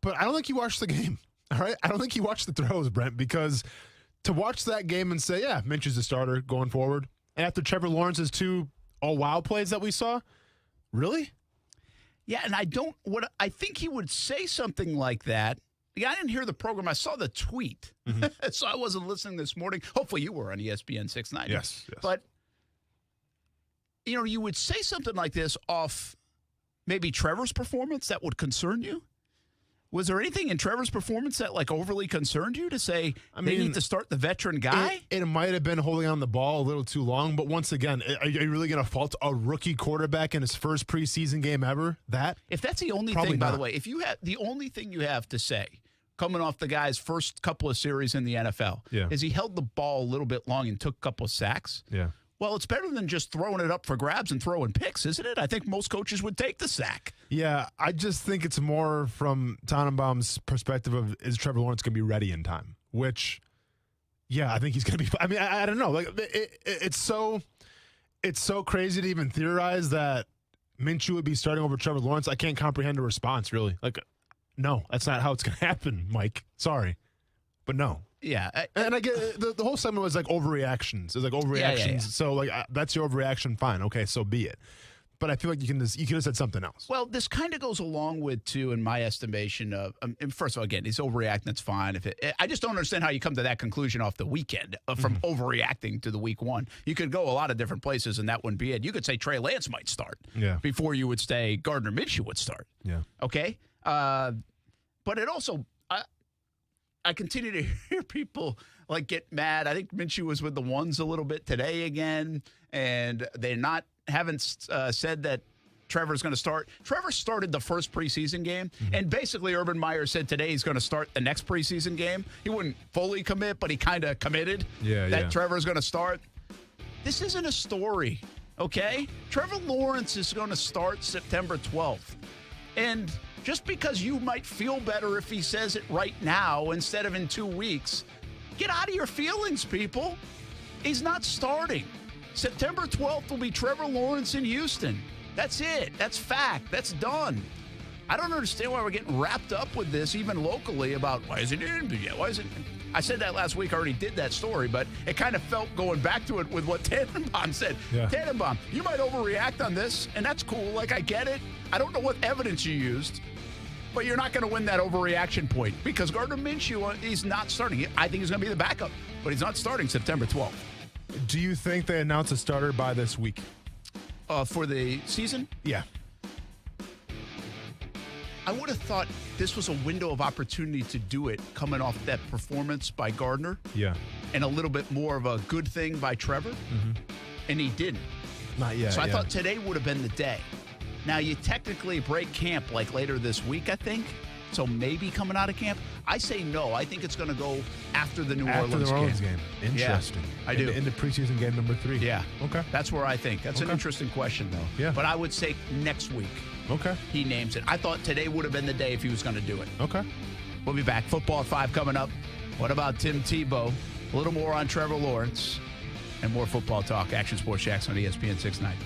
But I don't think he watched the game, all right? I don't think he watched the throws, Brent, because to watch that game and say, yeah, Minshew's a starter going forward, and after Trevor Lawrence's 2 all-wow plays that we saw, really? Yeah, and I think he would say something like that. Yeah, I didn't hear the program. I saw the tweet, so I wasn't listening this morning. Hopefully you were on ESPN 690. Yes. But, you would say something like this off maybe Trevor's performance that would concern you? Was there anything in Trevor's performance that, overly concerned you to say they need to start the veteran guy? It might have been holding on the ball a little too long, but once again, are you really going to fault a rookie quarterback in his first preseason game ever? If that's the only thing, by the way, if you have the only thing you have to say coming off the guy's first couple of series in the NFL is he held the ball a little bit long and took a couple of sacks. Yeah. Well, it's better than just throwing it up for grabs and throwing picks, isn't it? I think most coaches would take the sack. Yeah, I just think it's more from Tannenbaum's perspective of, is Trevor Lawrence going to be ready in time? Which, yeah, I think he's going to be. I mean, I don't know. It's so crazy to even theorize that Minshew would be starting over Trevor Lawrence. I can't comprehend the response, really. No, that's not how it's going to happen, Mike. Sorry. But no. Yeah. And I get the whole segment was like overreactions. It was like overreactions. Yeah. So like that's your overreaction. Fine. Okay. So be it. But I feel like you could have said something else. Well, this kind of goes along with, too, in my estimation of, first of all, again, he's overreacting. That's fine. I just don't understand how you come to that conclusion off the weekend from overreacting to the week one. You could go a lot of different places, and that wouldn't be it. You could say Trey Lance might start before you would say Gardner Minshew would start. Yeah. Okay? But it also, I continue to hear people like get mad. I think Minshew was with the ones a little bit today again, and they're not. Haven't said that Trevor's going to start. Trevor started the first preseason game, and basically Urban Meyer said today he's going to start the next preseason game. He wouldn't fully commit, but he kind of committed that Trevor's going to start. This isn't a story, okay? Trevor Lawrence is going to start September 12th. And just because you might feel better if he says it right now instead of in 2 weeks, get out of your feelings, people. He's not starting. September 12th will be Trevor Lawrence in Houston. That's it. That's fact. That's done. I don't understand why we're getting wrapped up with this, even locally, about why isn't it in yet? Why isn't? I said that last week. I already did that story, but it kind of felt going back to it with what Tannenbaum said. Yeah. Tannenbaum, you might overreact on this, and that's cool. Like, I get it. I don't know what evidence you used, but you're not going to win that overreaction point because Gardner Minshew, he's not starting. I think he's going to be the backup, but he's not starting September 12th. Do you think they announce a starter by this week? For the season? Yeah. I would have thought this was a window of opportunity to do it coming off that performance by Gardner. Yeah. And a little bit more of a good thing by Trevor. And he didn't. Not yet. So I thought today would have been the day. Now, you technically break camp like later this week, I think. So maybe coming out of camp. I say no. I think it's going to go after the New Orleans game. Interesting. Yeah, I do. Into preseason game number 3. Yeah. Okay. That's where I think. That's an interesting question, though. Yeah. But I would say next week. Okay. He names it. I thought today would have been the day if he was going to do it. Okay. We'll be back. Football at 5 coming up. What about Tim Tebow? A little more on Trevor Lawrence. And more football talk. Action Sports Jax on ESPN 690.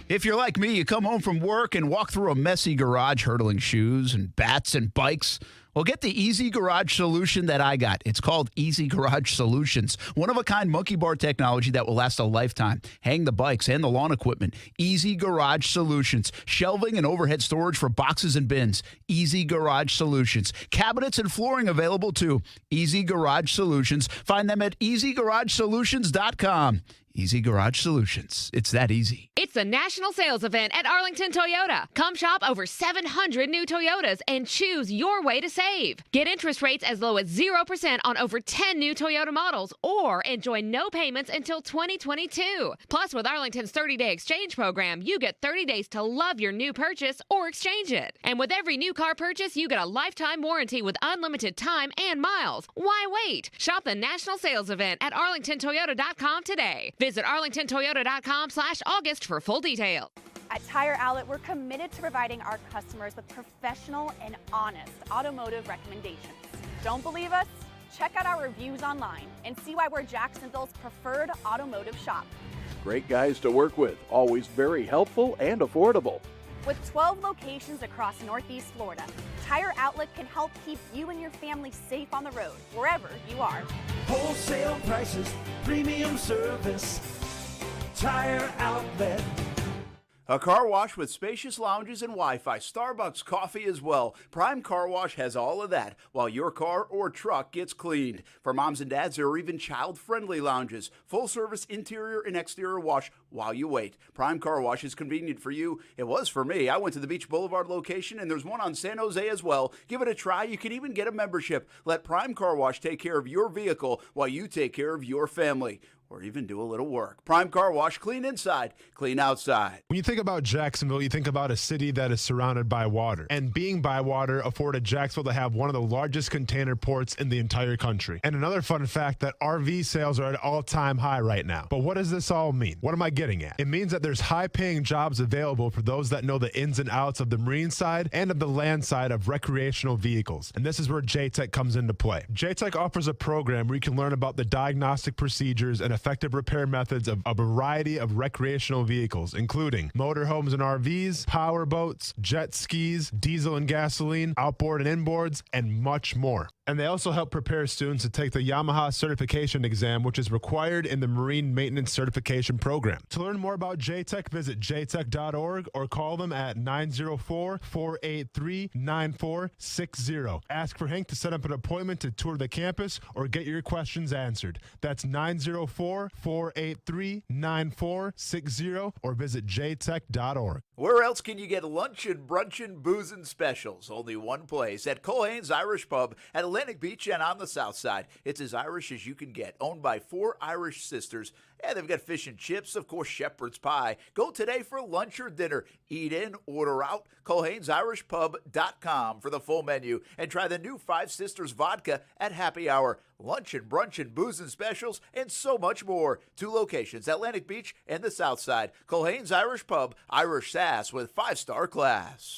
If you're like me, you come home from work and walk through a messy garage hurdling shoes and bats and bikes. Well, get the Easy Garage solution that I got. It's called Easy Garage Solutions. One-of-a-kind monkey bar technology that will last a lifetime. Hang the bikes and the lawn equipment. Easy Garage Solutions. Shelving and overhead storage for boxes and bins. Easy Garage Solutions. Cabinets and flooring available too. Easy Garage Solutions. Find them at EasyGarageSolutions.com. Easy Garage Solutions. It's that easy. It's the national sales event at Arlington Toyota. Come shop over 700 new Toyotas and choose your way to save. Get interest rates as low as 0% on over 10 new Toyota models or enjoy no payments until 2022. Plus, with Arlington's 30-day exchange program, you get 30 days to love your new purchase or exchange it. And with every new car purchase, you get a lifetime warranty with unlimited time and miles. Why wait? Shop the national sales event at arlingtontoyota.com today. Visit arlingtontoyota.com/August for full details. At Tire Outlet, we're committed to providing our customers with professional and honest automotive recommendations. Don't believe us? Check out our reviews online and see why we're Jacksonville's preferred automotive shop. Great guys to work with, always very helpful and affordable. With 12 locations across Northeast Florida, Tire Outlet can help keep you and your family safe on the road, wherever you are. Wholesale prices, premium service, Tire Outlet. A car wash with spacious lounges and Wi-Fi, Starbucks coffee as well. Prime Car Wash has all of that, while your car or truck gets cleaned. For moms and dads, there are even child-friendly lounges. Full-service interior and exterior wash while you wait. Prime Car Wash is convenient for you. It was for me. I went to the Beach Boulevard location, and there's one on San Jose as well. Give it a try. You can even get a membership. Let Prime Car Wash take care of your vehicle while you take care of your family. Or even do a little work. Prime Car Wash, clean inside, clean outside. When you think about Jacksonville, you think about a city that is surrounded by water. And being by water afforded Jacksonville to have one of the largest container ports in the entire country. And another fun fact that RV sales are at an all-time high right now. But what does this all mean? What am I getting getting at. It means that there's high-paying jobs available for those that know the ins and outs of the marine side and of the land side of recreational vehicles. And this is where JTech comes into play. JTech offers a program where you can learn about the diagnostic procedures and effective repair methods of a variety of recreational vehicles, including motorhomes and RVs, power boats, jet skis, diesel and gasoline, outboard and inboards, and much more. And they also help prepare students to take the Yamaha certification exam, which is required in the Marine Maintenance Certification Program. To learn more about JTech, visit jtech.org or call them at 904-483-9460. Ask for Hank to set up an appointment to tour the campus or get your questions answered. That's 904-483-9460 or visit jtech.org. Where else can you get luncheon, brunchin', boozin' specials? Only one place, at Culhane's Irish Pub at Atlantic Beach and on the south side. It's as Irish as you can get, owned by 4 Irish sisters. And they've got fish and chips, of course, shepherd's pie. Go today for lunch or dinner. Eat in, order out. Culhane'sIrishPub.com for the full menu. And try the new 5 Sisters vodka at happy hour. Luncheon, brunchin', boozin' specials, and so much more. 2 locations, Atlantic Beach and the south side. Culhane's Irish Pub, Irish sass with 5-star class.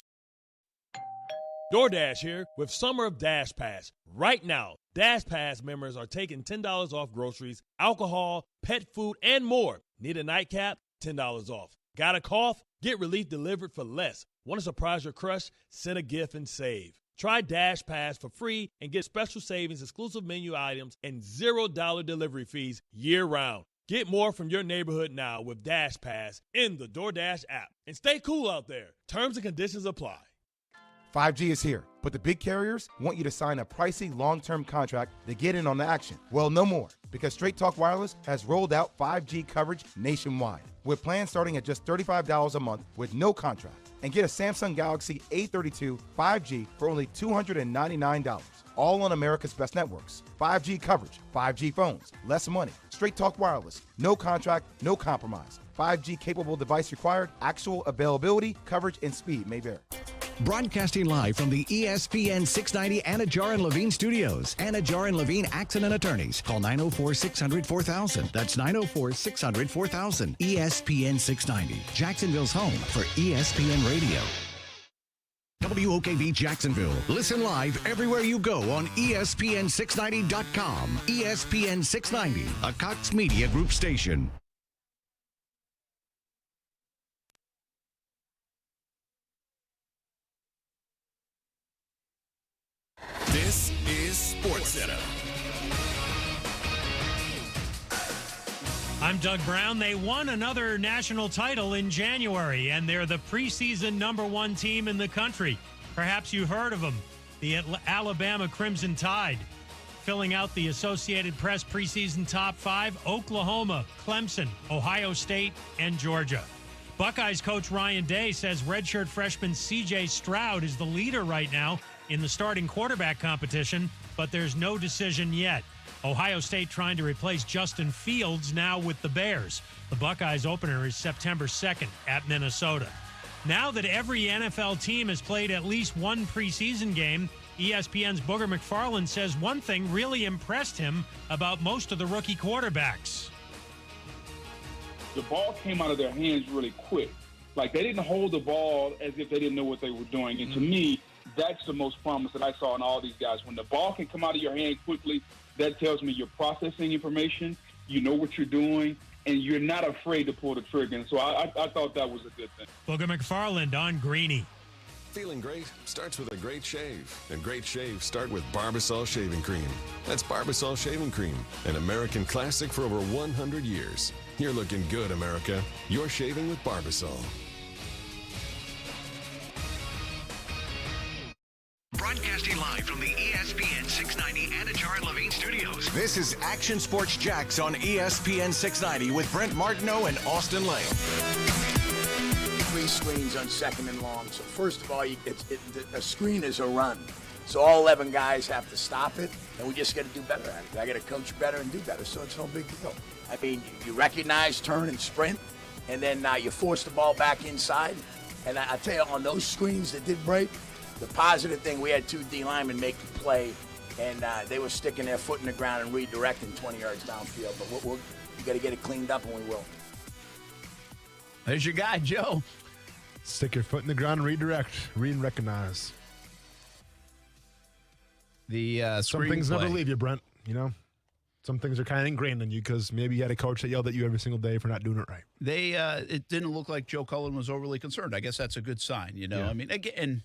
DoorDash here with Summer of Dash Pass. Right now, Dash Pass members are taking $10 off groceries, alcohol, pet food, and more. Need a nightcap? $10 off. Got a cough? Get relief delivered for less. Want to surprise your crush? Send a gift and save. Try Dash Pass for free and get special savings, exclusive menu items, and $0 delivery fees year-round. Get more from your neighborhood now with Dash Pass in the DoorDash app. And stay cool out there. Terms and conditions apply. 5G is here, but the big carriers want you to sign a pricey long-term contract to get in on the action. Well, no more, because Straight Talk Wireless has rolled out 5G coverage nationwide, with plans starting at just $35 a month with no contract. And get a Samsung Galaxy A32 5G for only $299, all on America's best networks. 5G coverage, 5G phones, less money. Straight Talk Wireless, no contract, no compromise. 5G capable device required, actual availability, coverage, and speed may vary. Broadcasting live from the ESPN 690 Anajar and Levine studios. Anajar and Levine Accident Attorneys. Call 904-600-4000. That's 904-600-4000. ESPN 690. Jacksonville's home for ESPN Radio. WOKV Jacksonville. Listen live everywhere you go on ESPN690.com. ESPN 690, a Cox Media Group station. This is SportsCenter. I'm Doug Brown. They won another national title in January, and they're the preseason #1 team in the country. Perhaps you heard of them, the Alabama Crimson Tide. Filling out the Associated Press preseason top 5, Oklahoma, Clemson, Ohio State, and Georgia. Buckeyes coach Ryan Day says redshirt freshman C.J. Stroud is the leader right now in the starting quarterback competition, but there's no decision yet. Ohio State trying to replace Justin Fields now with the Bears. The Buckeyes opener is September 2nd at Minnesota. Now that every NFL team has played at least one preseason game, ESPN's Booger McFarland says one thing really impressed him about most of the rookie quarterbacks. The ball came out of their hands really quick. Like, they didn't hold the ball as if they didn't know what they were doing. And to me, that's the most promise that I saw in all these guys. When the ball can come out of your hand quickly, that tells me you're processing information, you know what you're doing, and you're not afraid to pull the trigger. And so I thought that was a good thing. Booger McFarland on Greeny. Feeling great starts with a great shave. And great shaves start with Barbasol Shaving Cream. That's Barbasol Shaving Cream, an American classic for over 100 years. You're looking good, America. You're shaving with Barbasol. Broadcasting live from the ESPN 690 Anajar and Levine studios. This is Action Sports Jacks on ESPN 690 with Brent Martineau and Austin Lane. 3 screens on 2nd and long. So first of all, a screen is a run. So all 11 guys have to stop it, and we just got to do better at it. I got to coach better and do better, so it's no big deal. I mean, you recognize, turn, and sprint, and then you force the ball back inside. And I tell you, on those screens that did break, the positive thing, we had 2 D linemen make the play, and they were sticking their foot in the ground and redirecting 20 yards downfield. But we got to get it cleaned up, and we will. There's your guy, Joe. Stick your foot in the ground and redirect. Read and recognize. The Some things never leave you, Brent. You know? Some things are kind of ingrained in you because maybe you had a coach that yelled at you every single day for not doing it right. It didn't look like Joe Cullen was overly concerned. I guess that's a good sign, you know? Yeah. I mean, again,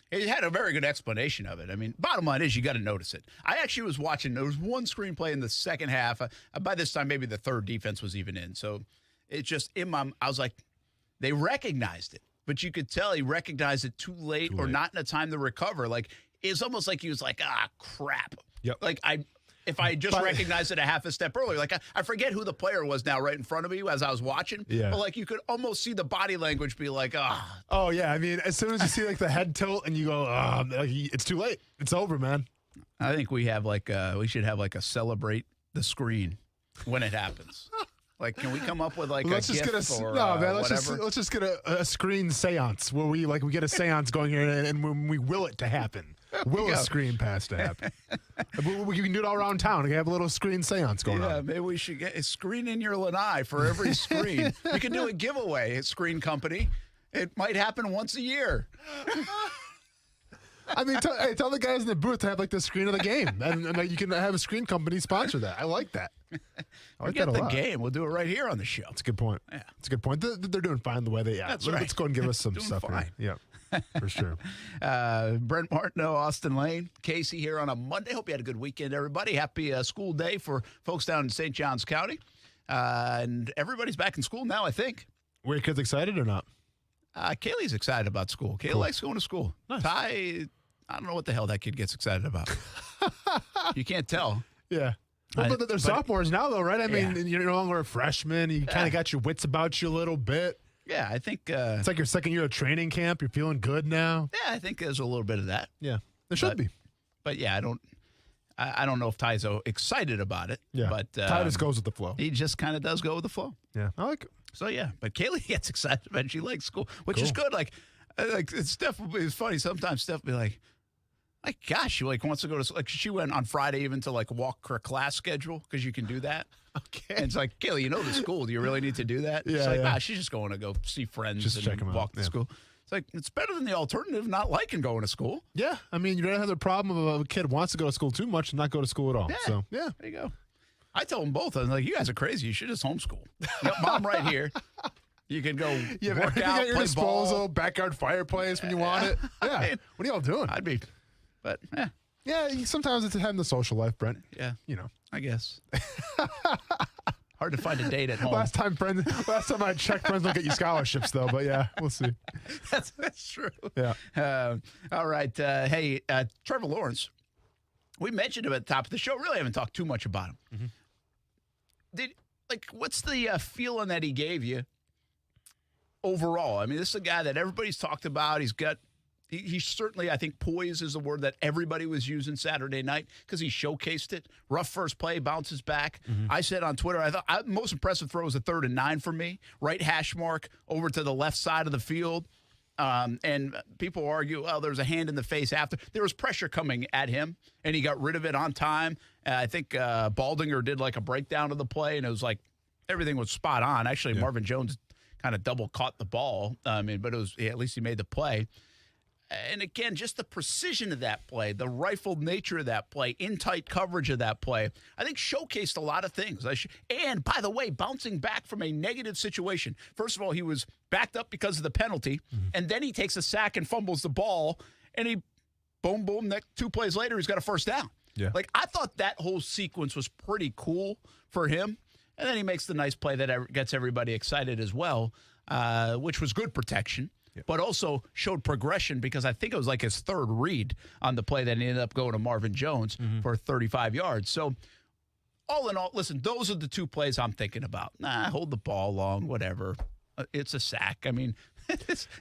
it had a very good explanation of it. I mean, bottom line is you got to notice it. I actually was watching. There was one screenplay in the second half. By this time, maybe the third defense was even in. So it's just I was like, they recognized it. But you could tell he recognized it too late or not in a time to recover. Like, it's almost like he was like, crap. Yep. Like, if I just recognized it a half a step earlier, like I forget who the player was now right in front of me as I was watching. Yeah. But like you could almost see the body language be like, Oh, yeah. I mean, as soon as you see like the head tilt and you go, it's too late. It's over, man. I think we should have like a celebrate the screen when it happens. Like, can we come up with like let's a just GIF get or let's what's just get a screen seance where we get a seance going here and when we will it to happen. Will a screen pass to happen? We can do it all around town. We can have a little screen seance going on. Yeah, maybe we should get a screen in your lanai for every screen. We can do a giveaway at Screen Company. It might happen once a year. I mean, tell the guys in the booth to have like the screen of the game, and you can have a screen company sponsor that. I like that. I like that a the lot. game. We'll do it right here on the show. That's a good point. Yeah, it's a good point. They're doing fine the way they are. That's right. Let's go and give us some Doing stuff. fine. Here. Yeah, for sure. Brent Martineau, Austin Lane, Casey here on a Monday. Hope you had a good weekend, everybody. Happy school day for folks down in St. Johns County, and everybody's back in school now. I think. Were your kids excited or not? Kaylee's excited about school. Kaylee likes going to school. Nice. Ty, I don't know what the hell that kid gets excited about. You can't tell. Yeah. Well, but they're sophomores now, though, right? I mean, you're no longer a freshman. You kind of got your wits about you a little bit. Yeah, I think it's like your second year of training camp. You're feeling good now. Yeah, I think there's a little bit of that. Yeah, there should be. But yeah, I don't know if Ty's so excited about it. Yeah, but Ty just goes with the flow. He just kind of does go with the flow. Yeah, I like it. So yeah, but Kaylee gets excited about it. She likes school, which is good. Like Steph, it's funny. Sometimes Steph will be like, my gosh, she like wants to go to, like, she went on Friday even to like walk her class schedule because you can do that. Okay. And it's like, Kaylee, you know the school. Do you really need to do that? It's like, nah, she's just going to go see friends Just check 'em and walk out. to Yeah. school. It's like, it's better than the alternative, not liking going to school. Yeah, I mean, you don't have the problem of a kid wants to go to school too much and not go to school at all. Yeah. So, yeah. There you go. I tell them both. I was like, you guys are crazy. You should just homeschool. Yep, Mom right here. You can go You have work everything out, at your play disposal, ball. backyard fireplace when you want it. Yeah. I mean, What are y'all doing? I'd be, but yeah. Yeah, sometimes it's having the social life, Brent. Yeah. You know. I guess. Hard to find a date at home. Last time I checked, friends don't get you scholarships, though. But yeah, we'll see. That's true. Yeah. All right. Hey, Trevor Lawrence. We mentioned him at the top of the show. Really haven't talked too much about him. Mm-hmm. What's the feeling that he gave you overall? I mean, this is a guy that everybody's talked about. He's certainly, I think, poise is the word that everybody was using Saturday night because he showcased it. Rough first play, bounces back. Mm-hmm. I said on Twitter, I thought most impressive throw was a 3rd and 9 for me. Right hash mark over to the left side of the field. And people argue, well, there was a hand in the face after. There was pressure coming at him, and he got rid of it on time. I think Baldinger did like a breakdown of the play, and it was like everything was spot on. Actually, Marvin Jones kind of double caught the ball. But it was at least he made the play. And again, just the precision of that play, the rifled nature of that play, in tight coverage of that play, I think showcased a lot of things. And by the way, bouncing back from a negative situation. First of all, he was backed up because of the penalty, and then he takes a sack and fumbles the ball, and he, boom, boom, 2 plays later, he's got a first down. Yeah. Like, I thought that whole sequence was pretty cool for him. And then he makes the nice play that gets everybody excited as well, which was good protection. But also showed progression because I think it was like his 3rd read on the play that ended up going to Marvin Jones for 35 yards. So, all in all, listen, those are the 2 plays I'm thinking about. Hold the ball long, whatever. It's a sack. I mean,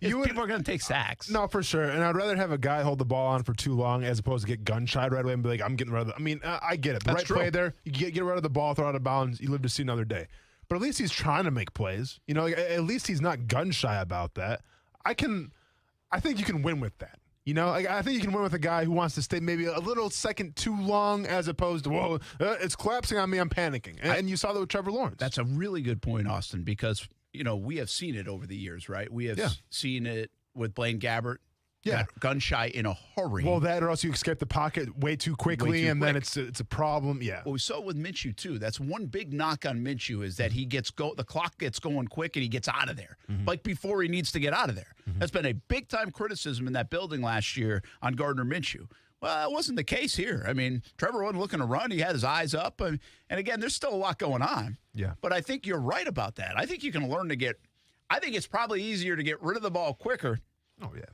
people are going to take sacks. No, for sure. And I'd rather have a guy hold the ball on for too long as opposed to get gun-shy right away and be like, I'm getting rid of it. I mean, I get it. The That's right true. play there, you get rid of the ball, throw it out of bounds, you live to see another day. But at least he's trying to make plays. You know, like, at least he's not gun-shy about that. I think you can win with that. You know, like, I think you can win with a guy who wants to stay maybe a little second too long as opposed to, whoa, it's collapsing on me, I'm panicking. And you saw that with Trevor Lawrence. That's a really good point, Austin, because, we have seen it over the years, right? We have Yeah. seen it with Blaine Gabbert. Yeah. Got gun shy in a hurry. Well, that or else you escape the pocket way too quickly, and then quick. it's a problem. Yeah. Well, we saw it with Minshew, too. That's one big knock on Minshew is that the clock gets going quick and he gets out of there, like before he needs to get out of there. That's been a big-time criticism in that building last year on Gardner Minshew. Well, that wasn't the case here. I mean, Trevor wasn't looking to run. He had his eyes up. And again, there's still a lot going on. Yeah. But I think you're right about that. I think you can learn to I think it's probably easier to get rid of the ball quicker. Oh, yeah.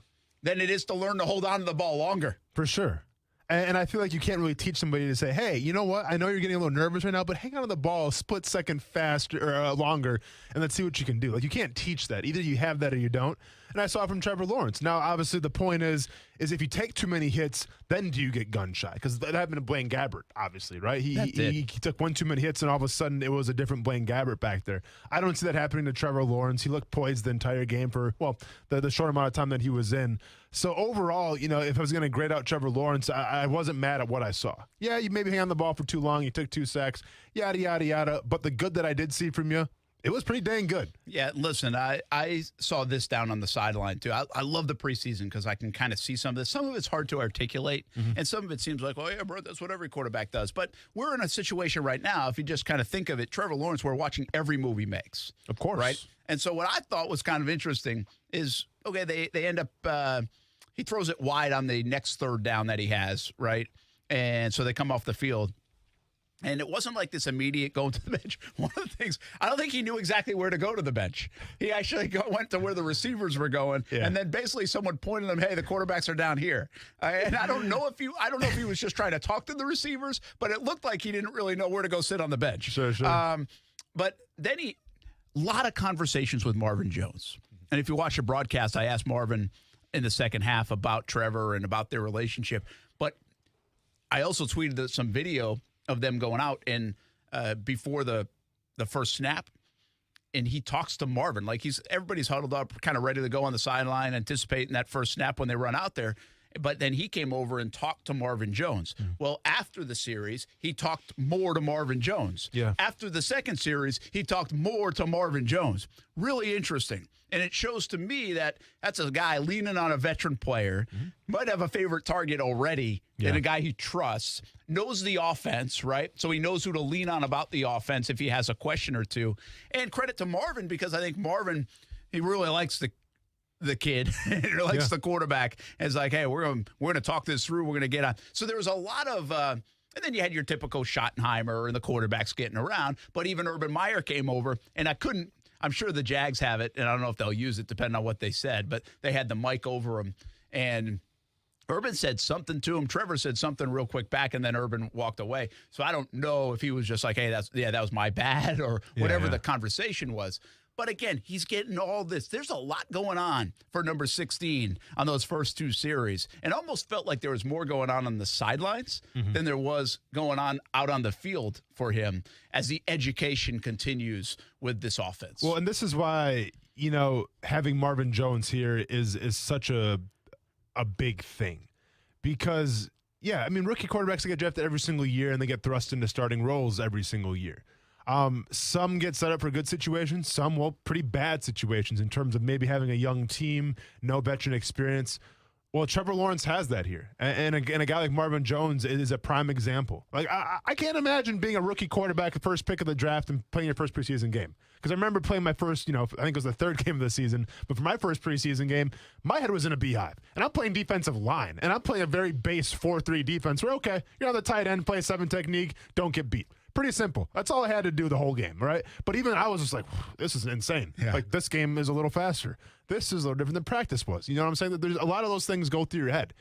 Than it is to learn to hold on to the ball longer. For sure. And I feel like you can't really teach somebody to say, hey, you know what? I know you're getting a little nervous right now, but hang on to the ball a split second faster or longer, and let's see what you can do. Like, you can't teach that. Either you have that or you don't. And I saw it from Trevor Lawrence. Now, obviously, the point is if you take too many hits, then do you get gun shy? Because that happened to Blaine Gabbert, obviously, right? He took one too many hits, and all of a sudden, it was a different Blaine Gabbert back there. I don't see that happening to Trevor Lawrence. He looked poised the entire game for, the short amount of time that he was in. So overall, if I was going to grade out Trevor Lawrence, I wasn't mad at what I saw. Yeah, you maybe hang on the ball for too long. You took 2 sacks, yada, yada, yada. But the good that I did see from you, it was pretty dang good. Yeah, listen, I saw this down on the sideline, too. I love the preseason because I can kind of see some of this. Some of it's hard to articulate, and some of it seems like, oh, yeah, bro, that's what every quarterback does. But we're in a situation right now, if you just kind of think of it, Trevor Lawrence, we're watching every move he makes. Of course. Right? And so what I thought was kind of interesting is, okay, they end up he throws it wide on the next third down that he has, right? And so they come off the field. And it wasn't like this immediate going to the bench. One of the things, I don't think he knew exactly where to go to the bench. He actually went to where the receivers were going, and then basically someone pointed him, "Hey, the quarterbacks are down here." And I don't know if he was just trying to talk to the receivers, but it looked like he didn't really know where to go sit on the bench. Sure. But then a lot of conversations with Marvin Jones. And if you watch the broadcast, I asked Marvin in the second half about Trevor and about their relationship. But I also tweeted some video of them going out and before the first snap, and he talks to Marvin like everybody's huddled up, kind of ready to go on the sideline, anticipating that first snap when they run out there. But then he came over and talked to Marvin Jones. Well, after the series, he talked more to Marvin Jones. Yeah. After the second series, he talked more to Marvin Jones. Really interesting. And it shows to me that that's a guy leaning on a veteran player, might have a favorite target already, and a guy he trusts, knows the offense, right? So he knows who to lean on about the offense if he has a question or two. And credit to Marvin, because I think Marvin, he really likes the kid, he likes the quarterback. And it's like, hey, we're going to talk this through. We're going to get on. So there was a lot of and then you had your typical Schottenheimer and the quarterbacks getting around. But even Urban Meyer came over, and I'm sure the Jags have it, and I don't know if they'll use it depending on what they said, but they had the mic over him. And Urban said something to him. Trevor said something real quick back, and then Urban walked away. So I don't know if he was just like, hey, that was my bad, or whatever the conversation was. But again, he's getting all this. There's a lot going on for number 16 on those first 2 series. And almost felt like there was more going on the sidelines than there was going on out on the field for him as the education continues with this offense. Well, and this is why, having Marvin Jones here is such a big thing. Because, rookie quarterbacks get drafted every single year, and they get thrust into starting roles every single year. Some get set up for good situations, some, pretty bad situations in terms of maybe having a young team, no veteran experience. Well, Trevor Lawrence has that here. And a guy like Marvin Jones is a prime example. Like, I can't imagine being a rookie quarterback, the first pick of the draft, and playing your first preseason game. Because I remember playing my first, I think it was the 3rd game of the season, but for my first preseason game, my head was in a beehive. And I'm playing defensive line, and I'm playing a very base 4-3 defense where, okay, you're on the tight end, play 7 technique, don't get beat. Pretty simple. That's all I had to do the whole game, right? But even I was just like, this is insane. Yeah. Like, this game is a little faster. This is a little different than practice was. You know what I'm saying? There's a lot of those things go through your head.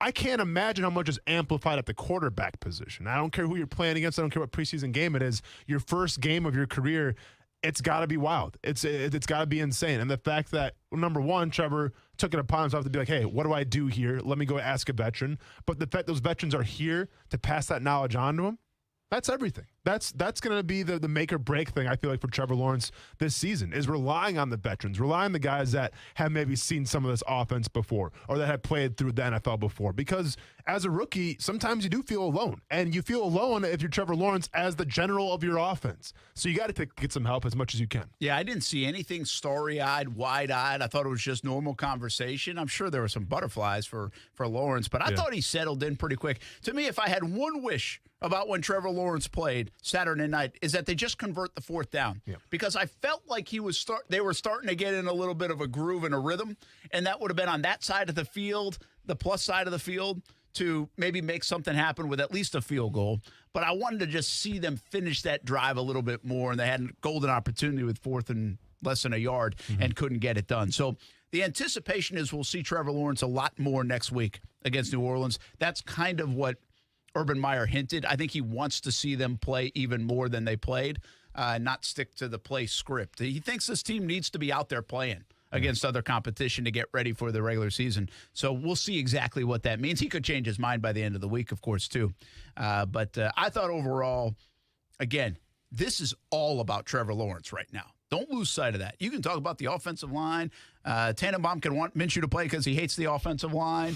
I can't imagine how much is amplified at the quarterback position. I don't care who you're playing against. I don't care what preseason game it is. Your first game of your career, it's got to be wild. It's got to be insane. And the fact that, number one, Trevor took it upon himself to be like, hey, what do I do here? Let me go ask a veteran. But the fact those veterans are here to pass that knowledge on to him, That's everything. That's going to be the make or break thing, I feel like, for Trevor Lawrence this season, is relying on the veterans, relying on the guys that have maybe seen some of this offense before or that have played through the NFL before. Because as a rookie, sometimes you do feel alone. And you feel alone if you're Trevor Lawrence as the general of your offense. So you got to get some help as much as you can. Yeah, I didn't see anything starry-eyed, wide-eyed. I thought it was just normal conversation. I'm sure there were some butterflies for Lawrence, but I thought he settled in pretty quick. To me, if I had one wish about when Trevor Lawrence played Saturday night, is that they just convert the fourth down. Yeah. Because I felt like they were starting to get in a little bit of a groove and a rhythm, and that would have been on that side of the field, the plus side of the field, to maybe make something happen with at least a field goal. But I wanted to just see them finish that drive a little bit more, and they had a golden opportunity with fourth and less than a yard and couldn't get it done. So the anticipation is we'll see Trevor Lawrence a lot more next week against New Orleans. That's kind of what Urban Meyer hinted. I think he wants to see them play even more than they played, not stick to the play script. He thinks this team needs to be out there playing against other competition to get ready for the regular season. So we'll see exactly what that means. He could change his mind by the end of the week, of course, too. But I thought overall, again, this is all about Trevor Lawrence right now. Don't lose sight of that. You can talk about the offensive line. Tannenbaum can want Minshew to play because he hates the offensive line.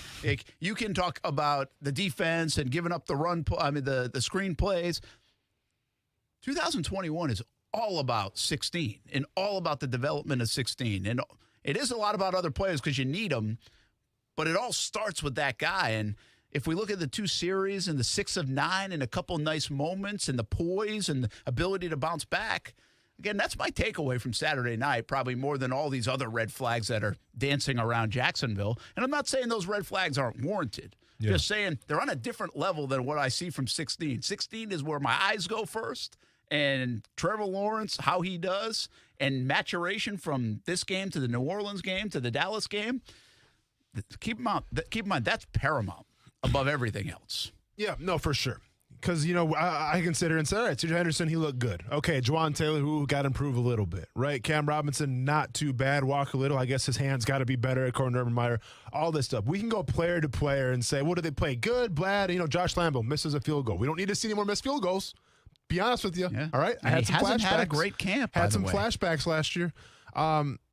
You can talk about the defense and giving up the the screen plays. 2021 is all about 16 and all about the development of 16. And it is a lot about other players because you need them, but it all starts with that guy. And if we look at the two series and the 6 of 9 and a couple nice moments and the poise and the ability to bounce back, again, that's my takeaway from Saturday night, probably more than all these other red flags that are dancing around Jacksonville. And I'm not saying those red flags aren't warranted. Yeah. Just saying they're on a different level than what I see from 16. 16 is where my eyes go first. And Trevor Lawrence, how he does, and maturation from this game to the New Orleans game to the Dallas game, keep in mind that's paramount above everything else. Yeah, no, for sure. Because, I consider and say, all right, C.J. Henderson, he looked good. Okay, Juwan Taylor, who got to improve a little bit, right? Cam Robinson, not too bad. Walk a little. I guess his hands got to be better, according to Urban Meyer. All this stuff. We can go player to player and say, what do they play? Good, bad. Josh Lambo misses a field goal. We don't need to see any more missed field goals. Be honest with you. Yeah. All right? I had some flashbacks. Had a great camp, Had some flashbacks last year.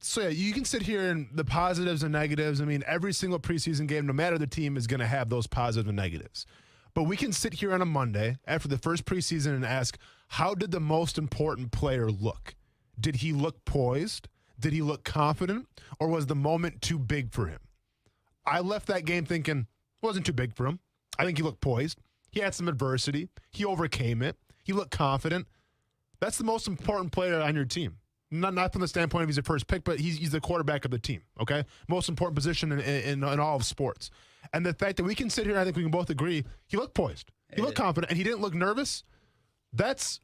So, you can sit here and the positives and negatives. I mean, every single preseason game, no matter the team, is going to have those positives and negatives. But we can sit here on a Monday after the first preseason and ask, how did the most important player look? Did he look poised? Did he look confident? Or was the moment too big for him? I left that game thinking it wasn't too big for him. I think he looked poised. He had some adversity. He overcame it. He looked confident. That's the most important player on your team. Not from the standpoint of he's a first pick, but he's the quarterback of the team, okay? Most important position in all of sports. And the fact that we can sit here, I think we can both agree, he looked poised. He looked confident, and he didn't look nervous. That's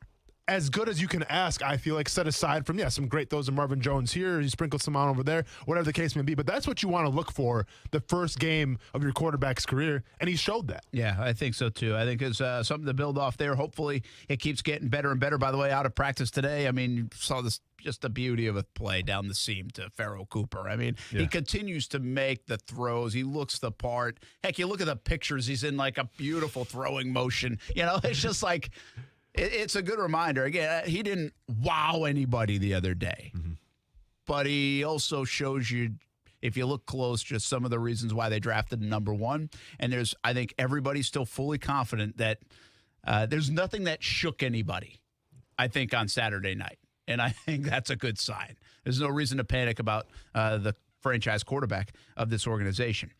as good as you can ask, I feel like, set aside from, some great throws of Marvin Jones here, you sprinkle some on over there, whatever the case may be. But that's what you want to look for the first game of your quarterback's career, and he showed that. Yeah, I think so, too. I think it's something to build off there. Hopefully it keeps getting better and better. By the way, out of practice today, I mean, you saw this, just the beauty of a play down the seam to Pharaoh Cooper. I mean, he continues to make the throws. He looks the part. Heck, you look at the pictures. He's in like a beautiful throwing motion. It's just like it's a good reminder. Again, he didn't wow anybody the other day, but he also shows you, if you look close, just some of the reasons why they drafted him number 1. And I think everybody's still fully confident that there's nothing that shook anybody, I think, on Saturday night. And I think that's a good sign. There's no reason to panic about the franchise quarterback of this organization.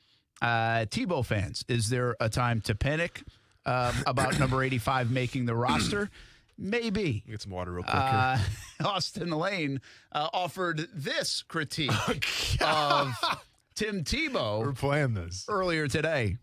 Tebow fans, is there a time to panic about number 85 making the roster? Maybe. Get some water real quick here. Austin Lane offered this critique of Tim Tebow. We're playing this earlier today.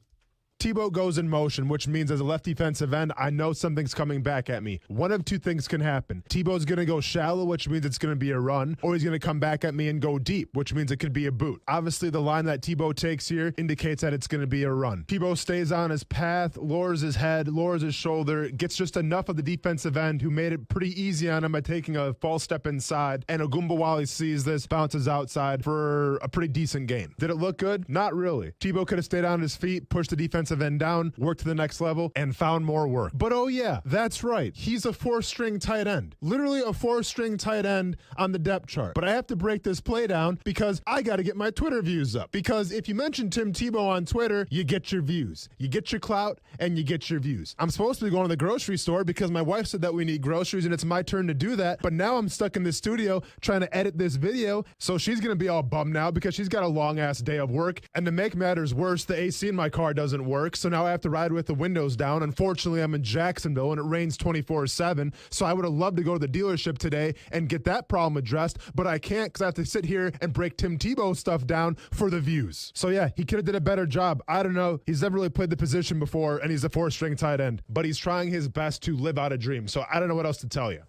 Tebow goes in motion, which means as a left defensive end, I know something's coming back at me. One of two things can happen. Tebow's going to go shallow, which means it's going to be a run, or he's going to come back at me and go deep, which means it could be a boot. Obviously, the line that Tebow takes here indicates that it's going to be a run. Tebow stays on his path, lowers his head, lowers his shoulder, gets just enough of the defensive end who made it pretty easy on him by taking a false step inside, and Ogunbowale sees this, bounces outside for a pretty decent game. Did it look good? Not really. Tebow could have stayed on his feet, pushed the defensive defensive end down, worked to the next level, and found more work. But oh yeah, that's right. He's a 4-string tight end. Literally a 4-string tight end on the depth chart. But I have to break this play down because I got to get my Twitter views up. Because if you mention Tim Tebow on Twitter, you get your views. You get your clout and you get your views. I'm supposed to be going to the grocery store because my wife said that we need groceries and it's my turn to do that. But now I'm stuck in the studio trying to edit this video. So she's going to be all bummed now because she's got a long ass day of work. And to make matters worse, the AC in my car doesn't work. So now I have to ride with the windows down. Unfortunately, I'm in Jacksonville and it rains 24/7. So I would have loved to go to the dealership today and get that problem addressed, but I can't because I have to sit here and break Tim Tebow stuff down for the views. So yeah, he could have did a better job. I don't know. He's never really played the position before and he's a 4-string tight end, but he's trying his best to live out a dream. So I don't know what else to tell you.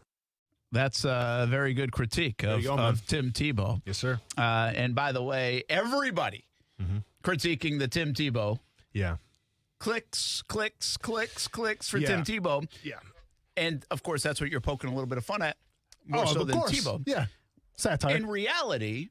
That's a very good critique of Tim Tebow. Yes, sir. And by the way, everybody critiquing the Tim Tebow. Yeah. Clicks for Yeah. Tim Tebow. Yeah. And, of course, that's what you're poking a little bit of fun at. More so of than course. Tebow. Yeah. Satire. In reality,